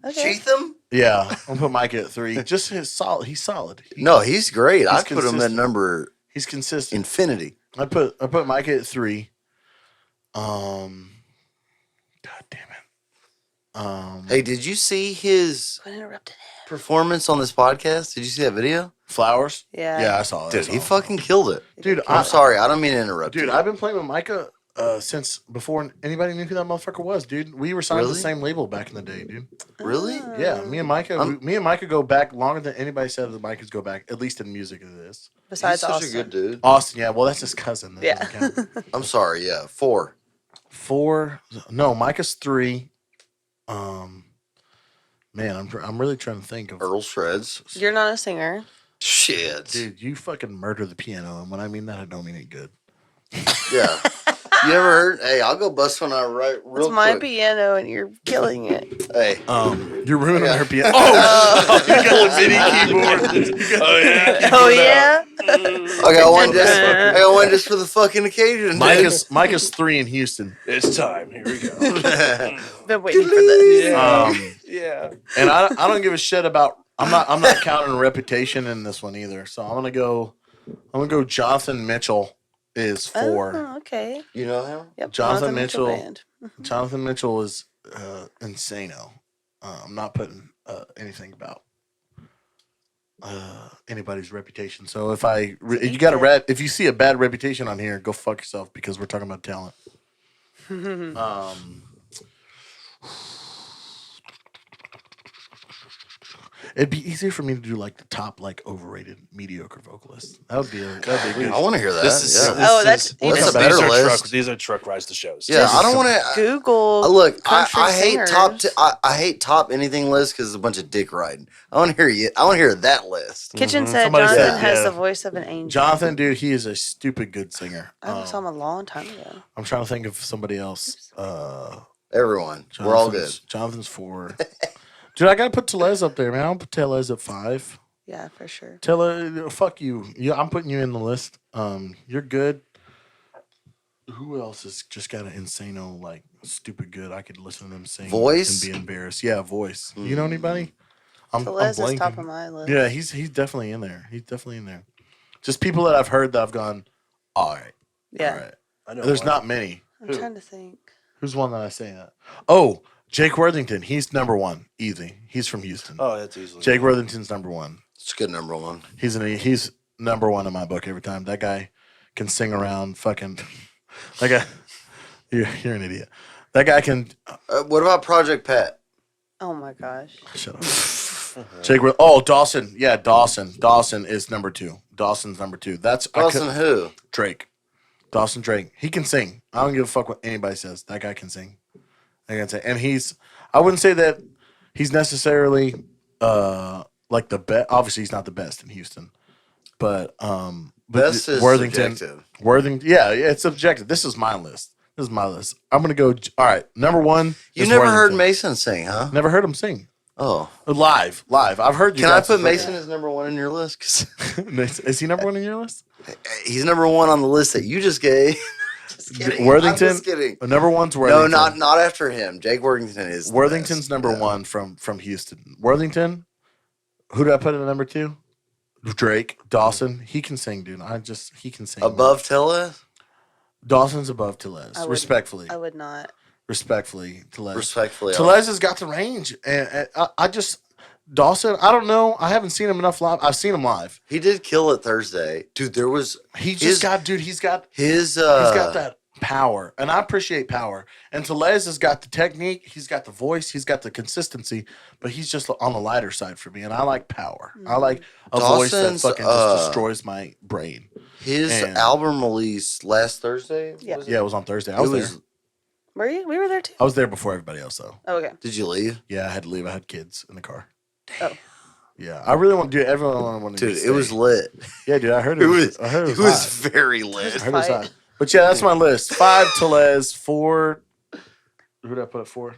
Okay. Cheatham? Yeah, I'm gonna put Micah at 3. Just his solid. He's solid. No, he's great. I He's put him at consistent. number He's consistent. infinity. I put Micah at 3. God damn it. Hey, did you see his I interrupted him. performance on this podcast? Did you see that video? Flowers. Yeah. Yeah, I saw it. Dude, he fucking killed it. Dude, I'm sorry. I don't mean to interrupt Dude, you. I've been playing with Micah since before anybody knew who that motherfucker was, dude. We were signed to Really? the same label back in the day, dude. Really? Yeah, me and Micah go back longer than anybody said that Micah's go back, at least in music it is. He's Besides such Austin. a good dude. Austin, yeah, well that's his cousin. That Yeah. doesn't count. I'm sorry. Yeah, 4. 4, no, Micah's 3. Man, I'm really trying to think of Earlshreds. You're not a singer. Shit. dude. You fucking murder the piano, and when I mean that, I don't mean it good. Yeah. You ever heard? Hey, I'll go bust one out right real It's my quick. piano and you're killing it. Hey. You're ruining Yeah. her piano. Oh, you got a mini keyboard. Oh yeah. Oh yeah? I got one just for the fucking occasion. Micah's 3 in Houston. It's time. Here we go. Been waiting for this. Yeah. Um, Yeah. and I don't give a shit about I'm not counting reputation in this one either. So I'm gonna go Jonathan Mitchell is 4. Oh, okay. You know him? Yep. Jonathan Mitchell. Band. Jonathan Mitchell is insano. I'm not putting anything about anybody's reputation. So if if you see a bad reputation on here, go fuck yourself because we're talking about talent. It'd be easier for me to do like the top like overrated mediocre vocalists. That would be good. I want to hear that. This is yeah. Oh, that's What's a these better are list? These are truck rides to shows. Yeah, Just I don't want to. Google. Look, country I hate top. singers. I hate top anything list because it's a bunch of dick riding. I want to hear you. I want to hear that list. Kitchen said Somebody Jonathan said, has yeah. the voice of an angel. Jonathan, dude, he is a stupid good singer. I saw him a long time ago. I'm trying to think of somebody else. Everyone, we're all good. Jonathan's 4. Dude, I gotta put Telez up there, man. I'll put Telez at 5. Yeah, for sure. Telez, fuck you. Yeah, I'm putting you in the list. You're good. Who else has just got an insano, like stupid good? I could listen to them sing Voice? and be embarrassed. Yeah, voice. You know anybody? I'm Telez is blanking. top of my list. Yeah, he's definitely in there. He's definitely in there. Just people that I've heard that I've gone, all right, Yeah. all right. I know. There's one. not many. I'm trying to think. Who's one that I say that? Oh, Jake Worthington. He's number 1. Easy. He's from Houston. Oh, that's easily. Jake Worthington's number 1. It's a good number one. He's number 1 in my book every time. That guy can sing around fucking like a you're an idiot. That guy can What about Project Pat? Oh my gosh. shut up. Dawson. Yeah, Dawson. Dawson is number 2. Dawson's number 2. That's Dawson who? Drake. Dawson Drake. He can sing. I don't give a fuck what anybody says. That guy can sing. I can say, and I wouldn't say that he's necessarily like the best. Obviously, he's not the best in Houston, but Best is Worthington. subjective. Worthington. Yeah, it's subjective. This is my list. I'm gonna go. All right, number 1. You is never heard Worthington. Mason sing, huh? Never heard him sing Oh. live. I've heard you. Can I guys- put Mason as number one in your list? 'Cause Is he number 1 in your list? he's number one on the list that you just gave. Just kidding. Worthington. I'm just kidding. Number 1's No, Worthington. not after him. Jake Worthington is the Worthington's best. number Yeah. 1 from Houston. Worthington. Who did I put at number 2? Drake. Dawson. He can sing, dude. He can sing. Above Tella? Dawson's above Telez. I would- Respectfully. I would not. Respectfully, Telez. Respectfully. Telez has got the range. And I just, Dawson, I don't know. I haven't seen him enough live. I've seen him live. He did kill it Thursday. Dude, there was He's His- just got, dude, he's got his that power. And I appreciate power. And Telez has got the technique. He's got the voice. He's got the consistency. But he's just on the lighter side for me. And I like power. I like a voice that Dawson's, fucking just destroys my brain. his and- album release last Thursday. Yeah. Was Yeah, it was on Thursday. I It was was there. Were you? We were there too. I was there before everybody else, though. Oh, okay. Did you leave? Yeah, I had to leave. I had kids in the car. Oh. Yeah, I really want to do. Everyone wanted Dude, to it was stay. lit. Yeah, dude, I heard It it. was I heard it was hot. very lit. I heard it was Fight. hot. But yeah, that's my list. 5 Telez, 4. Who did I put at 4?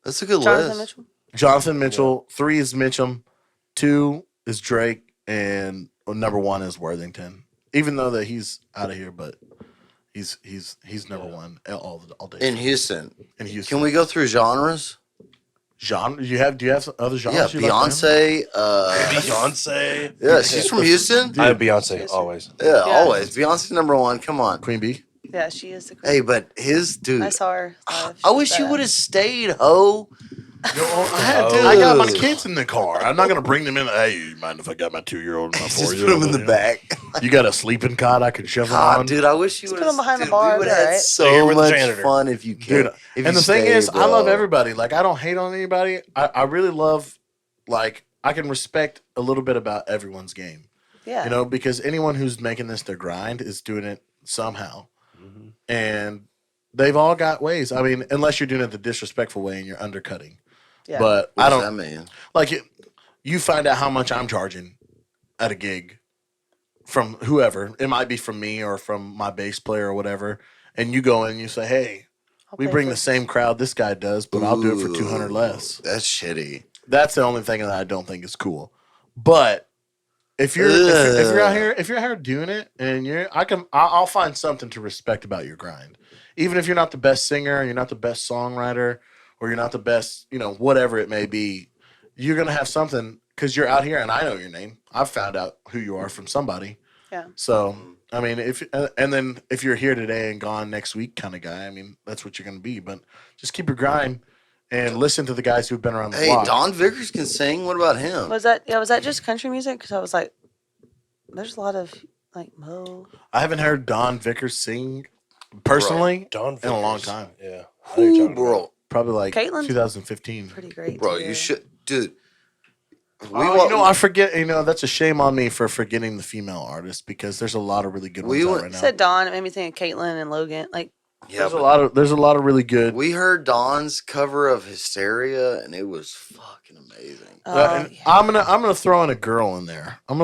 That's a good Jonathan list. Mitchell. Jonathan Mitchell. 3 is Mitchum. 2 is Drake, and number 1 is Worthington. Even though that he's out of here, but he's number 1 all day. In Houston. In Houston. Can we go through genres? genre? Do you have other genres? Yeah, you like, man? Beyonce. Beyonce. Yeah, she's from Houston. I have Beyonce always. Yeah, always. Beyonce's number one. Come on. Queen Bee. Yeah, she is the queen. Hey, but his dude. I saw her live. I wish you would have stayed, ho. I got my kids in the car. I'm not gonna bring them in. Hey, you mind if I got my 2-year-old and my Just 4-year-old? put him in the back. You got a sleeping cot I could shove them God, on, dude, I wish you Just would put him behind the dude, bar, We would have had right? Here so with the much janitor. fun if you dude. could. If And you the thing stayed, is, I love bro. everybody. Like, I don't hate on anybody. I really love, like, I can respect a little bit about everyone's game. Yeah. You know, because anyone who's making this their grind is doing it somehow. And they've all got ways. I mean, unless you're doing it the disrespectful way and you're undercutting. Yeah. But What I does don't that mean? like it. You find out how much I'm charging at a gig from whoever. It might be from me or from my bass player or whatever. And you go in and you say, hey, I'll we pay bring for the it. same crowd this guy does, but I'll do it for Ooh, 200 less. That's shitty. That's the only thing that I don't think is cool. But if you're if you're out here doing it, and I'll find something to respect about your grind, even if you're not the best singer, you're not the best songwriter, or you're not the best, whatever it may be. You're gonna have something because you're out here and I know your name. I've found out who you are from somebody. Yeah. So I mean, if you're here today and gone next week, kind of guy. I mean, that's what you're gonna be. But just keep your grind and listen to the guys who've been around the Hey, block. Don Vickers can sing. What about him? Was that just country music? Because I was like, there's a lot of like Mo. I haven't heard Don Vickers sing personally Don in a long Vickers. time. Yeah. I know what you're Ooh, talking about. bro. Probably like Caitlin? 2015. Pretty great. Bro, to you hear. should, dude. I forget. That's a shame on me for forgetting the female artists because there's a lot of really good ones out right You now. said Dawn. It made me think of Caitlin and Logan. Like, Yeah, There's a but lot of really good. we heard Don's cover of Hysteria, and it was fucking amazing. And yeah. I'm gonna throw in a girl in there. I'm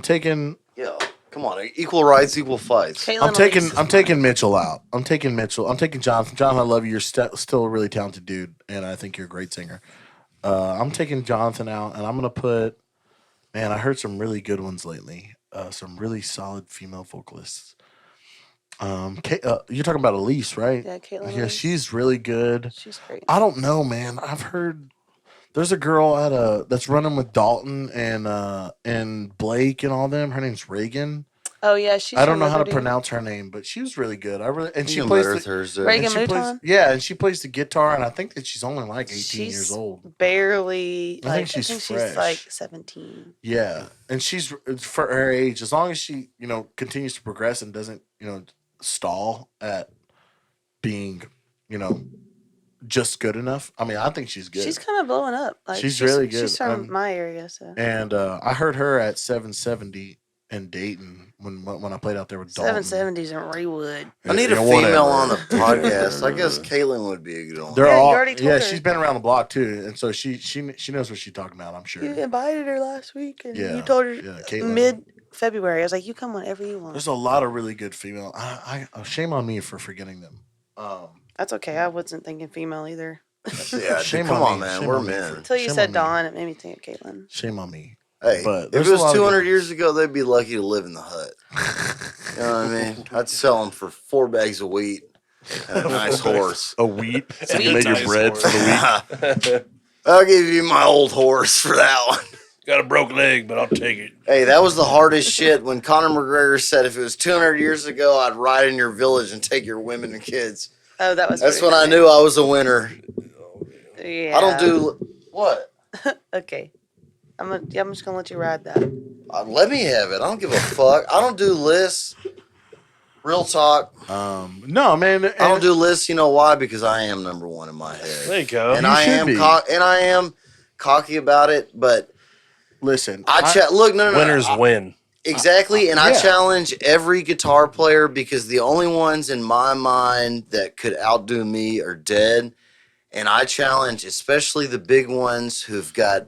taking Yeah, come on, equal rights, equal fights. Caitlin I'm taking Mitchell out. I'm taking Mitchell. I'm taking Jonathan. Jonathan, I love you. You're still a really talented dude, and I think you're a great singer. I'm taking Jonathan out, and I'm gonna put. Man, I heard some really good ones lately. Some really solid female vocalists. You're talking about Elise, right? Yeah, Caitlin. Yeah, Elise. she's really good. She's great. I don't know, man. I've heard there's a girl that's running with Dalton and Blake and all them. Her name's Reagan. Oh yeah, she's. I don't from know how to Liberty. pronounce her name, but she was really good. She You plays better the, Thursday. Reagan and she plays, Mouton? yeah, and she plays the guitar, and I think that she's only like 18 She's years old. Barely. I Like, think she's she's fresh. like 17. Yeah, and she's for her age. As long as she continues to progress and doesn't stall at being just good enough. I mean, I think she's good. She's kind of blowing up. Like, She's really good. She's from my area, so. And I heard her at 770 in Dayton when I played out there with Dalton. 770s in Raywood. I need a Yeah, female whatever. on the podcast. I guess Caitlin would be a good one. They're Yeah, you all already told her. she's been around the block too, and so she knows what she's talking about. I'm sure. You invited her last week, and Yeah, you told her yeah, Caitlin. mid-February. I was like, you come whenever you want. There's a lot of really good female. Shame on me for forgetting them. That's okay. I wasn't thinking female either. Yeah, Shame come on on, me. man. Shame We're on me men. for- Until you Shame said on me. Dawn, it made me think of Caitlin. Shame on me. Hey, But if there's it a was lot of 200 good- years ago, they'd be lucky to live in the hut. You know what I mean? I'd sell them for 4 bags of wheat and a nice horse. A wheat, so you Sweet. made your Nice bread horse. for the week. I'll give you my old horse for that one. Got a broke leg, but I'll take it. Hey, that was the hardest shit when Conor McGregor said if it was 200 years ago, I'd ride in your village and take your women and kids. Oh, that was. That's pretty when I funny. knew I was a winner. Yeah. I don't do... What? Okay. I'm just gonna let you ride that. Let me have it. I don't give a fuck. I don't do lists. Real talk. No, man. I don't do lists. You know why? Because I am number one in my head. There you go. And You I should am be. and I am cocky about it, but Listen, look, no, Winners win. exactly, and I Yeah. challenge every guitar player because the only ones in my mind that could outdo me are dead, and I challenge especially the big ones who've got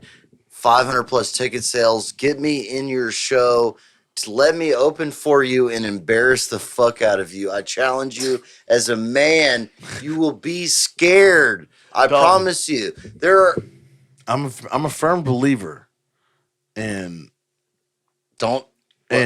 500 plus ticket sales. Get me in your show. To let me open for you and embarrass the fuck out of you. I challenge you as a man. You will be scared. I promise you. There are. I'm a firm believer in Don't. what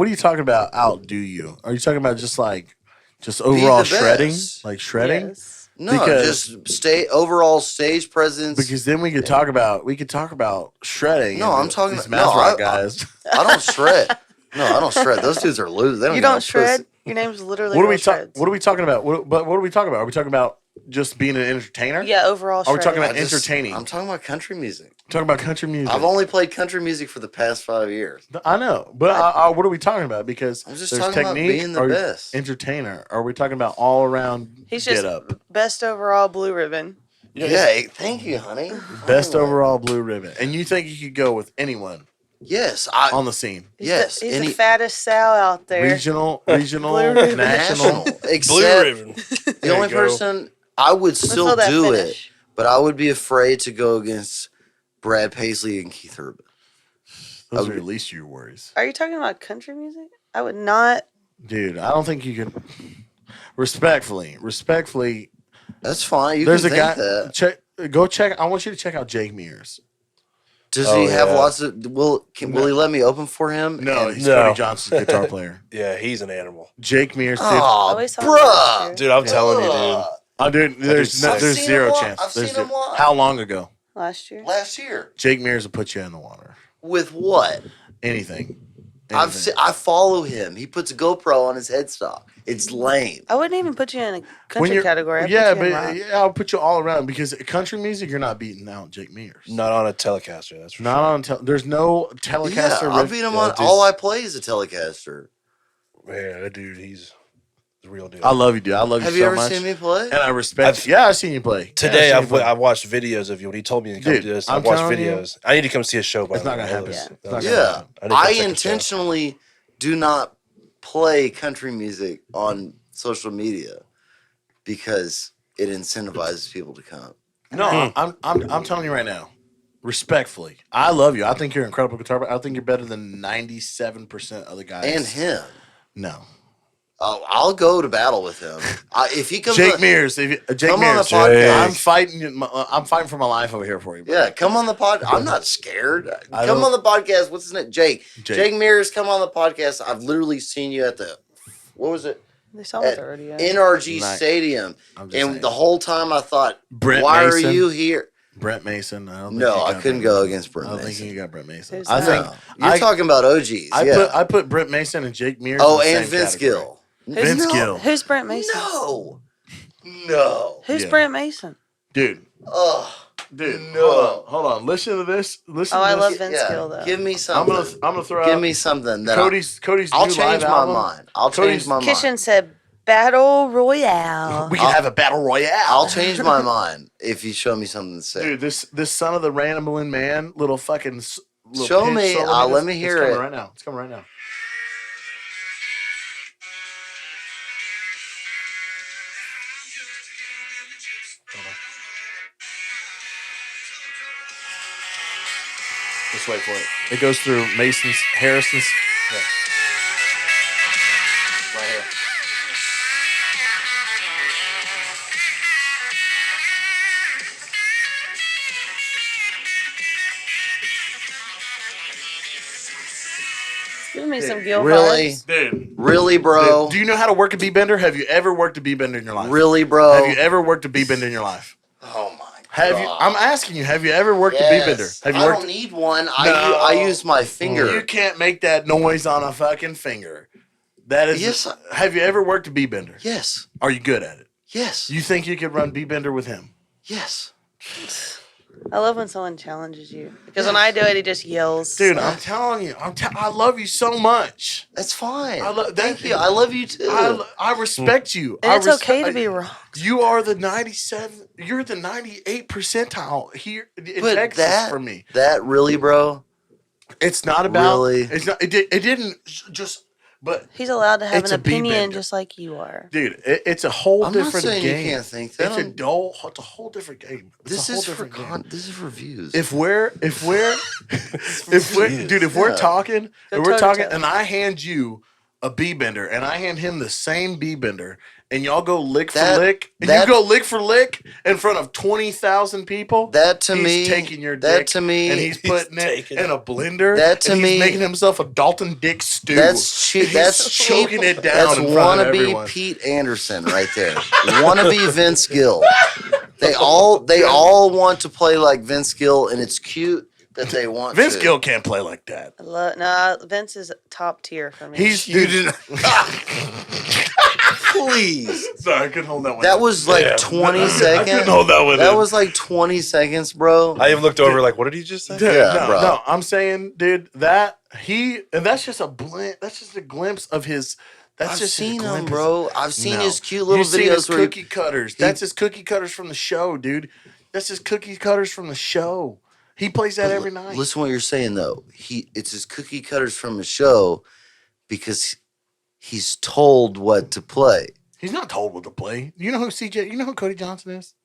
are you talking about? Outdo you? Are you talking about just the overall best. shredding, like shredding? Yes. No, Because- just overall stage presence. Because then we could talk about shredding. No, and I'm talking these about- math no, rock I- guys. I don't shred. No, I don't shred. Those dudes are losers. They don't You get no don't shred. pussy. Your name's literally. What are we Earl talking? Shreds. What are we talking about? What are we talking about? Are we talking about just being an entertainer? Yeah, overall. Are we talking shredding. about entertaining? I'm talking about country music. Talking about country music. I've only played country music for the past 5 years. I know, but what are we talking about? Because I'm just there's talking about technique being the or best. entertainer. Are we talking about all around He's get just up? best overall blue ribbon. Yeah, thank you, honey. Best Anyway. overall blue ribbon. And you think you could go with anyone Yes, on the scene? He's Yes, the, he's any- the fattest Sal out there. Regional, Blue ribbon. national. national. Blue Except ribbon. the There only you go. person I would Let's still feel that do finish. it, but I would be afraid to go against Brad Paisley and Keith Urban. Those are at least your worries. Are you talking about country music? I would not. Dude, I don't think you can. Respectfully, That's fine. You there's can a think guy. that. Go check. I want you to check out Jake Mears. Does Oh, he have yeah. lots of? Will he let me open for him? No, And- he's No. Cody Johnson's guitar player. Yeah, he's an animal. Jake Mears. Dude, Oh, always talking about bruh. it. Dude, I'm telling you, dude. dude, there's I've there's seen zero him live. chance. I've There's seen him live. How long ago? Last year. Last year. Jake Mears will put you in the water. With what? Anything. I follow him. He puts a GoPro on his headstock. It's lame. I wouldn't even put you in a When country you're- category. I'd yeah, put you in but rock. yeah, I'll put you all around because country music, you're not beating out Jake Mears. Not on a Telecaster. That's for Not sure. on. There's no Telecaster. Yeah, I'll beat him on. dude. All I play is a Telecaster. Man, that dude, he's the real deal. I love you, dude. I love you Have so you ever much. seen me play? And I respect you. Yeah, I've seen you play. Today, Yeah, I've watched videos of you. When he told me to come Dude, do this, I'm I've watched telling you, videos. I need to come see a show. By it's the not way. gonna happen. Yeah. It's not gonna Yeah, happen. I need to I come check a show. intentionally do not play country music on social media because it incentivizes people to come. No, I'm telling you right now, respectfully, I love you. I think you're an incredible guitar player. I think you're better than 97% of the guys. And him. No, I'll go to battle with him. If he comes, Jake Mears. Jake come on the Mears. podcast. I'm fighting for my life over here for you. Bro. Yeah, come on the pod. I'm not scared. I Come don't- on the podcast. What's his name? Jake. Jake. Jake Mears, come on the podcast. I've literally seen you at the, what was it? They saw it At already. Yeah. NRG Nice. Stadium. I'm just And saying. the whole time I thought, Brent why Mason. are you here? Brent Mason. I don't think No, you I got couldn't Brent go Mason. against Brent I don't Mason. think you got Brent Mason. Who's I that? think No. You're talking about OGs. I put Brent Mason and Jake Mears. Oh, in the and same Vince category. Gill. Vince No. Gill. Who's Brent Mason? No. Who's Yeah. Brent Mason? Dude. Oh, Dude. No. Hold on. Listen to this. Listen Oh, to I this. love Vince yeah. Gill though. Give me I'm something. gonna throw Give out me something that Cody's I'll new change live my album. mind. I'll Cody's- change my mind. Kishan said Battle Royale. We can have a battle royale. I'll change my mind if you show me something sick. Dude, this son of the rambling man, little fucking. Little Show pitch me, solo let this- me it's hear coming it. right now. It's coming right now. Hold on. Just wait for it. It goes through Mason's, Harrison's. Yeah. Right here. Give me some Gil Really? vibes. Dude. Really, bro? Do you know how to work a B-bender? Have you ever worked a B-bender in your life? Really, bro? Have you ever worked a B-bender in your life? Oh my Have god! you? I'm asking you. Have you ever worked a B-bender? Have you I worked? don't need one. No. I use my finger. You can't make that noise on a fucking finger. That is. Yes, have you ever worked a B-bender? Yes. Are you good at it? Yes. You think you could run B-bender with him? Yes. I love when someone challenges you because when I do it, he just yells. Dude, I'm telling you. I love you so much. That's fine. I love- Thank that- you. I love you too. I respect you. and it's I okay to respect- be wrong. You are the 97. You're the 98 percentile here in But Texas that for me. That really, bro? It's not about. Really? It's not. It didn't just. But He's allowed to have It's an a opinion B-bender. just like you are. dude, it's a whole I'm not different saying game. you can't think that. It's a whole different game. It's This a whole is for different game. this is for views. If we're if we're dude, if we're Yeah. talking Go and we're talking toe-to-toe. and I hand you a B bender and I hand him the same B bender and y'all go lick for That- lick and that- you go lick for lick in front of 20,000 people, that to he's me, taking your that dick to me, and he's putting it taking in a blender. That to and me- he's making himself a Dalton Dick stew. that's cheap. He's That's cheap. choking it down That's in front of wannabe everyone. Pete Anderson right there. Wannabe Vince Gill. They all want to play like Vince Gill, and it's cute that they want Vince to. Gill can't play like that. Nah, Vince is top tier for me. He's You dude, didn't. Please. sorry, I couldn't hold that one. That was like Yeah. 20 I seconds. couldn't hold that one. That in. was like 20 seconds, bro. I even looked over like, what did he just say? Dude, Yeah, no, bro. no, I'm saying, dude, that's just a that's just a glimpse of his. That's I've just seen a him, glimpse. bro. I've seen No. his cute little You've seen his videos where he- cookie cutters. That's his cookie cutters from the show, dude. That's his cookie cutters from the show. He plays that every night. Listen to what you're saying though. It's his cookie cutters from the show because he's told what to play. He's not told what to play. You know who CJ? You know who Cody Johnson is?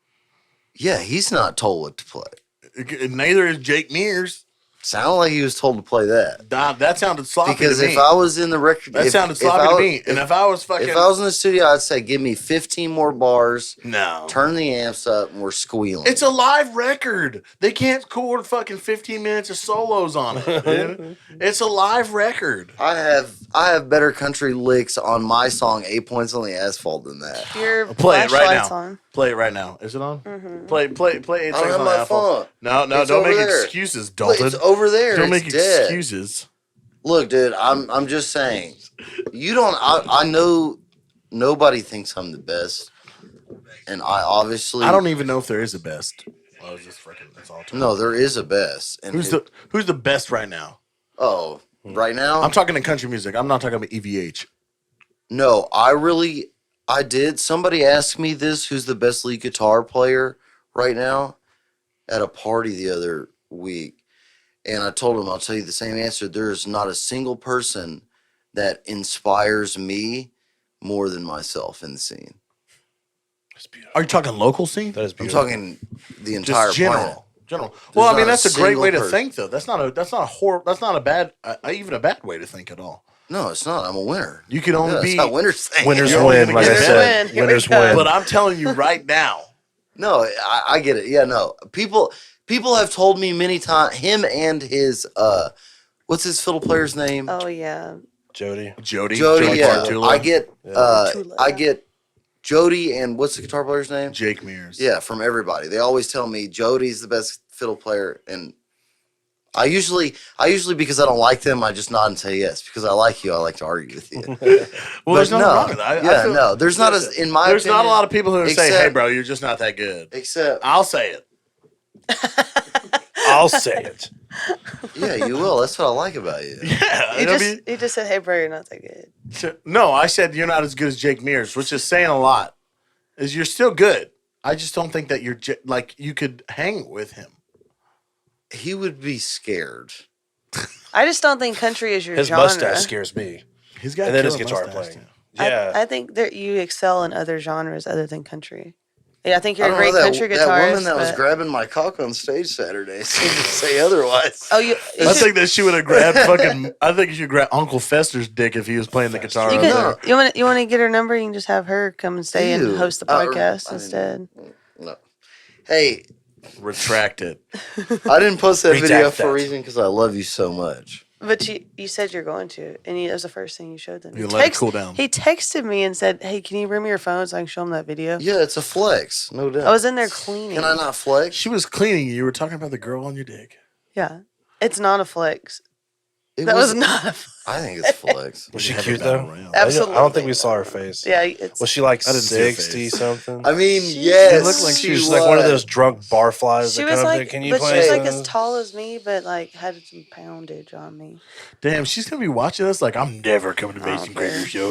Yeah, he's not told what to play. Neither is Jake Mears. Sounded like he was told to play that. That sounded sloppy Because to me. if I was in the record, that sounded sloppy to me. And if I was fucking if I was in the studio, I'd say, give me 15 more bars, no, turn the amps up, and we're squealing. it's a live record. They can't record fucking 15 minutes of solos on it, dude. It's a live record. I have better country licks on my song 8 Points on the Asphalt than that. Your Play it right flashlight's now. on. Play it right now. Is it on? Mm-hmm. Play 8 I don't seconds have on my the iPhone. phone. No, It's don't over make there. excuses, Dalton. It's over there. Don't It's make dead. excuses. Look, dude, I'm just saying. You don't. I know nobody thinks I'm the best, and I obviously. I don't even know if there is a best. I was just freaking. That's all. No, there is a best. And Who's the best right now? Oh, right now. I'm talking in country music. I'm not talking about EVH. No, I did. Somebody asked me this, who's the best lead guitar player right now, at a party the other week. And I told him, I'll tell you the same answer. There's not a single person that inspires me more than myself in the scene. That's beautiful. Are you talking local scene? That is I'm beautiful. talking the entire Just general. planet. General. Well, I mean, not a that's a great single way to person. think, though. That's not a bad, even a bad way to think at all. No, it's not. I'm a winner. You can only That's be. how winners think. Winners You're only win, gonna like get I better. said. Here we Winners go. win. But I'm telling you right now, No, I get it. Yeah, no. People have told me many times. Him and his what's his fiddle player's name? Oh yeah. Jody. Jody. Jody. Yeah, Bartula, I get. Bartula. I get Jody and what's the guitar player's name? Jake Mears. Yeah, from everybody. They always tell me Jody's the best fiddle player, and I usually because I don't like them, I just nod and say yes. Because I like you, I like to argue with you. Well, there's But nothing wrong with that. I feel- no, there's not as in my. There's not a opinion, lot of people who say, except- "Hey, bro, you're just not that good." Except, I'll say it. I'll say it. yeah, you will. That's what I like about you. Yeah, He just said, "Hey, bro, you're not that good." no, I said you're not as good as Jake Mears, which is saying a lot. Is you're still good. I just don't think that you're like you could hang with him. He would be scared. I just don't think country is your His genre. mustache scares me. He's got And then his killer guitar mustache, playing. too. Yeah. I think that you excel in other genres other than country. Yeah, I think you're I a don't great know, country guitarist. that woman that was but- grabbing my cock on stage Saturday seemed to say otherwise. Oh, you I should- think that she would have grabbed fucking. I think you should grab Uncle Fester's dick if he was playing the guitar. you over No. there. you want to get her number? You can just have her come and stay Ew. and host the I podcast mean- instead. No. Hey, Retract it. I didn't post that video Redact for a that. reason because I love you so much. But you said you're going to, and that was the first thing you showed them. You He let it cool down. He texted me and said, "Hey, can you bring me your phone so I can show him that video?" Yeah, it's a flex, no doubt. I was in there cleaning. Can I not flex? She was cleaning you. You were talking about the girl on your dick. Yeah, it's not a flex. It That was not a flex. I think it's flex. Was she Have a cute battle though? royale. Absolutely. I don't think we saw her face. Yeah, it's. Was she like I didn't see her 60 face. something? I mean, She yes. looked like she was was like one of those drunk barflies She that was come up like, to, can you but play she was like something?" as tall as me, but like had some poundage on me. Damn, she's gonna be watching us. Like, I'm never coming to Mason Okay. Grader show.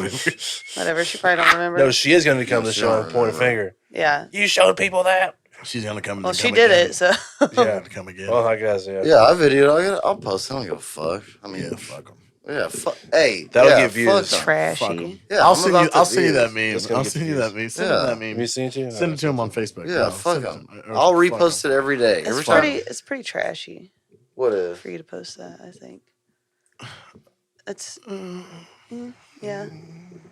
Whatever. She probably don't remember. No, she is going to come to the she show don't and point a remember. finger. Yeah. You showed people that? She's gonna come. Well, and she come did again. it, so. Yeah. Come again. Well, I guess, yeah. Yeah, I videoed. I'll post it. I don't give a fuck. I mean, Yeah, fuck them. yeah, fuck. Hey, That'll yeah, get views. fuck 'em. Fuck Trashy. 'em. Yeah, I'll I'm send about you. the I'll send you views. that meme. It's gonna I'll get send you views. that meme. Send Yeah. him that Have meme. you seen it too? Send it to him on Facebook. Yeah, No, fuck send it them. to him. I'll Fuck repost 'em. it every day. It's Every time. it's pretty trashy What if? for you to post that, I think. It's. Yeah.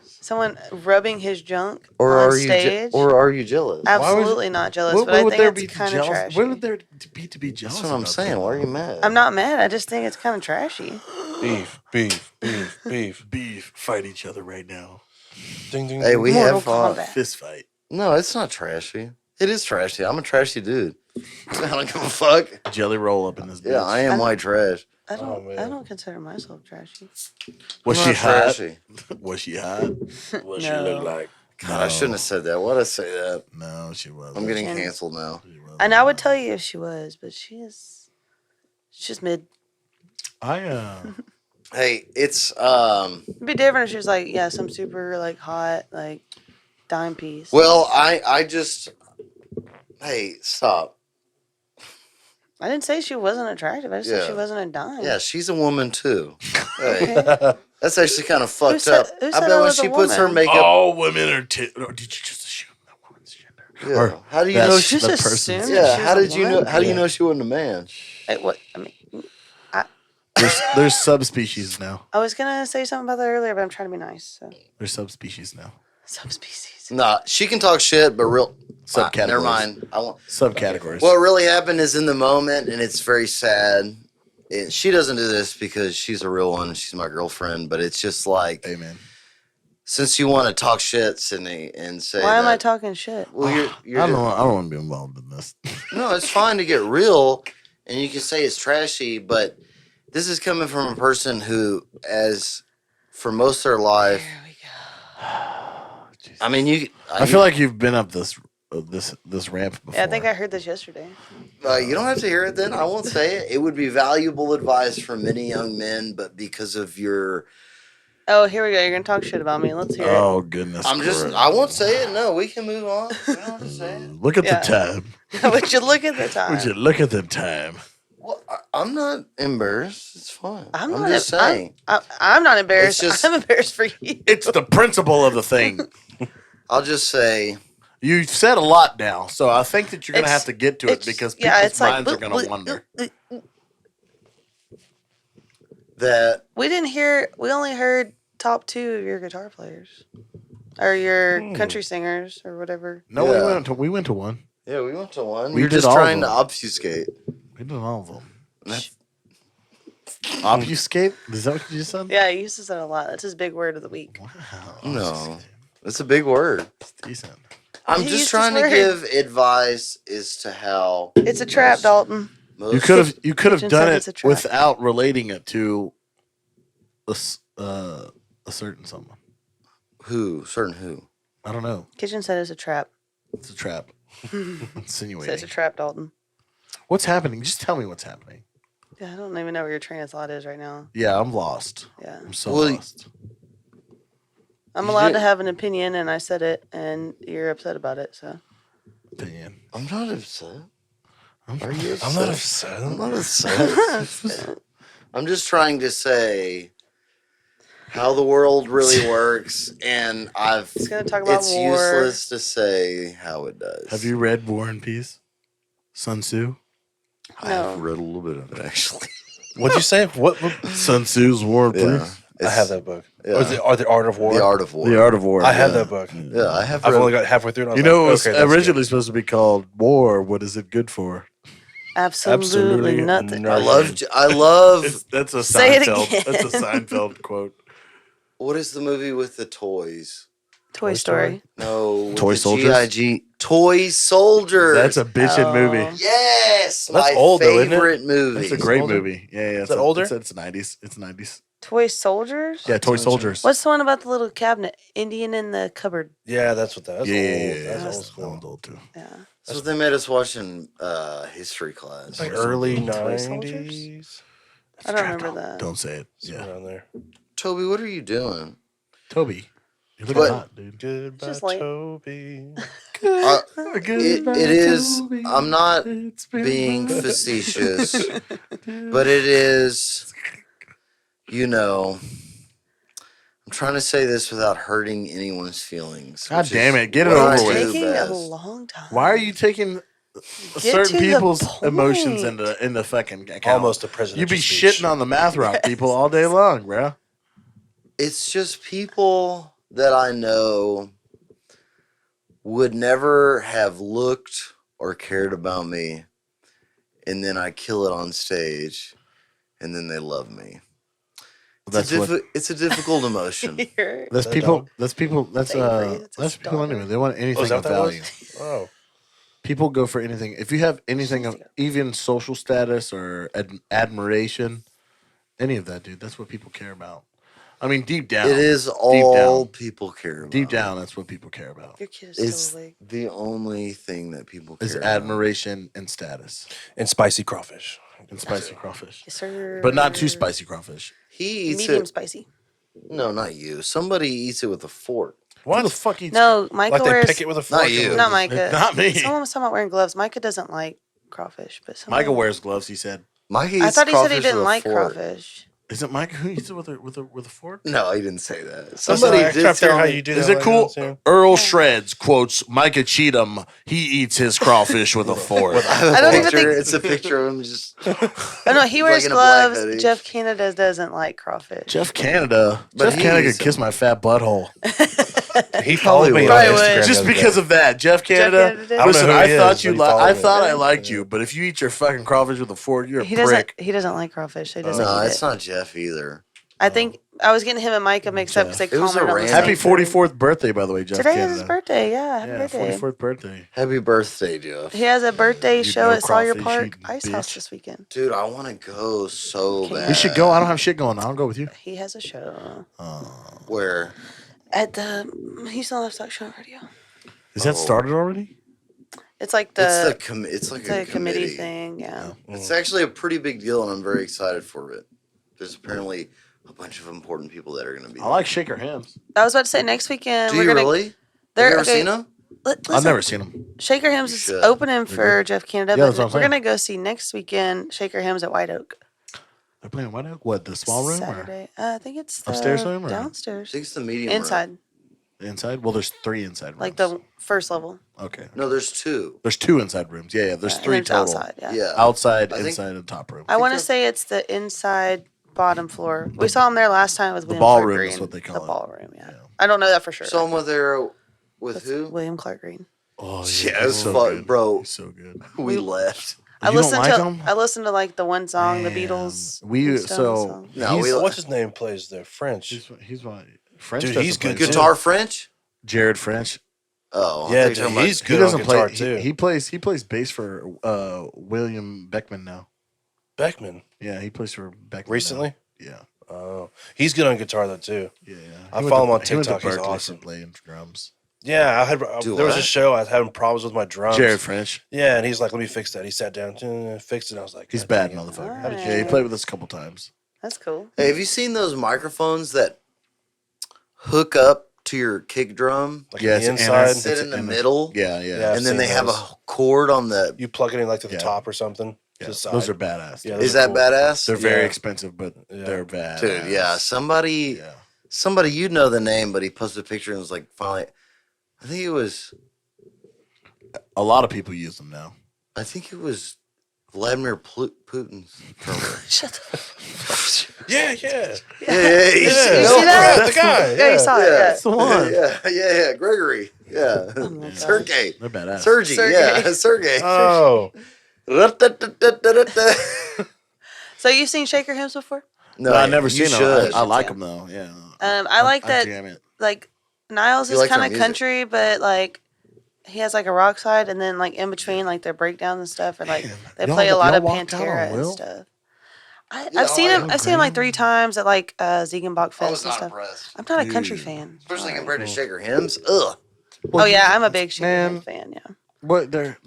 Someone rubbing his junk Or on are you? stage. Or are you jealous? Absolutely not jealous, What, but I would think there it's be to kind of jealous? trashy. What would there be to be jealous? That's what I'm about saying. that? Why are you mad? I'm not mad. I just think it's kind of trashy. Beef, beef, beef, beef. Beef fight each other right now. Ding, ding, Hey, ding. we Mortal have fun. Kombat. Fist fight. No, it's not trashy. It is trashy. I'm a trashy dude. I don't give a fuck. Jelly roll up in this bitch. Yeah, I am white trash. I don't. Oh, man. I don't consider myself trashy. Was I'm she not hot? trashy. Was she hot? What she No. look like? God, I shouldn't have said that. Why'd I say that? No, she wasn't. I'm getting Jen- canceled now. She wasn't. And I would tell you if she was, but she's just mid. Hey, it's It'd be different if she was like, yeah, some super like hot like dime piece. well, I just hey, stop. I didn't say she wasn't attractive. I just said Yeah. she wasn't a dime. Yeah, she's a woman too. Hey, Okay. that's actually kind of fucked said- up. who I said bet I when was a she puts her woman? makeup. All women are. Or did you just assume that woman's gender? Yeah. or How do you that's know? She She, just the person's- assumed yeah. she How was a did you know? woman. How do you Yeah. know she wasn't a man? Hey, what? I mean, There's subspecies now. I was gonna say something about that earlier, but I'm trying to be nice. So There's subspecies now. subspecies. Nah, she can talk shit, but real. Subcategories. Never mind. I won't. Subcategories. What really happened is in the moment, and it's very sad. She doesn't do this because she's a real one. She's my girlfriend, but it's just like Amen. since you want to talk shit, Sydney, and say Why am I that- talking shit? Well, you're I don't want to be involved in this. no, it's fine to get real, and you can say it's trashy, but this is coming from a person who, as for most of their life, Here we go. I mean, I feel like you've been up this ramp before. Yeah, I think I heard this yesterday. You don't have to hear it then. I won't say it. It would be valuable advice for many young men, but because of your. Oh, here we go. You're gonna talk shit about me. Let's hear Oh goodness! I won't say it. No, we can move on. We don't have to say it. Look at Yeah. the time. it. Would you look at the time? Would you look at the time? Well, I'm not embarrassed. It's fine. I'm I'm not. just saying. I'm not embarrassed. It's just- I'm embarrassed for you. It's the principle of the thing. I'll just say. You've said a lot now, so I think that you're going to It's- have to get to it it's- because yeah, people's it's like, minds are going to wonder. That We didn't hear. We only heard top 2 of your guitar players, or your country singers, or whatever. No, Yeah. we went to one. yeah, we went to one. We You're did just all of trying to them. obfuscate. We did all of them. That's- Obfuscate? Is that what you just said? Yeah, he uses that a lot. That's his big word of the week. Wow. No, it's a big word. It's decent. I'm He just used trying his to word. give advice as to how It's a trap, Dalton. most You could have Kitchen done said it it's a trap. without relating it to a certain someone. who. I don't know. Kitchen said it's a trap. It's a trap. Said Insinuating. it's a trap, Dalton. What's happening? Just tell me what's happening. Yeah, I don't even know where your train of thought is right now. Yeah, I'm lost. Yeah, I'm so Well, lost. I'm You allowed did- to have an opinion, and I said it, and you're upset about it. So Opinion. I'm not upset. I'm, Are you I'm not upset? upset. I'm not upset. I'm just trying to say how the world really works, and it's gonna talk about it's war. useless to say how it does. Have you read War and Peace? Sun Tzu? I've No. read a little bit of it actually. What'd you say? What? Sun Tzu's War and Yeah, Peace? I have that book. Yeah. Or the Art of War. The Art of War. The Art of War. I have yeah. that book. Yeah, I have. I've read- only got halfway through. And I was You know, like, it was okay, that's originally supposed to be called War. What is it good for? Absolutely, Absolutely nothing. nerd. I love. That's a Say it Seinfeld. again. That's a Seinfeld quote. What is the movie with the toys? Toy Toy Story. No, with Toy the Soldiers? GIG Toy Soldiers. That's a bitchin' Oh. movie. yes, That's my old, though, isn't it? favorite movie. That's a great older? movie. Yeah, yeah. Is that older? It's 90s. It's 90s. Toy Soldiers. Yeah, Toy Soldiers. What's the one about the little cabinet? Indian in the cupboard. Yeah, that's what that. That's yeah, old. yeah, yeah, That's yeah. old That school. one's old too. Yeah. That's what they made us watch in history class. It's like early Toy Soldiers? 90s. I don't remember that. Don't say it. Yeah. Yeah. Around there. Toby, what are you doing? Toby. You look But- hot, dude. Goodbye, Just like- Toby. It is. I'm not being facetious, but it is. You know, I'm trying to say this without hurting anyone's feelings. God which damn is it, get it what over I It's with. do taking best. a long time. Why are you taking to certain the people's point. emotions in the fucking account? Almost a presidential You be speech. shitting on the math rock people all day long, bro. It's just people that I know would never have looked or cared about me, and then I kill it on stage, and then they love me. That's what. It's a difficult emotion. You're- That's That people. dog? That's people. That's Avery, that's That's his people daughter. anyway. They want Oh, anything is that of what that value. was? Oh. People go for anything. If you have anything of even social status or admiration, any of that, dude, that's what people care about. I mean, deep down, It is all people care about. deep down. That's what people care about. Your kid is It's still awake. the only thing that people care Is about. admiration and status And spicy crawfish. and spicy crawfish, Yes, sir. but not too spicy crawfish. He eats Medium it. spicy. No, not you. Somebody eats it with a fork. Who the fuck eats? No, Micah Like they wears. pick it with a fork. you. and- Not Micah. Not me. Someone was talking about wearing gloves. Micah doesn't like crawfish, but someone, Michael wears gloves. He said, Mike eats I thought he said he crawfish didn't with a like fork. crawfish. "Is it Mike who eats it with a fork?" No, he didn't say that. That's Somebody why I did try to figure tell how me. you do Is that it like cool? that, too. Earlshreds quotes Micah Cheatham. He eats his crawfish with a fork. I don't even think- It's a picture of him just. Oh no, he He's wears like in a black gloves. hoodie. Jeff Canada doesn't like crawfish. Jeff Canada. But Jeff he Canada eats could kiss my fat butthole. He followed me on Probably Instagram. would. the Just other because day. of that, Jeff Canada Canada. did? I don't know Listen, who I he thought is, you. but he followed I me. thought I liked you, but if you eat your fucking crawfish with a fork, you're a He prick. doesn't. He doesn't like crawfish. So he doesn't No, eat it's it. not Jeff either. I think I was getting him and Micah mixed up because they It was commented a on the random- same Happy thing. 44th birthday, by the way, Jeff. Today Canada. is his birthday. Yeah, happy birthday. 44th birthday. Happy birthday, Jeff. He has a birthday You show know at Sawyer crawfish Park eating Ice bitch. House this weekend. Dude, I want to go so Okay. bad. We should go. I don't have shit going. I'll go with you. He has a show Where? at the Houston Livestock Show and Radio. Is that started already? It's like It's like the a committee thing. Yeah. It's actually a pretty big deal, and I'm very excited for it. There's apparently a bunch of important people that are going to be I like Shaker Hands. I was about to say next weekend. Do we're you gonna, really? Have They're, you ever okay, seen them? I've never seen them. Shaker Hymns You is should. opening for Jeff Canada, Yeah, that's but what I'm we're saying. gonna go see next weekend Shaker Hymns at White Oak. They're playing White Oak? What, the small room or Saturday. I think it's the Upstairs room or- I downstairs, think it's the medium room. inside, the inside? Well, there's 3 inside rooms. like the first level. Okay. No, there's 2. There's 2 inside rooms. Yeah, there's And 3 then it's total. outside. Yeah. Yeah. Outside, I think- inside, and top room. I want to they're- say it's the inside bottom floor. We saw him there last time with William ballroom Clark Green. is what they call the it. ballroom. Yeah. Yeah. I don't know that for sure. Saw them there with who? William Clark Green. Oh, Yeah, it was so fun, good. bro. He's so good. We left. I You don't listened like to him? I listened to like the one song, the Man, Beatles. we- and Stones so- song. No, we What's his name plays there? French. He's my French. Dude, doesn't he's play good too. Guitar French? Jared French. Oh, I Yeah, thought you were dude, talking about- he's He good on doesn't guitar play. too. He plays bass for William Beckman now. Beckman Yeah, he plays for Beckman recently. now. Yeah, Oh, he's good on guitar though too. yeah. I He follow him went on to- he went to TikTok. He's Berkeley for awesome. playing drums. Yeah, Do there was what? a show I was having problems with my drums. Jared French. Yeah, and he's like, "Let me fix that." He sat down, fixed it. And I was like, He's "God bad, dang it." motherfucker. Alright. Yeah, he played with us a couple times. That's cool. Hey, have you seen those microphones that hook up to your kick drum? Like Yeah, on it's the an inside, It's Sit in the in the- middle, Yeah, yeah. Yeah. I've and then they seen have those. a cord on the. you plug it in like to the Yeah. top or something. to Yeah, the side. those are badass. Yeah, dude. Is those are that cool. badass? They're very Yeah. expensive, but Yeah. they're bad. Dude, yeah. Somebody you know the name, but he posted a picture and was like, finally, I think it was A lot of people use them now. Vladimir Putin's drummer. Shut the Yeah, yeah. yeah, Yeah, you yeah, see that? the guy. Yeah, you saw it. Yeah, Yeah. That's the one. yeah, Gregory. Yeah. Oh my gosh. Sergey. They're badass. Sergey, Sergey. yeah, Sergey. Oh, So you've seen Shaker Hymns before? No, I've never you seen them. should. I like Yeah. them though. Yeah. I like that. jam it. Like Niles You is like their kind of music. country, but like he has like a rock side, and then like in between like their breakdowns and stuff, and like they Y'all- play a lot y'all of walked out on Pantera and Will? stuff. Yeah, I've seen him. I'm I've seen him like 3 times at like Ziegenbach I was Fest and not stuff. impressed. I'm not a country Dude. fan. Especially Sorry. compared to Shaker Hymns. Ugh. Oh yeah, I'm a big Shaker Man. Hymns fan. Yeah, What they're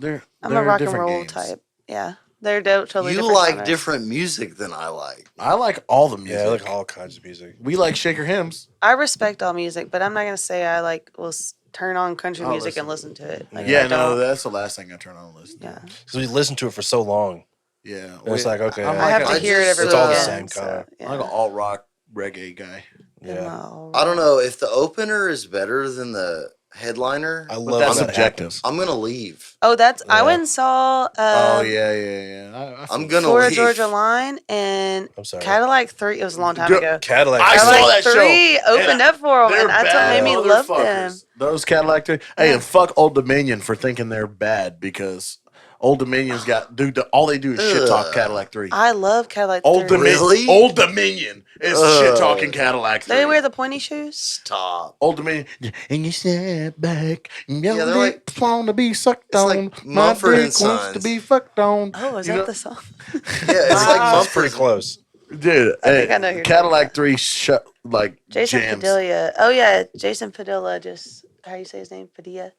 I'm they're a rock and different roll games. type. Yeah, they're totally You different. like genres. different music than I like. I like all the music. yeah, I like all kinds of music. We like Shaker Hymns. I respect all music, but I'm not gonna say I like will turn on country I'll music and listen. listen to it. Like, Yeah, I no, don't. that's the last thing I turn on and listen to. Yeah. Because we listened to it for so long. Yeah. And it's like, okay, I'm I have like to a- hear it every It's all the weekend, same kinda. so, I'm like an alt rock reggae guy. Yeah, I don't know if the opener is better than the headliner. I But love that's that subjective. happens. I'm gonna leave. Oh, that's I Yeah. went and saw. Oh yeah. I'm gonna Florida leave. Georgia Line and I'm sorry. Cadillac 3. It was a long time Dude, ago. Cadillac. I saw Cadillac that 3 show, opened up for them, and that's what made me love them. motherfuckers. Those Cadillac 3. Hey, and fuck Old Dominion for thinking they're bad because Old Dominion's got all they do is shit talk Ugh. Cadillac 3. I love Cadillac Old 3. Dominion. Really? Old Dominion is shit talking Cadillac 3. They wear the pointy shoes. Stop. Old Dominion. And you step back. And your Yeah, they're like- lips want to be sucked it's on. like My Mumford and dick wants to Sons. be fucked on. Oh, is You that know- the song? Yeah, it's like That's Mumford. pretty close. Dude, I think I know who you're Cadillac talking 3 like Jason jams. Padilla. Oh yeah, Jason Padilla just how you say his name? Padilla.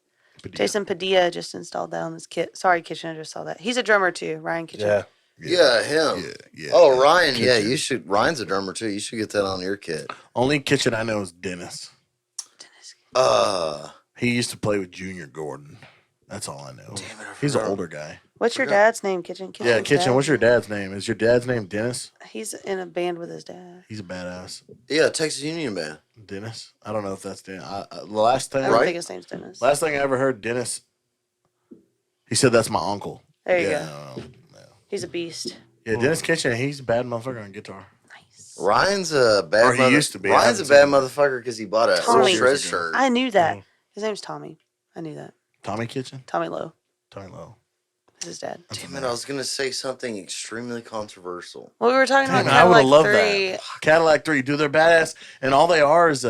Jason Padilla just installed that on his kit. Sorry, Kitchen, I just saw that. He's a drummer too, Ryan Kitchen. Yeah. Yeah, him. Yeah. Oh, Ryan. Yeah, Kitchen. you should. Ryan's a drummer too. You should get that on your kit. Only kitchen I know is Dennis. He used to play with Junior Gordon. That's all I know. He's an older guy. What's your dad's name, Kitchen? Yeah, Kitchen's Kitchen. dad? What's your dad's name? Is your dad's name Dennis? He's in a band with his dad. He's a badass. Yeah, Texas Union Band. Dennis. I don't know if that's Dennis. The last I thing, don't Right? think his name's Dennis. last thing I ever heard, Dennis. He said that's my uncle. There you yeah, go. He's a beast. Yeah, Dennis Kitchen. He's a bad motherfucker on guitar. Nice. Ryan's a bad. Or he used to be. I Ryan's a haven't bad seen him. motherfucker because he bought a Tommy. Earlshreds shirt. I knew that. His name's Tommy. I knew that. Tommy Kitchen. Tommy Lowe. Tommy Lowe. It's his dad. Damn it, I was gonna say something extremely controversial. Well, we were talking about Damn, I would have Cadillac loved 3. that. Cadillac 3, dude, they're badass, and all they are is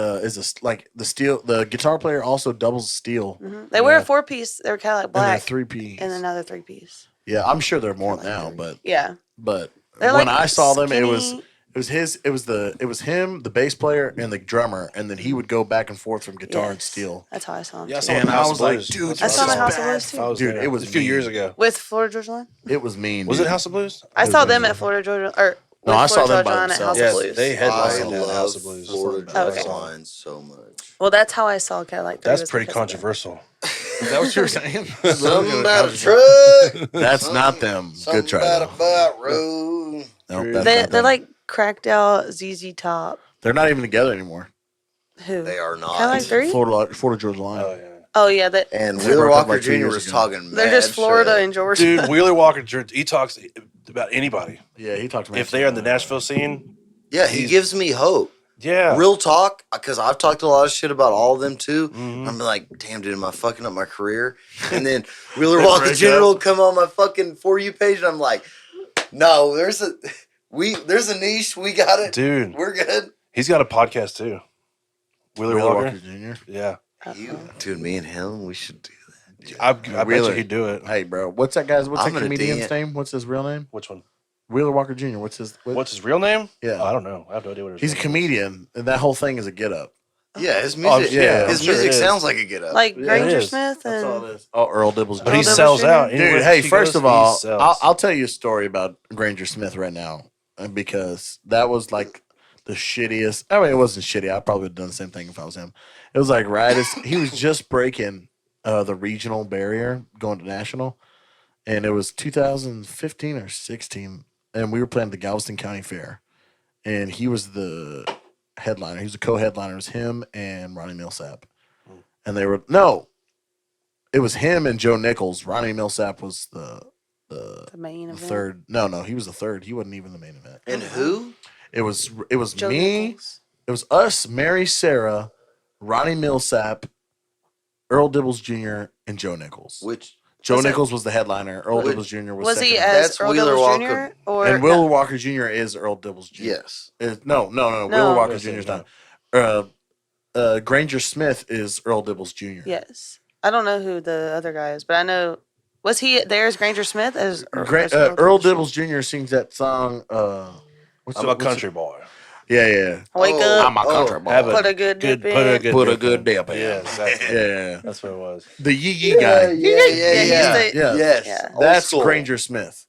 like the steel. The guitar player also doubles steel, Mhm. They wear a 4-piece. They were Cadillac and they're black 3-piece. and another 3-piece. Yeah, I'm sure they're more now, but Yeah. They're when like I saw them, it was skinny- him, the bass player, and the drummer, and then he would go back and forth from guitar and Yes. steel. That's how I saw him. Yeah, I too. saw And him at I House was of like, Blues. dude, That's I what saw him at saw. House of Blues If I too. was Dude, there. it was a few mean. years ago. With Florida Georgia Line. It was mean. Was dude. it House of Blues? I saw them at Florida Georgia or No, with I saw Florida them by Georgia Line at House themselves. of Yeah, Blues. they I headlined at love House of Blues. Florida Okay. Georgia Line so much. Well, that's how I saw Cadillac 3. That's was pretty because of that. controversial. Is that what you were saying? Something about a truck. That's not them. Something Good try. about a Though. butt road. No, True. that's They, not they're them. like cracked out ZZ Top. They're not even together anymore. Who? They are not. Cadillac 3? Florida Georgia Line. Oh yeah. Oh, yeah. That, And They Wheeler broke up Walker like 2 Jr. years was ago. talking they're mad just Florida shit. and Georgia. Dude, Wheeler Walker, he talks about anybody. Yeah, he talked to me. If they're in the Nashville scene, Yeah, he He's- gives me hope. yeah. Real talk, because I've talked a lot of shit about all of them too. Mhm. I'm like, damn, dude, am I fucking up my career? And then Wheeler They Walker break Jr. up. will come on my fucking For You page, and I'm like, no, there's a niche. We got it. Dude, We're good. he's got a podcast too. Wheeler Walker. Jr. Yeah. You, dude, me and him, we should do that. I bet Wheeler. you he'd do it. Hey, bro, what's that I'm that gonna comedian's DM name? What's his real name? Which one? Wheeler Walker Jr. What's his real name? Yeah. Oh, I don't know. I have no idea what his He's a real name is. comedian, and that whole thing is a get up. Yeah, his Oh, music. yeah, his I'm sure music it is. sounds like a get up. Like Yeah, it Granger is. Smith That's all and it is. Oh, Earl Dibbles. But he Earl Dibbles sells Jr.? out. Dude, Anywhere hey, he first goes, of he all, sells. I'll tell you a story about Granger Smith right now because that was like the shittiest. I mean, it wasn't shitty. I probably would have done the same thing if I was him. It was like right as he was just breaking the regional barrier going to national, and it was 2015 or 16, and we were playing at the Galveston County Fair, and he was the headliner. He was a co-headliner. It was him and Ronnie Millsap, and they were it was him and Joe Nichols. Ronnie Millsap was the the main event. third. No, he was the third. He wasn't even the main event. And who? It was Joe me. Nichols. It was us, Mary Sarah, Ronnie Millsap, Earl Dibbles Jr., and Joe Nichols. Which? Joe Was it- Nichols was the headliner. Earl Which- Dibbles Jr. was Was second. he as That's Earl Wheeler Dibbles Walker. Jr. or and Will Walker Jr. is Earl Dibbles Jr. Yes. No. No. Wheeler Walker Yes, Jr. is no. not. Granger Smith is Earl Dibbles Jr. Yes, I don't know who the other guy is, but I know. Was he there as Granger Smith as Earl Dibbles Jr. sings that song. What's I'm the- a country boy. Yeah. Wake Oh, up, I'm a country boy. Have put a good dip in. Put a good dip in. Yeah, exactly. Yeah. That's what it was. The Yee Yee guy. Yeah, he's the- Yeah. Yes. Yeah. Old That's school. Granger Smith.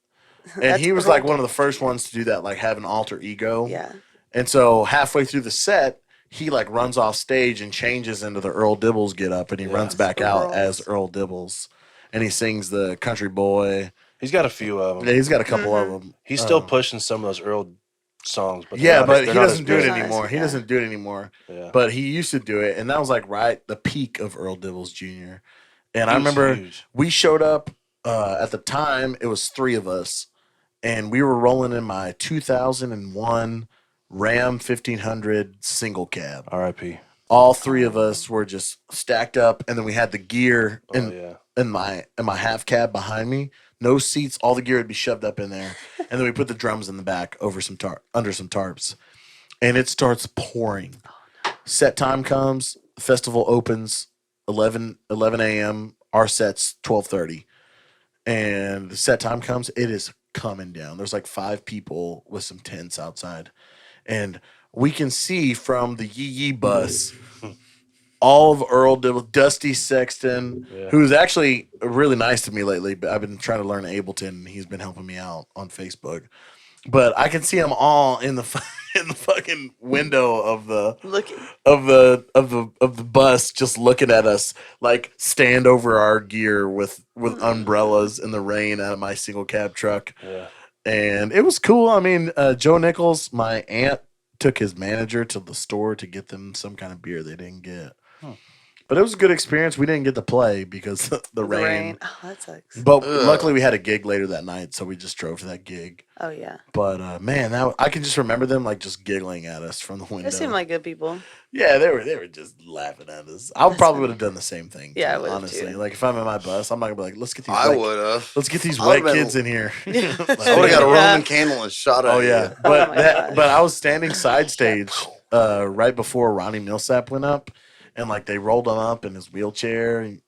And That's he was Earl like one of the first ones to do that, like have an alter ego. Yeah, And so halfway through the set, he like runs off stage and changes into the Earl Dibbles get up and he runs back out Earls. as Earl Dibbles. And he sings the country boy. He's got a few of them. Yeah, he's got a couple of them. He's still pushing some of those Earl songs, but Yeah, but he they're not as doesn't do it big. Nice, anymore. He yeah. doesn't do it anymore. Yeah. But he used to do it. And that was like right the peak of Earl Dibbles Jr. And I He was remember huge. we showed up at the time, it was three of us. And we were rolling in my 2001 Ram 1500 single cab. R.I.P. All three of us were just stacked up, and then we had the gear Oh in, yeah. in my half cab behind me. No seats, all the gear would be shoved up in there, and then we put the drums in the back over under some tarps, and it starts pouring. Set time comes, the festival opens 11 a.m. Our set's 12:30, and the set time comes. It is coming down. There's like 5 people with some tents outside, and we can see from the Yee Yee bus all of Earl Dibbles, Dusty Sexton, Yeah. who's actually really nice to me lately. But I've been trying to learn Ableton, and he's been helping me out on Facebook. But I can see them all in the fucking window of the looking. of the bus, just looking at us, like stand over our gear with umbrellas in the rain out of my single cab truck. Yeah. And it was cool. I mean, Joe Nichols, my aunt, took his manager to the store to get them some kind of beer they didn't get. But it was a good experience. We didn't get to play because of the rain. Oh, that sucks. But Ugh. luckily we had a gig later that night, so we just drove to that gig. Oh yeah, But man, I can just remember them like just giggling at us from the window. they seem like good people. Yeah, they were just laughing at us. I probably would have done the same thing. Yeah, I too, would've honestly. too. Like if I'm in my bus, I'm not gonna be like, let's get these. I wet- would have. Let's get these I white would've been- kids in here. I would have got a Yeah. Roman candle and shot at Oh you. yeah, Oh but my but gosh. I was standing side stage right before Ronnie Millsap went up, and like they rolled him up in his wheelchair, and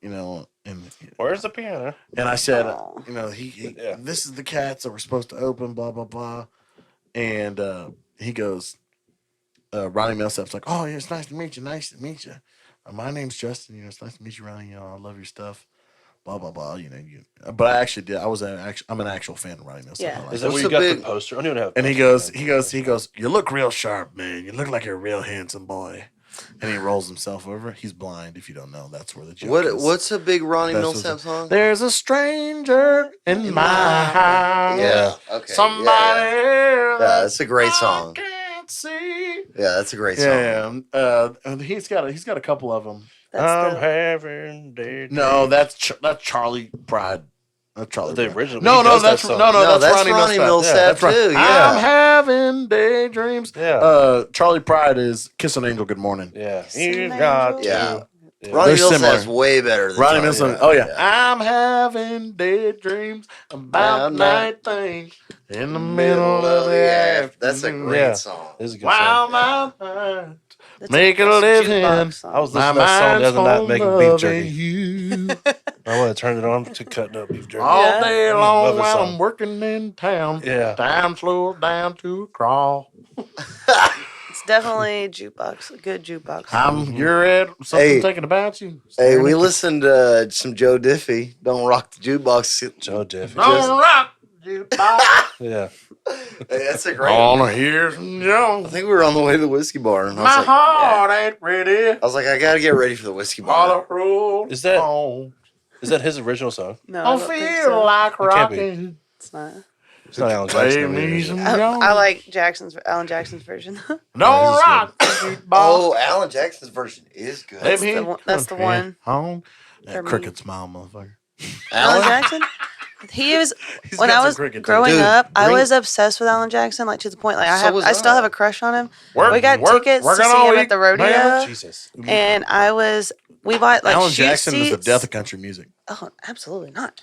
Where's the piano? and I said, Oh. he this is the Cats that we're supposed to open, blah blah blah, and he goes, Ronnie Millsap's like, oh yeah, it's nice to meet you, my name's Justin, it's nice to meet you, Ronnie, I love your stuff. Blah blah blah. But I actually did. I'm an actual fan of Ronnie Millsap. Yeah. I like Is him. that where What's you the got big- the poster? I don't even have. And he goes. You look real sharp, man. You look like you're a real handsome boy. And he rolls himself over. He's blind. If you don't know, that's where the joke is. What's a big Ronnie That's Millsap what's- song? There's a stranger in my house. Yeah. Okay. Somebody. Yeah, that's a great song. I can't see. Yeah, that's a great song. Yeah. He's got a couple of them. I'm That's having daydreams. No, that's Charlie Pride. That's Charlie. The Pride. original. No, he no, does that that's song. no, that's Ronnie Ronnie Millsap. Millsap Yeah, too. I'm Yeah. having daydreams. Yeah. Charlie Pride is "Kiss an Angel, Good Morning." Yeah. Sing You that got angel. to. Yeah. Yeah. Ronnie They're Millsap's similar. way better than Ronnie Charlie Millsap. Brown. Oh yeah. I'm having daydreams about night things in the middle of the afternoon. That's a great Yeah. song. This is a good Wow, song. my mind. That's Make that's a a living. jukebox song. I was My listening to that song the mind's other night full making of beef loving jerky. you I want to turn it on to cutting up beef jerky. all Yeah. day Love long this while song. I'm working in town. Yeah. Time slows down to a crawl. It's definitely a jukebox, a good jukebox. You're at something Hey. thinking about you. Hey, we listened to some Joe Diffie. Don't rock the jukebox. Joe Diffie. Don't rock, jukebox. Yeah. Hey, that's a great. Wanna hear some I Jones? think we were on the way to the whiskey bar, and My I heart ain't ready. was like, I gotta get ready for the whiskey All bar. the road Is that- on. Is that his original song? No, I Don't don't feel think so. like It can't be. rocking. It's not. It's not Alan Play Jackson. me either, is it? some I Jones. like Alan Jackson's version. Don't Yeah, he's rock, jukebox. Oh, Alan Jackson's version is good. Let That's me the one- that's the country one. Home. For That me. cricket smile, motherfucker. Alan Alan? Jackson. He was He's when got I some was cricket, too. growing Dude, up. I bring- was obsessed with Alan Jackson, like to the point like So was I still I. have a crush on him. Work, We got work, tickets to working see all him at week, the rodeo, man. Jesus. and we bought like Alan shoe Jackson is the seats. death of country music. Oh, absolutely not.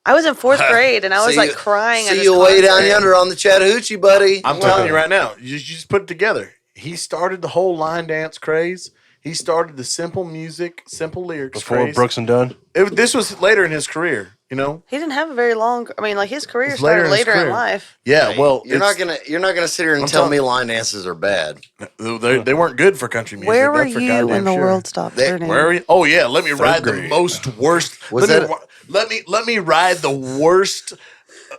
I was in fourth grade and I was See like you- crying. at See his you way down concert. yonder on the Chattahoochee, buddy. I'm telling you right now, you just put it together. He started the whole line dance craze. He started the simple music, simple lyrics Before craze. Brooks and Dunn. This was later in his career, you know? He didn't have a very long. I mean, like his career It's later started in his later in career. life. Yeah, well, you're not gonna sit here and I'm tell telling- me line dances are bad. they weren't good for country music. Where were that's for you goddamn when the sure. world stopped They- turning? Where are you? Oh yeah, let me ride the grade. most worst. Was let, that- me, let me ride the worst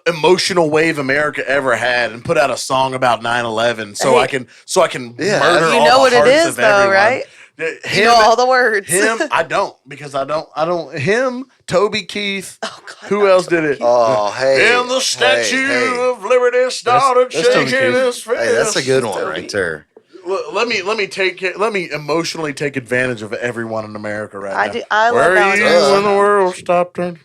emotional wave America ever had and put out a song about 9/11 so Hey. I can Yeah. murder You all know the what it hearts is, of though, everyone. right? Him, You know all the words. him, I don't because I don't. Him, Toby Keith. Oh, God, Who not else did it? Oh, hey. And the Statue hey. of Liberty started that's Toby shaking Keith. his fist. Hey, that's a good one right there. Let me emotionally take advantage of everyone in America right I now. do. I Where love are Alan you Jackson. when the world stopped turning?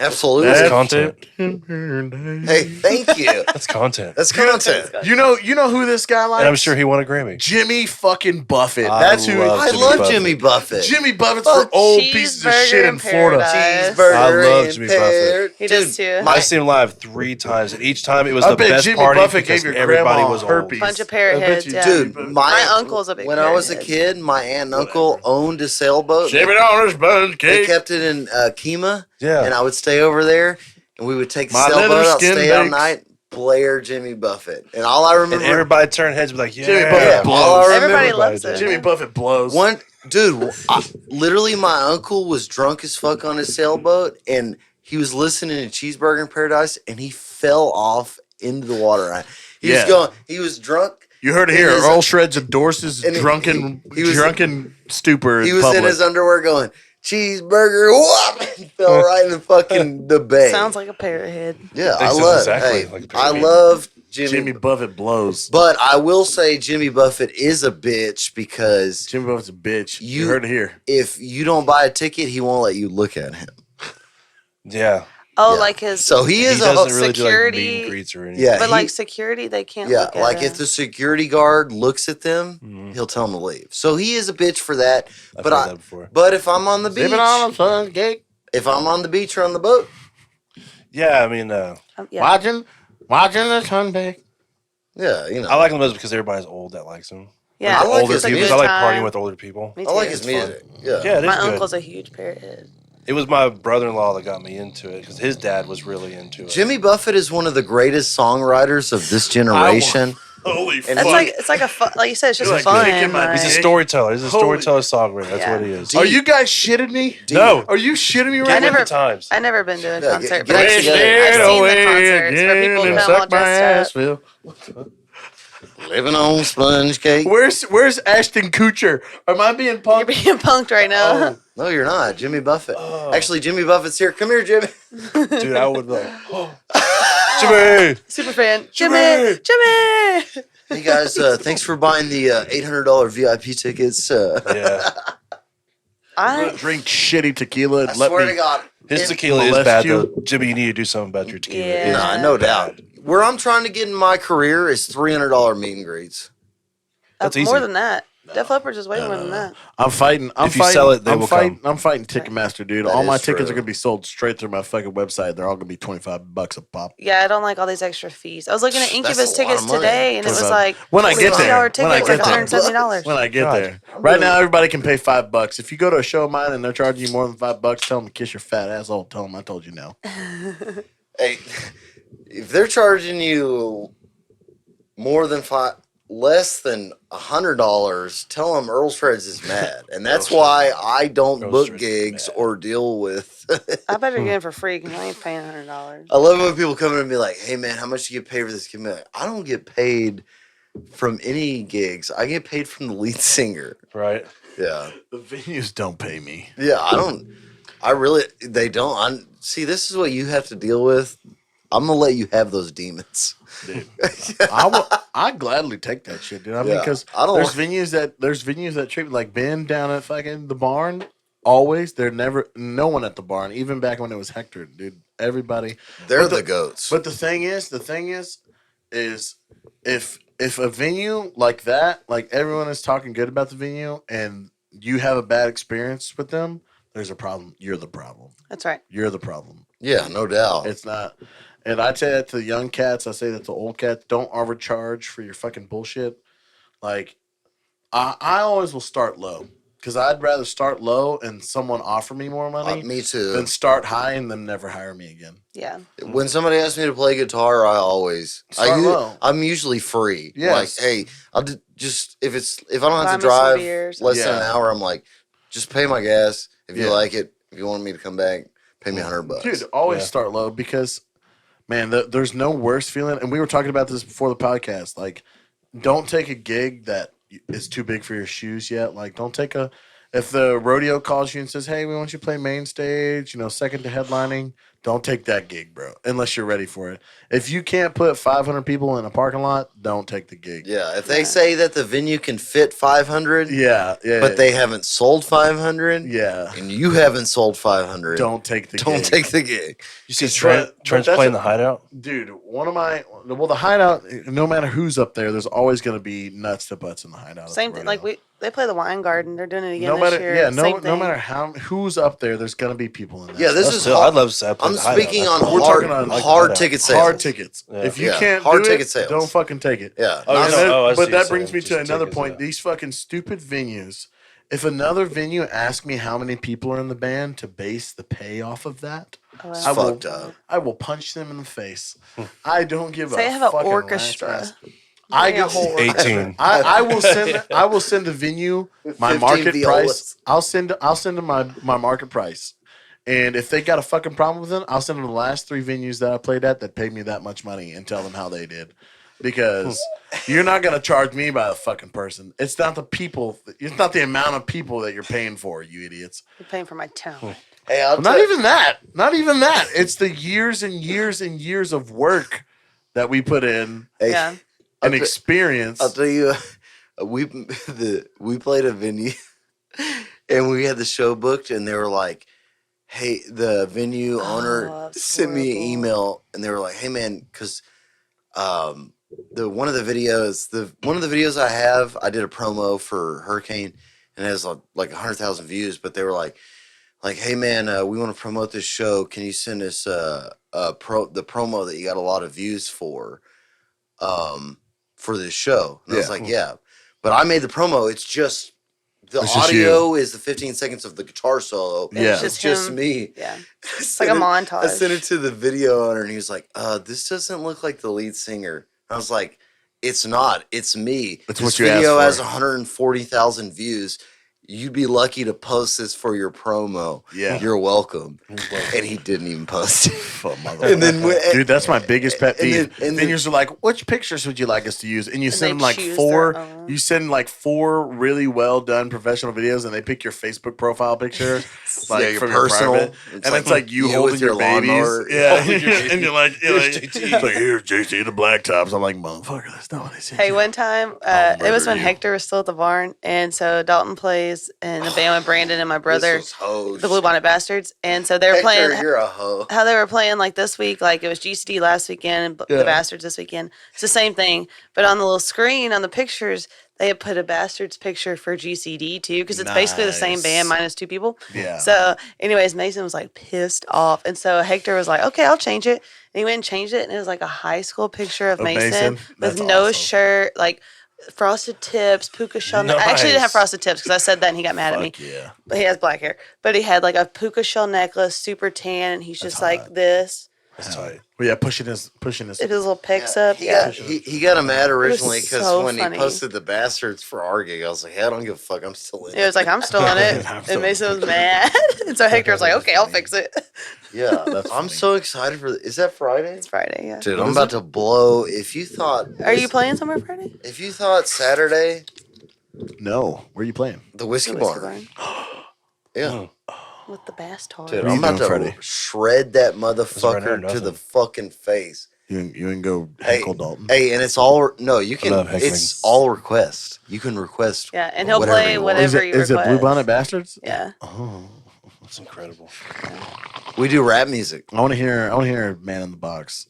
Absolutely. That's content. Hey, thank you. That's content. That's content. You know who this guy likes? And I'm sure he won a Grammy. Jimmy fucking Buffett. I That's who. love I Jimmy love Buffett. Jimmy Buffett. Jimmy Buffett's Oh, for old pieces of Cheeseburger shit in in Florida. Paradise. Cheeseburger I love and Jimmy pear. Buffett. He does too. my- I've seen him live 3 times, and each time it was I the bet best Jimmy party Buffett because gave your everybody grandma was old. herpes. Bunch of I parrot bet heads, you yeah. Dude, Jimmy Buffett- My uncle's a big When I was a parrot kid, my aunt and uncle owned a sailboat. Jimmy Donner's bun They cake. kept it in Kemah, Yeah. and I would stay over there, and we would take the My sailboat leather out, skin stay all bakes. night, blare Jimmy Buffett, and all I And remember, everybody turned heads and be like, yeah. Jimmy Buffett yeah, blows. all I remember, Everybody Everybody loves did. it. Jimmy Buffett blows. one dude, literally, my uncle was drunk as fuck on his sailboat, and he was listening to Cheeseburger in Paradise, and he fell off into the water. He Yeah. was going. He was drunk. You heard it in here. his- Earlshreds endorses and drunken he was- drunken stupor. He in was public. in his underwear going, cheeseburger, whoop, and fell right in the fucking the bay. Sounds like a parrot head. yeah, I Thanks, love. exactly Hey, like a I pyramid. love Jimmy Buffett blows. But I will say Jimmy Buffett is a bitch because Jimmy Buffett's a bitch. You heard it here. If you don't buy a ticket, he won't let you look at him. Yeah. Oh, Yeah. like his. So he is He doesn't really security. do like meet and greets or anything. Yeah, But like security, they can't. Yeah, look at like him. if the security guard looks at them, he'll tell them to leave. So he is a bitch for that. I've heard that before. But if I'm on the beach, on a sun cake. if I'm on the beach or on the boat, Yeah, I mean, Yeah. Watching the sun bake. yeah, you know, I like him most because everybody's old that likes him. Yeah, I like older his people. music. I like time. partying with older people. Me I like too. his music. Yeah, Yeah, it is My good. uncle's a huge parrot. It was my brother-in-law that got me into it because his dad was really into it. Jimmy Buffett is one of the greatest songwriters of this generation. Holy fuck. It's like a fun, like you said, it's just You're like fun. kicking my He's a like- storyteller. He's a Holy- storyteller songwriter. That's Yeah. what he is. Are you guys shitting me? No. Are you shitting me I right Give him never- the times. I never been to a Yeah, concert, get but I've it seen, together. I've seen the concerts where people and come all suck my dressed ass, up. Phil. Living on sponge cake. Where's Ashton Kutcher? Am I being You're punked? being punked right now. No, you're not. Jimmy Buffett. Oh. Actually, Jimmy Buffett's here. Come here, Jimmy. Dude, I would like, Jimmy! Super fan. Jimmy! Jimmy! Hey guys, thanks for buying the $800 VIP tickets. Yeah. I'm gonna drink shitty tequila and I let swear me. to God. His It- tequila is molest bad, you? though. Jimmy, you need to do something about your tequila. Yeah. Nah, no doubt. Where I'm trying to get in my career is $300 meet and greets. That's More easy. than that. Def Leppard's is way more than that. I'm fighting. If you sell it, they will come. I'm fighting Ticketmaster, dude. That All my is tickets true. are gonna be sold straight through my fucking website. They're all gonna be $25 a pop. Yeah, I don't like all these extra fees. I was looking at That's Incubus a lot of tickets money. today, and it was like When I get there. $60 When I ticket was get like there. $170. When I get God. there, right now everybody can pay $5. If you go to a show of mine and they're charging you more than $5, tell them to kiss your fat asshole. Tell them I told you no. Hey, if they're charging you more than less than $100, tell them Earlshreds is mad, and that's why I don't book Earlshreds is gigs mad. or deal with. I better get it for free because I ain't paying $100. I love it when people come in and be like, "Hey man, how much do you get paid for this?" Give me like, I don't get paid from any gigs. I get paid from the lead singer. Right? Yeah, The venues don't pay me. yeah. I don't. They don't. See, this is what you have to deal with. I'm gonna let you have those demons. Dude. I gladly take that shit, dude. I mean, Yeah, because I don't there's venues that treat me like Ben down at fucking the barn. Always, they're never no one at the barn. Even back when it was Hector, dude. Everybody. They're But the goats. But the thing is, if a venue like that, like everyone is talking good about the venue, and you have a bad experience with them, there's a problem. You're the problem. That's right. You're the problem. Yeah, no doubt. It's not. And I say that to the young cats. I say that to old cats. Don't overcharge for your fucking bullshit. Like, I always will start low because I'd rather start low and someone offer me more money Me too. than start high and them never hire me again. Yeah. When somebody asks me to play guitar, I always Start low. I'm usually free. Yes. Like, hey, I'll just if I don't Buy have to me some drive beers. less than an Yeah. hour, I'm like, just pay my gas. If you Yeah. like it, if you want me to come back, pay me $100. Dude, always Yeah. start low because, man, there's no worse feeling. And we were talking about this before the podcast. Like, don't take a gig that is too big for your shoes yet. Like, don't take if the rodeo calls you and says, hey, we want you to play main stage, second to headlining, don't take that gig, bro, unless you're ready for it. If you can't put 500 people in a parking lot, don't take the gig. Yeah, if they say that the venue can fit 500, Yeah. but they haven't sold 500, Yeah. and you haven't sold 500, Don't take the don't gig. take the gig. You see But Trent's that's playing a- the hideout? Dude, the hideout, no matter who's up there, there's always going to be nuts to butts in the hideout. at the Same thing. Like rodeo. they play the Wine Garden. They're doing it again no this matter, year. yeah, Same no thing. matter who's up there, there's going to be people in there. Yeah, this That's is still, hard. I'd love to say I played I'm the hideout. speaking That's on cool. We're hard, talking on, like, hard hideout. ticket sales. hard tickets. Yeah. If you Yeah, can't hard do ticket it, sales. don't fucking take it. Yeah, Oh, not- no, oh, I see but what you're that brings saying. me to Just another tickets, point. yeah. These fucking stupid venues. If another venue asks me how many people are in the band to base the pay off of that, Oh, It's wow. I will- fucked up. I will punch them in the face. I don't give Say a I have an fucking orchestra. rat's ass. I Bring a get whole orchestra. 18. I will send the venue my 15 market violas. price. I'll send them my market price. And if they got a fucking problem with it, I'll send them the last 3 venues that I played at that paid me that much money and tell them how they did. Because you're not gonna charge me by the fucking person. It's not the people. It's not the amount of people that you're paying for, you idiots. You're paying for my talent. Hey, I'll Not tell- even that. Not even that. It's the years and years and years of work that we put in Hey, Yeah. an experience. I'll tell you, we played a venue, and we had the show booked, and they were like, "Hey," the venue owner that's sent me an horrible. email, and they were like, "Hey, man, because one of the videos I have, I did a promo for Hurricane, and it has like 100,000 views, but they were like, hey, man, we want to promote this show. Can you send us the promo that you got a lot of views for this show?" And I was like, "Yeah," but I made the promo. It's just the It's just audio is the 15 seconds of the guitar solo. Yeah. It's just him. me. Yeah. It's It's like a montage. I sent it to the video owner, and he was like, "This doesn't look like the lead singer." I was like, "It's not. It's me. It's this what you video asked has for." 140,000 views. You'd be lucky to post this for your promo. Yeah. You're welcome." And he didn't even post it. And then dude, that's my biggest pet and peeve. then- Venues are like, "Which pictures would you like us to use?" And you send they them like choose four. their own. You send like 4 really well done professional videos, and they pick your Facebook profile picture, like Yeah, your from personal. your private, It's and like it's like you you holding with your your babies. lawnmower. Yeah, Holding your and you're like, Here's it's JT. like, "Here's JT the Blacktops." I'm like, "Motherfucker, that's not what they said." Hey, one time, it was when Hector was still at the barn, and so Dalton plays in a band with Brandon and my brother, This was hoes. the Blue Bonnet Bastards, and so they were Hector, playing. you're a hoe. How they were playing like this week, like it was GCD last weekend and Yeah. the Bastards this weekend. It's the same thing, but on the little screen on the pictures, they had put a Bastards picture for GCD too, because it's basically the same Nice. band minus 2 people. Yeah. So, anyways, Mason was like pissed off, and so Hector was like, "Okay, I'll change it." And he went and changed it, and it was like a high school picture of Mason with That's no awesome. shirt, like frosted tips, puka shell. I actually didn't have Nice. frosted tips because I said that and he got mad at me. Fuck yeah. But he has black hair. But he had like a puka shell necklace, super tan, and he's just like hot. this. That's tight. Well, yeah, pushing his. If his little pecs up, He yeah. got, he got him mad originally because so when funny. he posted the Bastards for our gig, I was like, "Hey, I don't give a fuck. I'm still in It was like, I'm still in it. I'm still And Mason was mad. And so Hector was like, okay, I'll fix it. Yeah, That's I'm funny. so excited for. Is that Friday? It's Friday, yeah. Dude, I'm about to blow. If you thought, Are you playing somewhere Friday? If you thought Saturday, No, where are you playing? the whiskey The bar, Whiskey Barn yeah, with the bass tar. dude, What are I'm you about to doing Friday? shred that right now, motherfucker to the nothing. fucking face. You can go Hey, heckle Dalton. hey, and it's all no. You can. love heckling. It's all request. You can request. Yeah, and he'll Whatever play you want. whatever Is you it request. Blue Bonnet Bastards? Yeah. Oh, That's incredible. We do rap music. I want to hear "Man in the Box."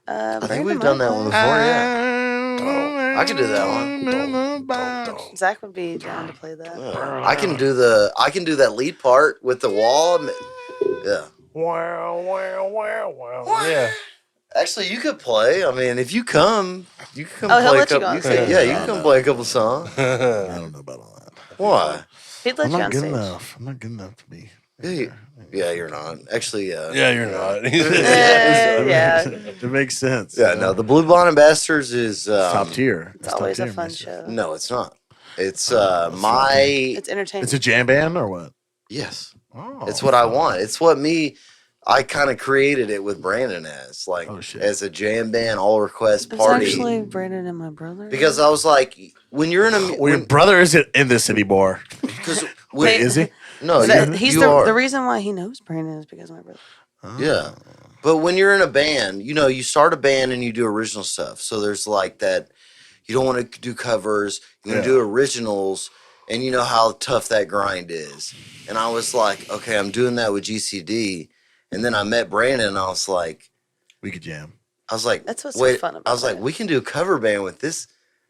I think we've done that one before. Yeah, I can do that one. Zach would be down to play that. I can do that lead part with the wall. Yeah. Yeah. Actually, you could play. I mean, if you come, you can come Oh, he'll play a let you couple. go on You can, stage. yeah, you can come play a couple songs. I don't know about all that. Why? He'd let I'm you not on good stage. enough. I'm not good enough to be. Yeah, you're not. Actually, yeah. Yeah, you're not. Yeah. It makes sense. Yeah, no. The Blue Bonnet Bastards is Top tier. It's always a fun show. No, it's not. It's It's entertaining. It's a jam band or what? yes. Oh, It's what I want. It's what I kind of created it with Brandon as Oh, shit. as a jam band all request It was party. actually Brandon and my brother. Because I was like, when you're in a Well, your brother isn't in this anymore. because Wait, is he? no, He's you are. the reason why he knows Brandon is because of my brother. Yeah. But when you're in a band, you start a band and you do original stuff. So there's like that, you don't want to do covers, you want to Yeah. do originals, and you know how tough that grind is. And I was like, okay, I'm doing that with GCD. And then I met Brandon and I was like, We could jam. That's what's so wait, fun about I was like, it. we can do a cover band with this.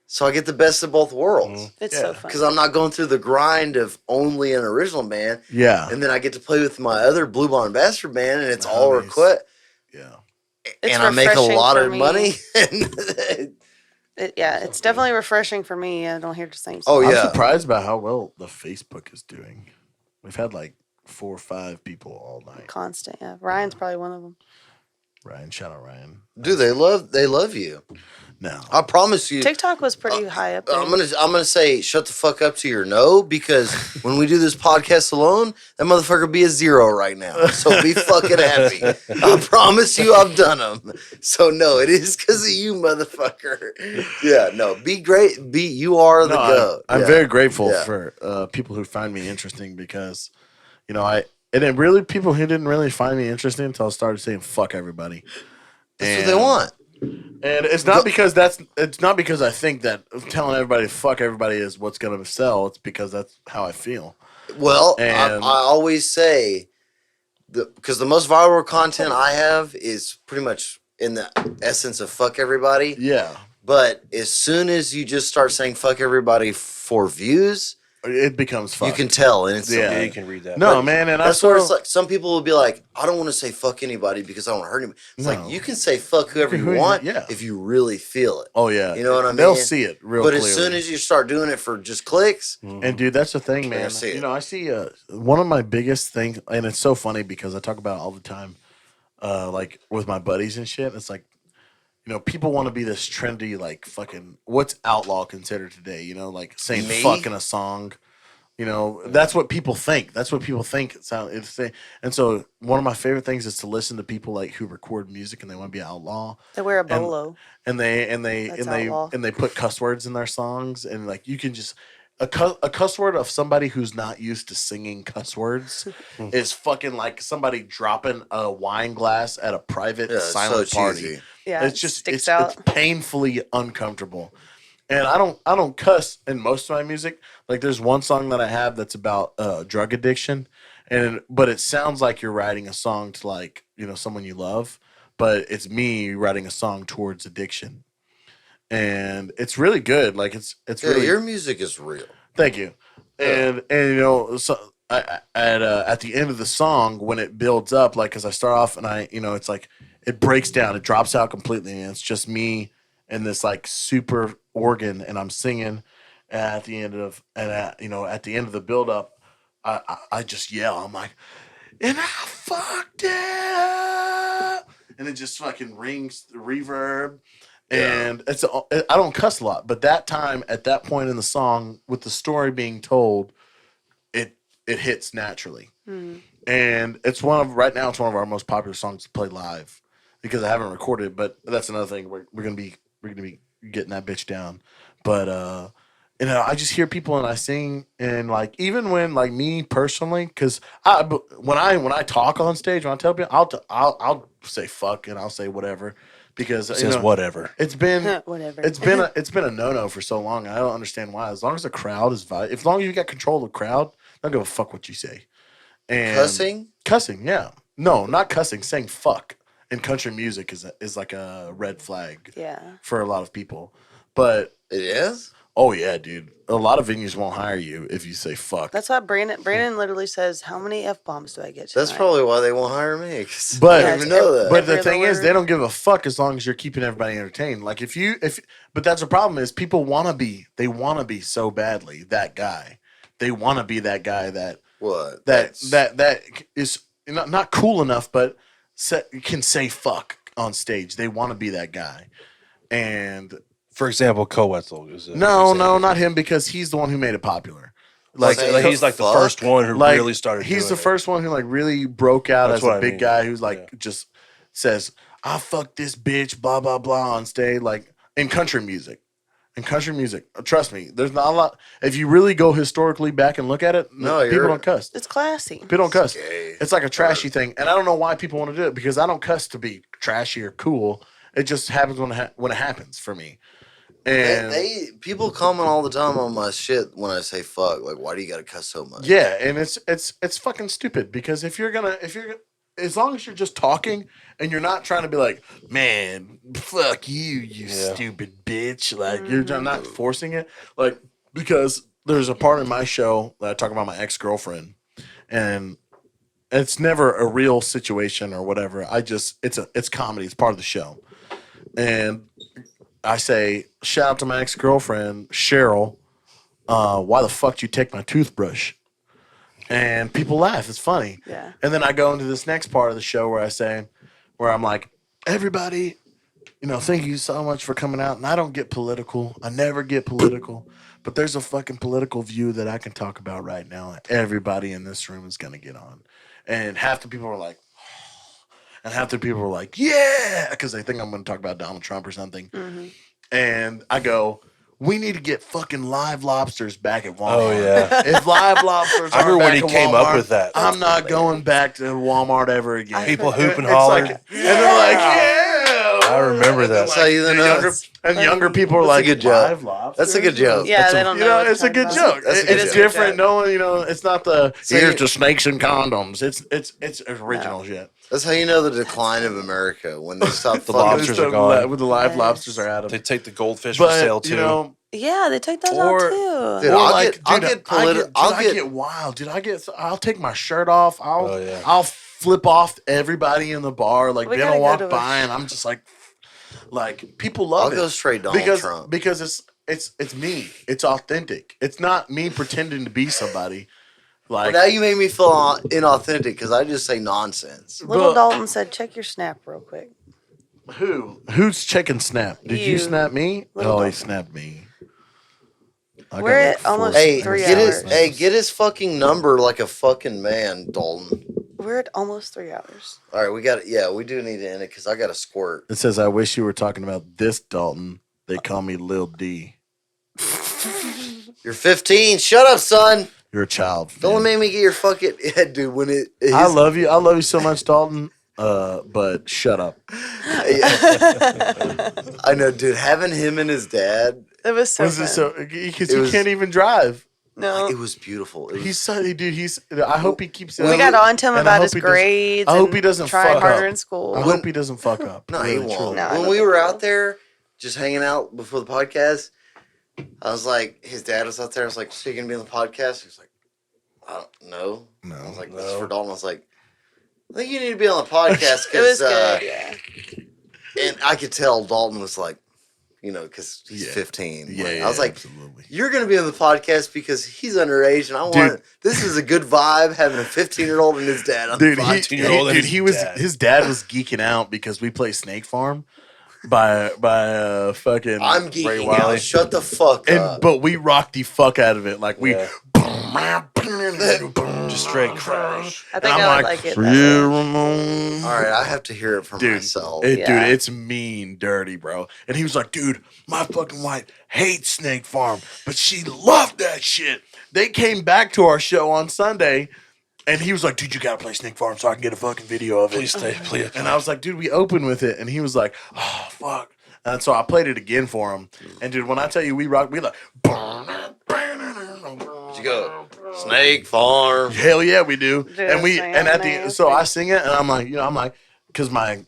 So I get the best of both worlds. It's Yeah. so fun. Because I'm not going through the grind of only an original band. Yeah. And then I get to play with my other Blue Bonnet Bastard band, and it's all Nice. request. Yeah. It's And I make a refreshing lot for of me. money. It's definitely refreshing for me. I don't hear the same Oh, stuff. yeah. I'm surprised by how well the Facebook is doing. We've had like 4 or 5 people all night. Constant. Yeah, Ryan's probably one of them. Ryan, shout out Ryan. Dude, they love you. No. I promise you. TikTok was pretty high up there. I'm gonna say shut the fuck up to your no, because when we do this podcast alone, that motherfucker be a 0 right now. So be fucking happy. I promise you, I've done them. So no, it is because of you, motherfucker. Yeah, no, be great. You are the No, goat. I'm Yeah. very grateful Yeah. for people who find me interesting because, and it really people who didn't really find me interesting until I started saying fuck everybody. That's what they want. And it's not because I think that telling everybody to fuck everybody is what's gonna sell. It's because that's how I feel. Well, I And always say, because the most viral content I have is pretty much in the essence of fuck everybody. yeah, But as soon as you just start saying fuck everybody for views, it becomes fuck. you can tell instantly. Yeah, Yeah. you can read that. No, But man, and that's I where saw, it's like some people will be like, I don't want to say fuck anybody because I don't want to hurt anybody. It's No. like you can say fuck whoever you Who you- want yeah. if you really feel it. Oh yeah, You know what I mean? They'll see it real But clearly. as soon as you start doing it for just clicks, And dude, that's the thing, man. see it. You know, I see one of my biggest things, and it's so funny because I talk about it all the time, like with my buddies and shit. It's like, you know, people want to be this trendy, like fucking what's outlaw considered today. You know, like saying Me? fuck in a song. You know, that's what people think. That's what people think. And so one of my favorite things is to listen to people like who record music and they want to be outlaw. They wear a bolo. And they That's outlaw. put cuss words in their songs, and like you can just a cuss word of somebody who's not used to singing cuss words is fucking like somebody dropping a wine glass at a private silent so party. cheesy. Yeah, It's just sticks it's out. painfully uncomfortable. And I don't cuss in most of my music. Like there's one song that I have that's about drug addiction, but it sounds like you're writing a song to like, you know, someone you love, but it's me writing a song towards addiction. And it's really good. Like it's Yeah, really your music is real. Thank you. And you know, so at the end of the song when it builds up, like as I start off and it's like it breaks down, it drops out completely, and it's just me and this like super organ, and I'm singing. And at the end of the build up, I just yell. I'm like, and I fucked it up, and it just fucking rings the reverb. And I don't cuss a lot, but that time at that point in the song, with the story being told, it hits naturally. And it's right now it's one of our most popular songs to play live because I haven't recorded it, but that's another thing. We're gonna be getting that bitch down. But you know, I just hear people and I sing, and like even when like me personally, because when I talk on stage, when I tell people, I'll say fuck and I'll say whatever. Because It says whatever. It's been Whatever. it's been a no-no for so long. And I don't understand why. As long as the crowd is as long as you got control of the crowd, I don't give a fuck what you say. And cussing, yeah. No, not cussing. Saying fuck in country music is like a red flag. Yeah. For a lot of people, but It is? oh yeah, dude. A lot of venues won't hire you if you say fuck. That's why Brandon literally says, "How many f bombs do I get tonight?" That's probably why they won't hire me. 'Cause But- I don't even know that. But the Every thing other is, word. they don't give a fuck as long as you're keeping everybody entertained. Like but that's the problem is people want to be so badly that guy. They want to be that guy that What? that is not cool enough, but can say fuck on stage. They want to be that guy. And For example, Coetzel is no, not him, because he's the one who made it popular. Like Saying he's like the fuck? first one who Like really started. he's doing the it. first one who like really broke out That's as a what I big mean. guy who's like just says, I fucked this bitch, blah blah blah on stage, like in country music. In country music, trust me, there's not a lot. If you really go historically back and look at it, No, people don't cuss. It's classy. People don't cuss. gay. It's like a trashy thing, and I don't know why people want to do it, because I don't cuss to be trashy or cool. It just happens when it happens for me. And People comment all the time on my shit when I say fuck. Like, why do you gotta cuss so much? yeah, and it's fucking stupid, because if you're gonna as long as you're just talking and you're not trying to be like, man, fuck you, stupid bitch, like you're not forcing it, like, because there's a part in my show that I talk about my ex-girlfriend, and it's never a real situation or whatever. It's comedy. It's part of the show, and I say, shout out to my ex-girlfriend Cheryl. Why the fuck did you take my toothbrush? And people laugh. It's funny. Yeah. And then I go into this next part of the show where I'm like, everybody, thank you so much for coming out. And I don't get political. I never get political. But there's a fucking political view that I can talk about right now. Everybody in this room is going to get on. And half the people are like, and half the people are like, yeah, because they think I'm going to talk about Donald Trump or something. Mm-hmm. And I go, we need to get fucking Live Lobsters back at Walmart. Oh yeah. If Live Lobsters, I remember when back he at came up Walmart, with that. I'm not going back to Walmart ever again. People hoop and It's holler. like, and they're like, yeah. I remember that. That's how you And know. younger people are That's a like, good joke. live lobsters? That's a good joke. Yeah, they don't know. what It's a to good talk joke. about. That's a good It's joke. different. joke. No one, it's not the So here's you- the snakes and condoms. It's original shit. That's how you know the decline of America when they stop The fucking. lobsters are gone. When the live Yes. lobsters are out of. They take the goldfish for But sale too. you know, Yeah, they take those Or- out too. Dude, or I'll like, get- I'll dude, get I politi- get, I'll dude, I get- get wild, dude. I'll take my shirt off. Oh, yeah. I'll flip off everybody in the bar. Like We Ben gotta will go walk to a by, and I'm just like people love I'll it go straight Donald Trump. because it's me. It's authentic. It's not me pretending to be somebody. Well, Like now you made me feel inauthentic because I just say nonsense. Little but- Dalton said, "Check your snap real quick." who's checking Snap? Did you You. snap me? Little Oh, he dog. snapped me. I We're got at like four almost Hey, 3 get hours. get his fucking number like a fucking man, Dalton. We're at almost 3 hours. All right, we got it. Yeah, we do need to end it because I got a squirt. It says, "I wish you were talking about this Dalton. They call me Lil D. You're 15. Shut up, son. You're a child. Don't man. make me get your fucking head, dude. When it, I love you. I love you so much, Dalton. But shut up. I know, dude. Having him and his dad, It was so Was it fun. so? Because It he was- can't even drive. No, it was beautiful. It was, He's so, dude. I hope he keeps. we got on to him and I about hope his he doesn't- grades. I hope and he doesn't trying fuck harder up. in school. I hope he doesn't fuck up. no, he Really, won't. truly. No, I when don't we think were he out will. there, just hanging out before the podcast, I was like, his dad was out there. I was like, "So you gonna be on the podcast?" He was like, "I don't know." No. I was like, No. "This is for Dalton." I was like, "I think you need to be on the podcast It was because," good. Yeah. and I could tell Dalton was like, because he's Yeah. 15. Yeah, Like, yeah, I was like, absolutely. "You're gonna be on the podcast because he's underage, and I Dude. want this is a good vibe having a 15-year-old and his dad on Dude, the he, podcast." 15-year-old and dude, his he was dad. his dad was geeking out because we play Snake Farm by fucking I'm Ray geeking Wiley. out. Shut the fuck up. but we rocked the fuck out of it. Like we Yeah. Just straight crash. I think I'm I would like, like it. "Yeah, that way. Ramon." All right, I have to hear it from Dude, myself. Dude, Yeah. it's mean, dirty, bro. And he was like, "Dude, my fucking wife hates Snake Farm, but she loved that shit." They came back to our show on Sunday, and he was like, "Dude, you gotta play Snake Farm so I can get a fucking video of it." Please stay, please. And I was like, "Dude, we opened with it," and he was like, "Oh fuck." And so I played it again for him. And dude, when I tell you we rock, we like. Where'd you go? Snake Farm. Hell yeah, we do. Just And we saying, and at the man. so I sing it and I'm like, because my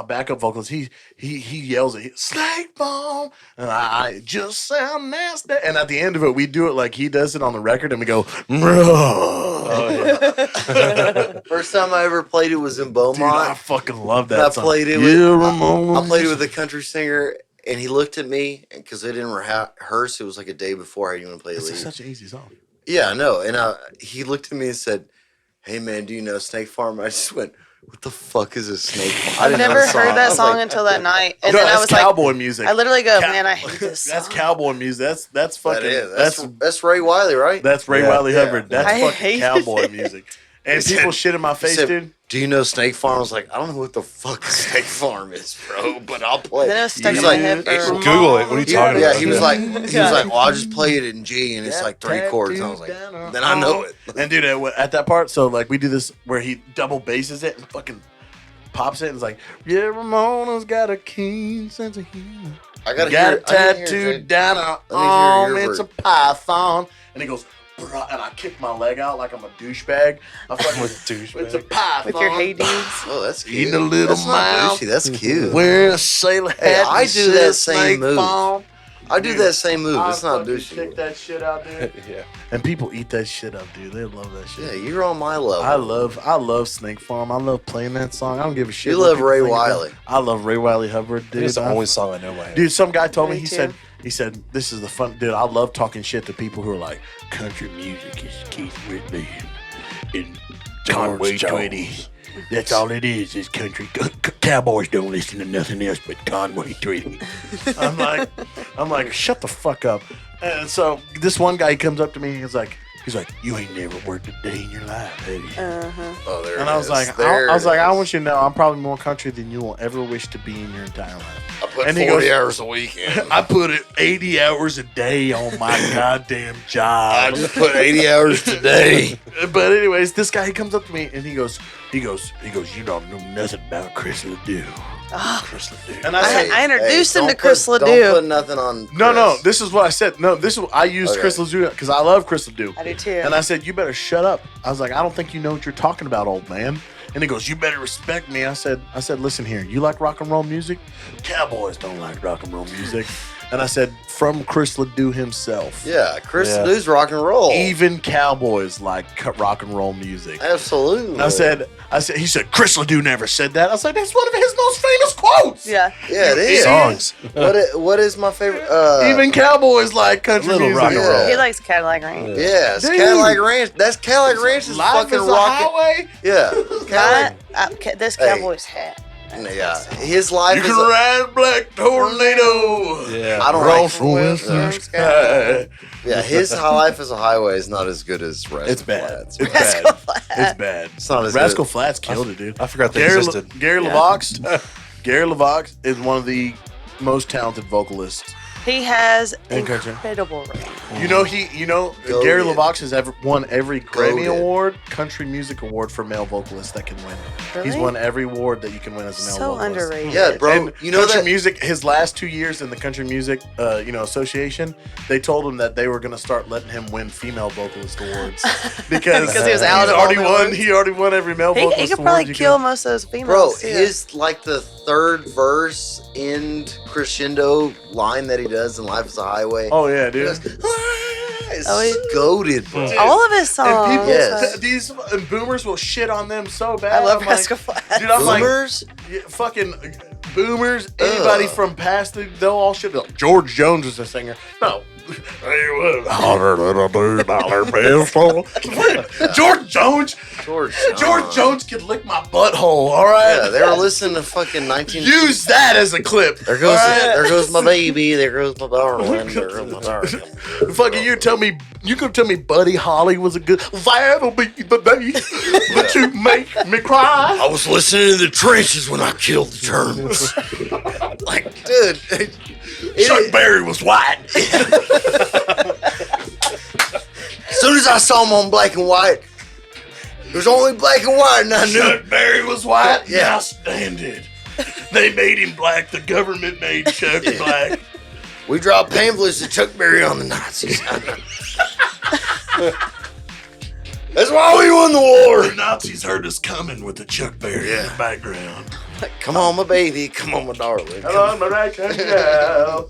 backup vocalist he yells at Snake Farm and I just sound nasty. And at the end of it, we do it like he does it on the record and we go, Oh, yeah. First time I ever played it was in dude, Beaumont. I fucking love that And I song. played it Yeah, with- Ramon. I played it with a country singer, and he looked at me because they didn't rehearse. It was like a day before I didn't even play the It's lead. such an easy song. Yeah, I know. And he looked at me and said, "Hey, man, do you know Snake Farm?" I just went, "What the fuck is a Snake Farm?" I I've didn't know never the heard I that was song like, until that night, and No, then I that's was like, cowboy music. I literally go, Ca- "Man, I hate this song." That's cowboy music. That's That fucking is. that's That's Ray Wiley, right? That's Ray Yeah. Wiley Yeah. Hubbard. That's I fucking hated cowboy it. music. And He people said- shit in my He face, said, dude. "Do you know Snake Farm?" I was like, "I don't know what the fuck Snake Farm is, bro, but I'll play." Then it was stuck He's in my like, head for Google it. What are you talking Yeah, about? he was Yeah. like, "Well, I'll just play it in G, and it's like 3 chords." And I was like, "Then I know it." And dude, at that part, so like we do this where he double basses it and fucking pops it and it's like, "Yeah, Ramona's got a keen sense of humor. I gotta Got hear it it. I gotta hear it, tattooed Jake. down her Let me arm. hear your It's a version. python." And he goes, "Bruh," and I kick my leg out like I'm a douchebag. I fucking, With douchebag. it's a python. with your hey dudes. Oh, that's cute. Eating a little that's not mouth. douchey. That's cute. Wear a sailor hat. Hey, I and do that says same Snake move. Farm. I do Dude, that same move. I It's not fucking douchey. kick that shit out, dude. Yeah. And people eat that shit up, dude. They love that shit. Yeah, you're on my level. I love Snake Farm. I love playing that song. I don't give a shit. You what love people Ray think about it. Wiley. I love Ray Wiley Hubbard, dude. It's the I- only song I know by him. Dude, some guy told me, Me he too. said, "This is the fun, dude. I love talking shit to people who are like, country music is Keith Whitley and Conway Jones. Twitty. That's all it is country. Cowboys don't listen to nothing else but Conway Twitty." I'm like, shut the fuck up. And so this one guy comes up to me and he's like, "You ain't never worked a day in your life, have you?" Oh, there And it I was is. like, There I was it like, I is. want you to know, I'm probably more country than you will ever wish to be in your entire life. I put and 40 he goes- hours a week in. I put it 80 hours a day on my goddamn I job. just put 80 hours today. But anyways, this guy he comes up to me and he goes, "You don't know nothing about Chris Ledoux." Chris Ledoux. And I said, I introduced him to Chris Don't Ledoux. put nothing on. no, Chris. this is what I said. No, I used Okay. Chris Ledoux because I love Chris Ledoux. I do too. And I said, you better shut up. I was like, I don't think you know what you're talking about, old man. And he goes, you better respect me. I said, listen here, you like rock and roll music? Cowboys don't like rock and roll music. And I said, from Chris Ledoux himself. Yeah, Chris Yeah. Ledoux's rock and roll. Even cowboys like rock and roll music. Absolutely. And he said, Chris Ledoux never said that. I was like, that's one of his most famous quotes. Yeah. Yeah, it is. Songs. What is my favorite? Even cowboys like country Little music. rock and roll. He likes Cadillac Ranch. Yeah, it's Dude. Cadillac Ranch. That's Cadillac Ranch is Life fucking is a rocking. highway. Yeah, Cadillac. This Hey. Cowboy's hat. Yeah, his life You is. can ride black tornado. Yeah. I don't Roll like from western sky. Yeah, his life as a highway is not as good as Rascal It's bad. Flatts. It's Rascal bad. Flatts. It's bad. It's not as Rascal good. Flatts killed it, dude. I forgot they Gary existed. Gary Yeah. LeVox. Gary LeVox is one of the most talented vocalists. He has In country. incredible range. Goated. Gary LeVox has won every Grammy Goated. Award, Country Music Award for male vocalists that can win. He's Really? won every award that you can win as a male So vocalist. underrated. Yeah, bro. And You know country that. music. His last 2 years in the country music, association, they told him that they were going to start letting him win female vocalist awards because Because he was out he's of all already the won. awards. He already won every male He vocalist could award. probably you kill can- most of those females. Bro, too. his like the third verse end crescendo line that he does in Life is a Highway. Oh yeah, dude. It's Oh, he- goated, bro. all of his songs. And people, Yes. these boomers will shit on them so bad. I love I'm like, Rascal Flatts. dude, I'm like, Boomers? yeah, fucking boomers. Anybody Ugh. from past, they'll all shit. Like, George Jones is a singer. No. Hotter than a $2 pistol. George Jones. George Jones could lick my butthole. All right. Yeah, they were listening to fucking 19. Use that as a clip. There goes, all right? there goes my baby. There goes my darling. There goes my darling. Fucking you could tell me Buddy Holly was a good. That'll be the day that you make me cry. I was listening to the trenches when I killed the Germans. Like, dude. Chuck Berry was white. As soon as I saw him on black and white, it was only black and white, and I knew. Chuck Berry was white. Yeah. Now stand it. They made him black. The government made Chuck black. We dropped pamphlets to Chuck Berry on the Nazis. That's why we won the war. The Nazis heard us coming with the Chuck Berry in the background. Come on, my baby. Come on, my darling. Hello, my right girl.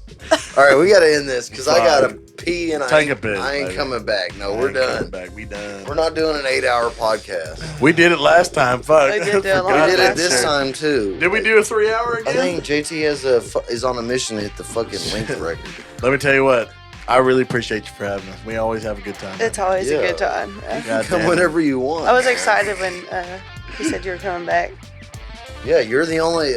All right, we got to end this because I got to pee and Take a piss, I ain't baby. coming back. No, we're done. Back. We done. We're not doing an 8-hour podcast. We did it last time. Fuck. We did do a lot. We Oh, did it that's this true. time too. Did we do a 3-hour I again? think JT is on a mission to hit the fucking length record. Let me tell you what. I really appreciate you for having us. We always have a good time. It's always Yeah. a good time. God Come damn it. whenever you want. I was man. excited when you said you were coming back. Yeah, you're the only.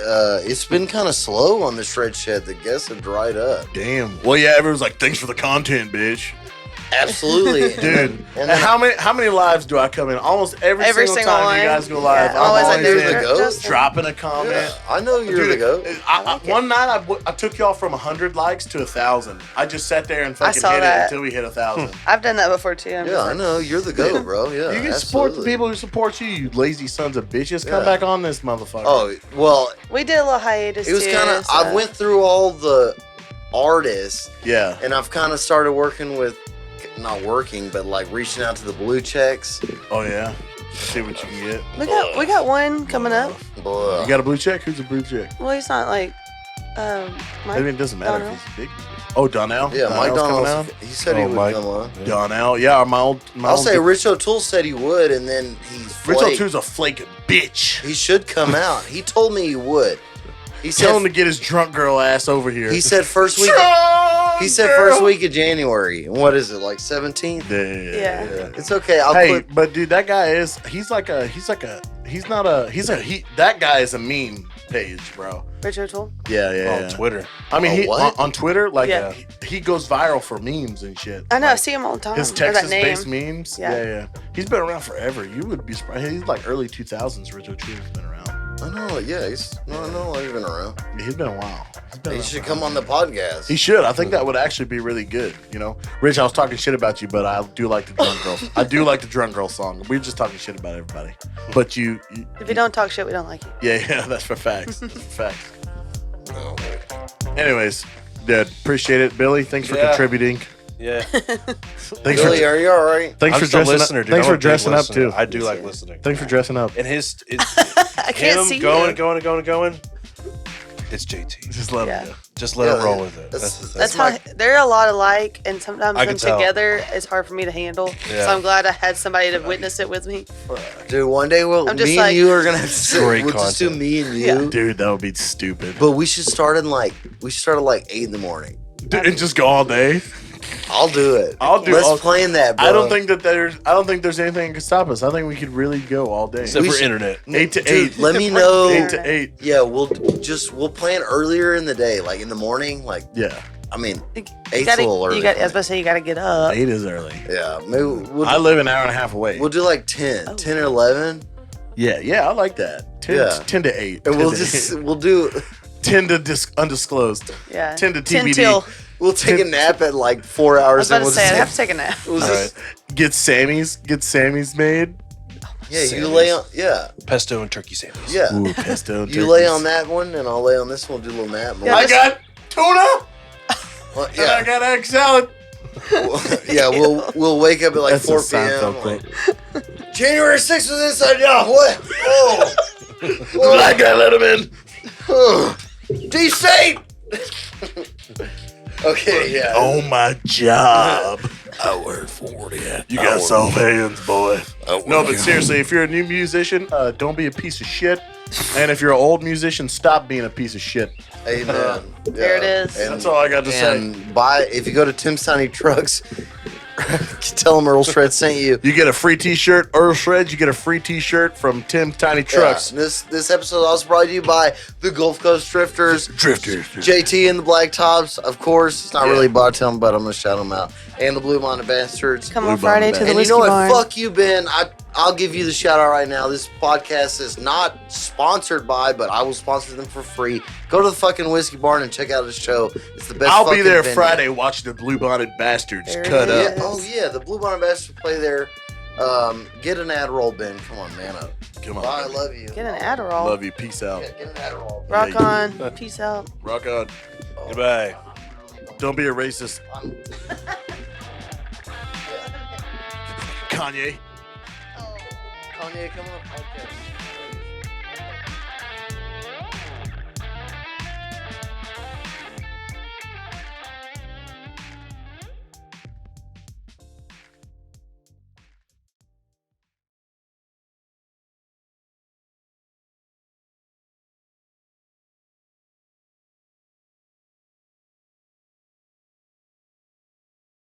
It's been kind of slow on the shred shed. The guests have dried up. Damn. Well, yeah, everyone's like, thanks for the content, bitch. Absolutely, Dude. And And then, how many lives do I come in? Almost every single single time one. you guys go live. Yeah, I'm always I do always the in, goat. Justin. dropping a comment. yeah, I know you're Dude, the goat. One night I took y'all from 100 likes to 1,000. I just sat there and fucking saw hit that. it until we hit 1,000. I've done that before too. I'm Yeah, just I like, know you're the goat, bro. Yeah, You can support the absolutely. people who support you, you lazy sons of bitches. Come Yeah. back on this motherfucker. Oh well, We did a little hiatus. it was too, kind of. so- I went through all the artists, yeah. and I've kind of started working with, not working, but like reaching out to the blue checks. Oh yeah. See what you can get. We got one coming up. Boy, You got a blue check? Who's a blue check? Well, he's not like I Mike. mean, it doesn't matter Donnell. if he's big. Oh, Donnell. yeah, Mike Donnell's coming Donald. He said he Oh, would Mike. come on. out? Donnell. Yeah, my old. I'll say Rich O'Toole said he would, and then he's Rich flaked. O'Toole's a flaking bitch. He should come out. He told me he would. He Tell him to said. get his drunk girl ass over here. He said first week. Drunk He said girl. first week of January. And what is it, like 17th? Yeah. Yeah. It's okay. I'll Hey, put. but dude, that guy is. That guy is a meme page, bro. Rich O'Toole. Yeah, On Twitter. I mean, Oh, he what? on Twitter, like, Yeah. he goes viral for memes and shit. I know. I Like, see him all the time. his Or that Texas-based name. memes. Yeah. Yeah. He's been around forever. You would be surprised. He's like early 2000s. Rich O'Toole's been around. I know. Yeah, he's no, he's been around. He's been a while. He should come on the podcast. He should. I think that would actually be really good. You know, Rich, I was talking shit about you, but I do like the Drunk Girl. I do like the Drunk Girl song. We're just talking shit about everybody. But you If you don't talk shit, we don't like you. yeah, that's for facts. That's for facts. No. Anyways, dude, appreciate it, Billy. Thanks for contributing. Yeah. Thanks Billy, for are you all right? thanks I'm for still dressing listener, up. dude. Thanks I'm for a big dressing up listener. too. I do like listening. Thanks for dressing up. And it's I can't him see going, you. going. It's JT. Just let Yeah. him go. Just let him roll with it. That's how they're a lot alike, and sometimes I them can tell. together is hard for me to handle. Yeah. So I'm glad I had somebody to witness it with me. Dude, one day I'm just me like- and you are gonna have to sit. Great We'll just do content. me and you. Yeah. Dude, that would be stupid. But we should start at like 8 in the morning. Dude, and just go all day. I'll do it. I'll do Let's all- plan that, bro. I don't think there's anything that can stop us. I think we could really go all day. Except We for should- internet. 8 to Dude, 8. let me know. 8 to 8. Yeah, we'll plan earlier in the day, like in the morning. Like, Yeah. I mean, You 8's gotta, a little early. you got, for I was me. about to say you got to get up. 8 is early. Yeah, maybe we'll I live an hour and a half away. we'll do like 10, Oh. 10 or 11, Yeah, I like that. 10, Yeah. 10 to 8. and 10 we'll to just 8. we'll do 10 to undisclosed. Yeah. 10 to 10 TBD. till. we'll take a nap at like 4 I hours. was about and to we'll say I just, have to take a nap. we'll All just- right. Get Sammy's made. yeah, you Sammy's. lay on, yeah, Pesto and turkey sandwiches. yeah. Ooh, pesto. You lay on that one, and I'll lay on this one. We'll do a little nap. Yeah, I got tuna Well, and I yeah, got egg salad. yeah. We'll wake up at like That's 4 a Seinfeld p.m. quote. Like, January 6th was inside job. What? Oh, Black guy let him in. oh. D-State. Okay, yeah. On my job. I work 40. You got soft hands, boy. No, but seriously, if you're a new musician, don't be a piece of shit. And if you're an old musician, stop being a piece of shit. Amen. There it is. That's all I got to say. And if you go to Tim's Tiny Trucks, tell them Earlshreds sent you. You get a free T-shirt, Earlshreds. You get a free T-shirt from Tim Tiny Trucks. Yeah, this episode is also brought to you by the Gulf Coast Drifters. JT and the Black Tops, of course. It's not really bought to them, but I'm going to shout them out. And the Blue Bonnet Bastards. Come on Friday to the And you whiskey know what? barn. Fuck you, Ben. I'll give you the shout out right now. This podcast is not sponsored by, but I will sponsor them for free. Go to the fucking whiskey barn and check out his show. It's the best. I'll be fucking there venue. Friday watching the Blue Bonnet Bastards There it cut is. up. Yeah, oh yeah, the Blue Bonnet Bastards play there. Get an Adderall, Ben. Come on, man up. Come on. Bye, I love you. Get an Adderall. Love you. Peace out. Yeah, get an Adderall. Rock Yeah, on. Peace out. Rock on. Goodbye. Don't be a racist, I'm- Kanye. Kanye, come on. Okay.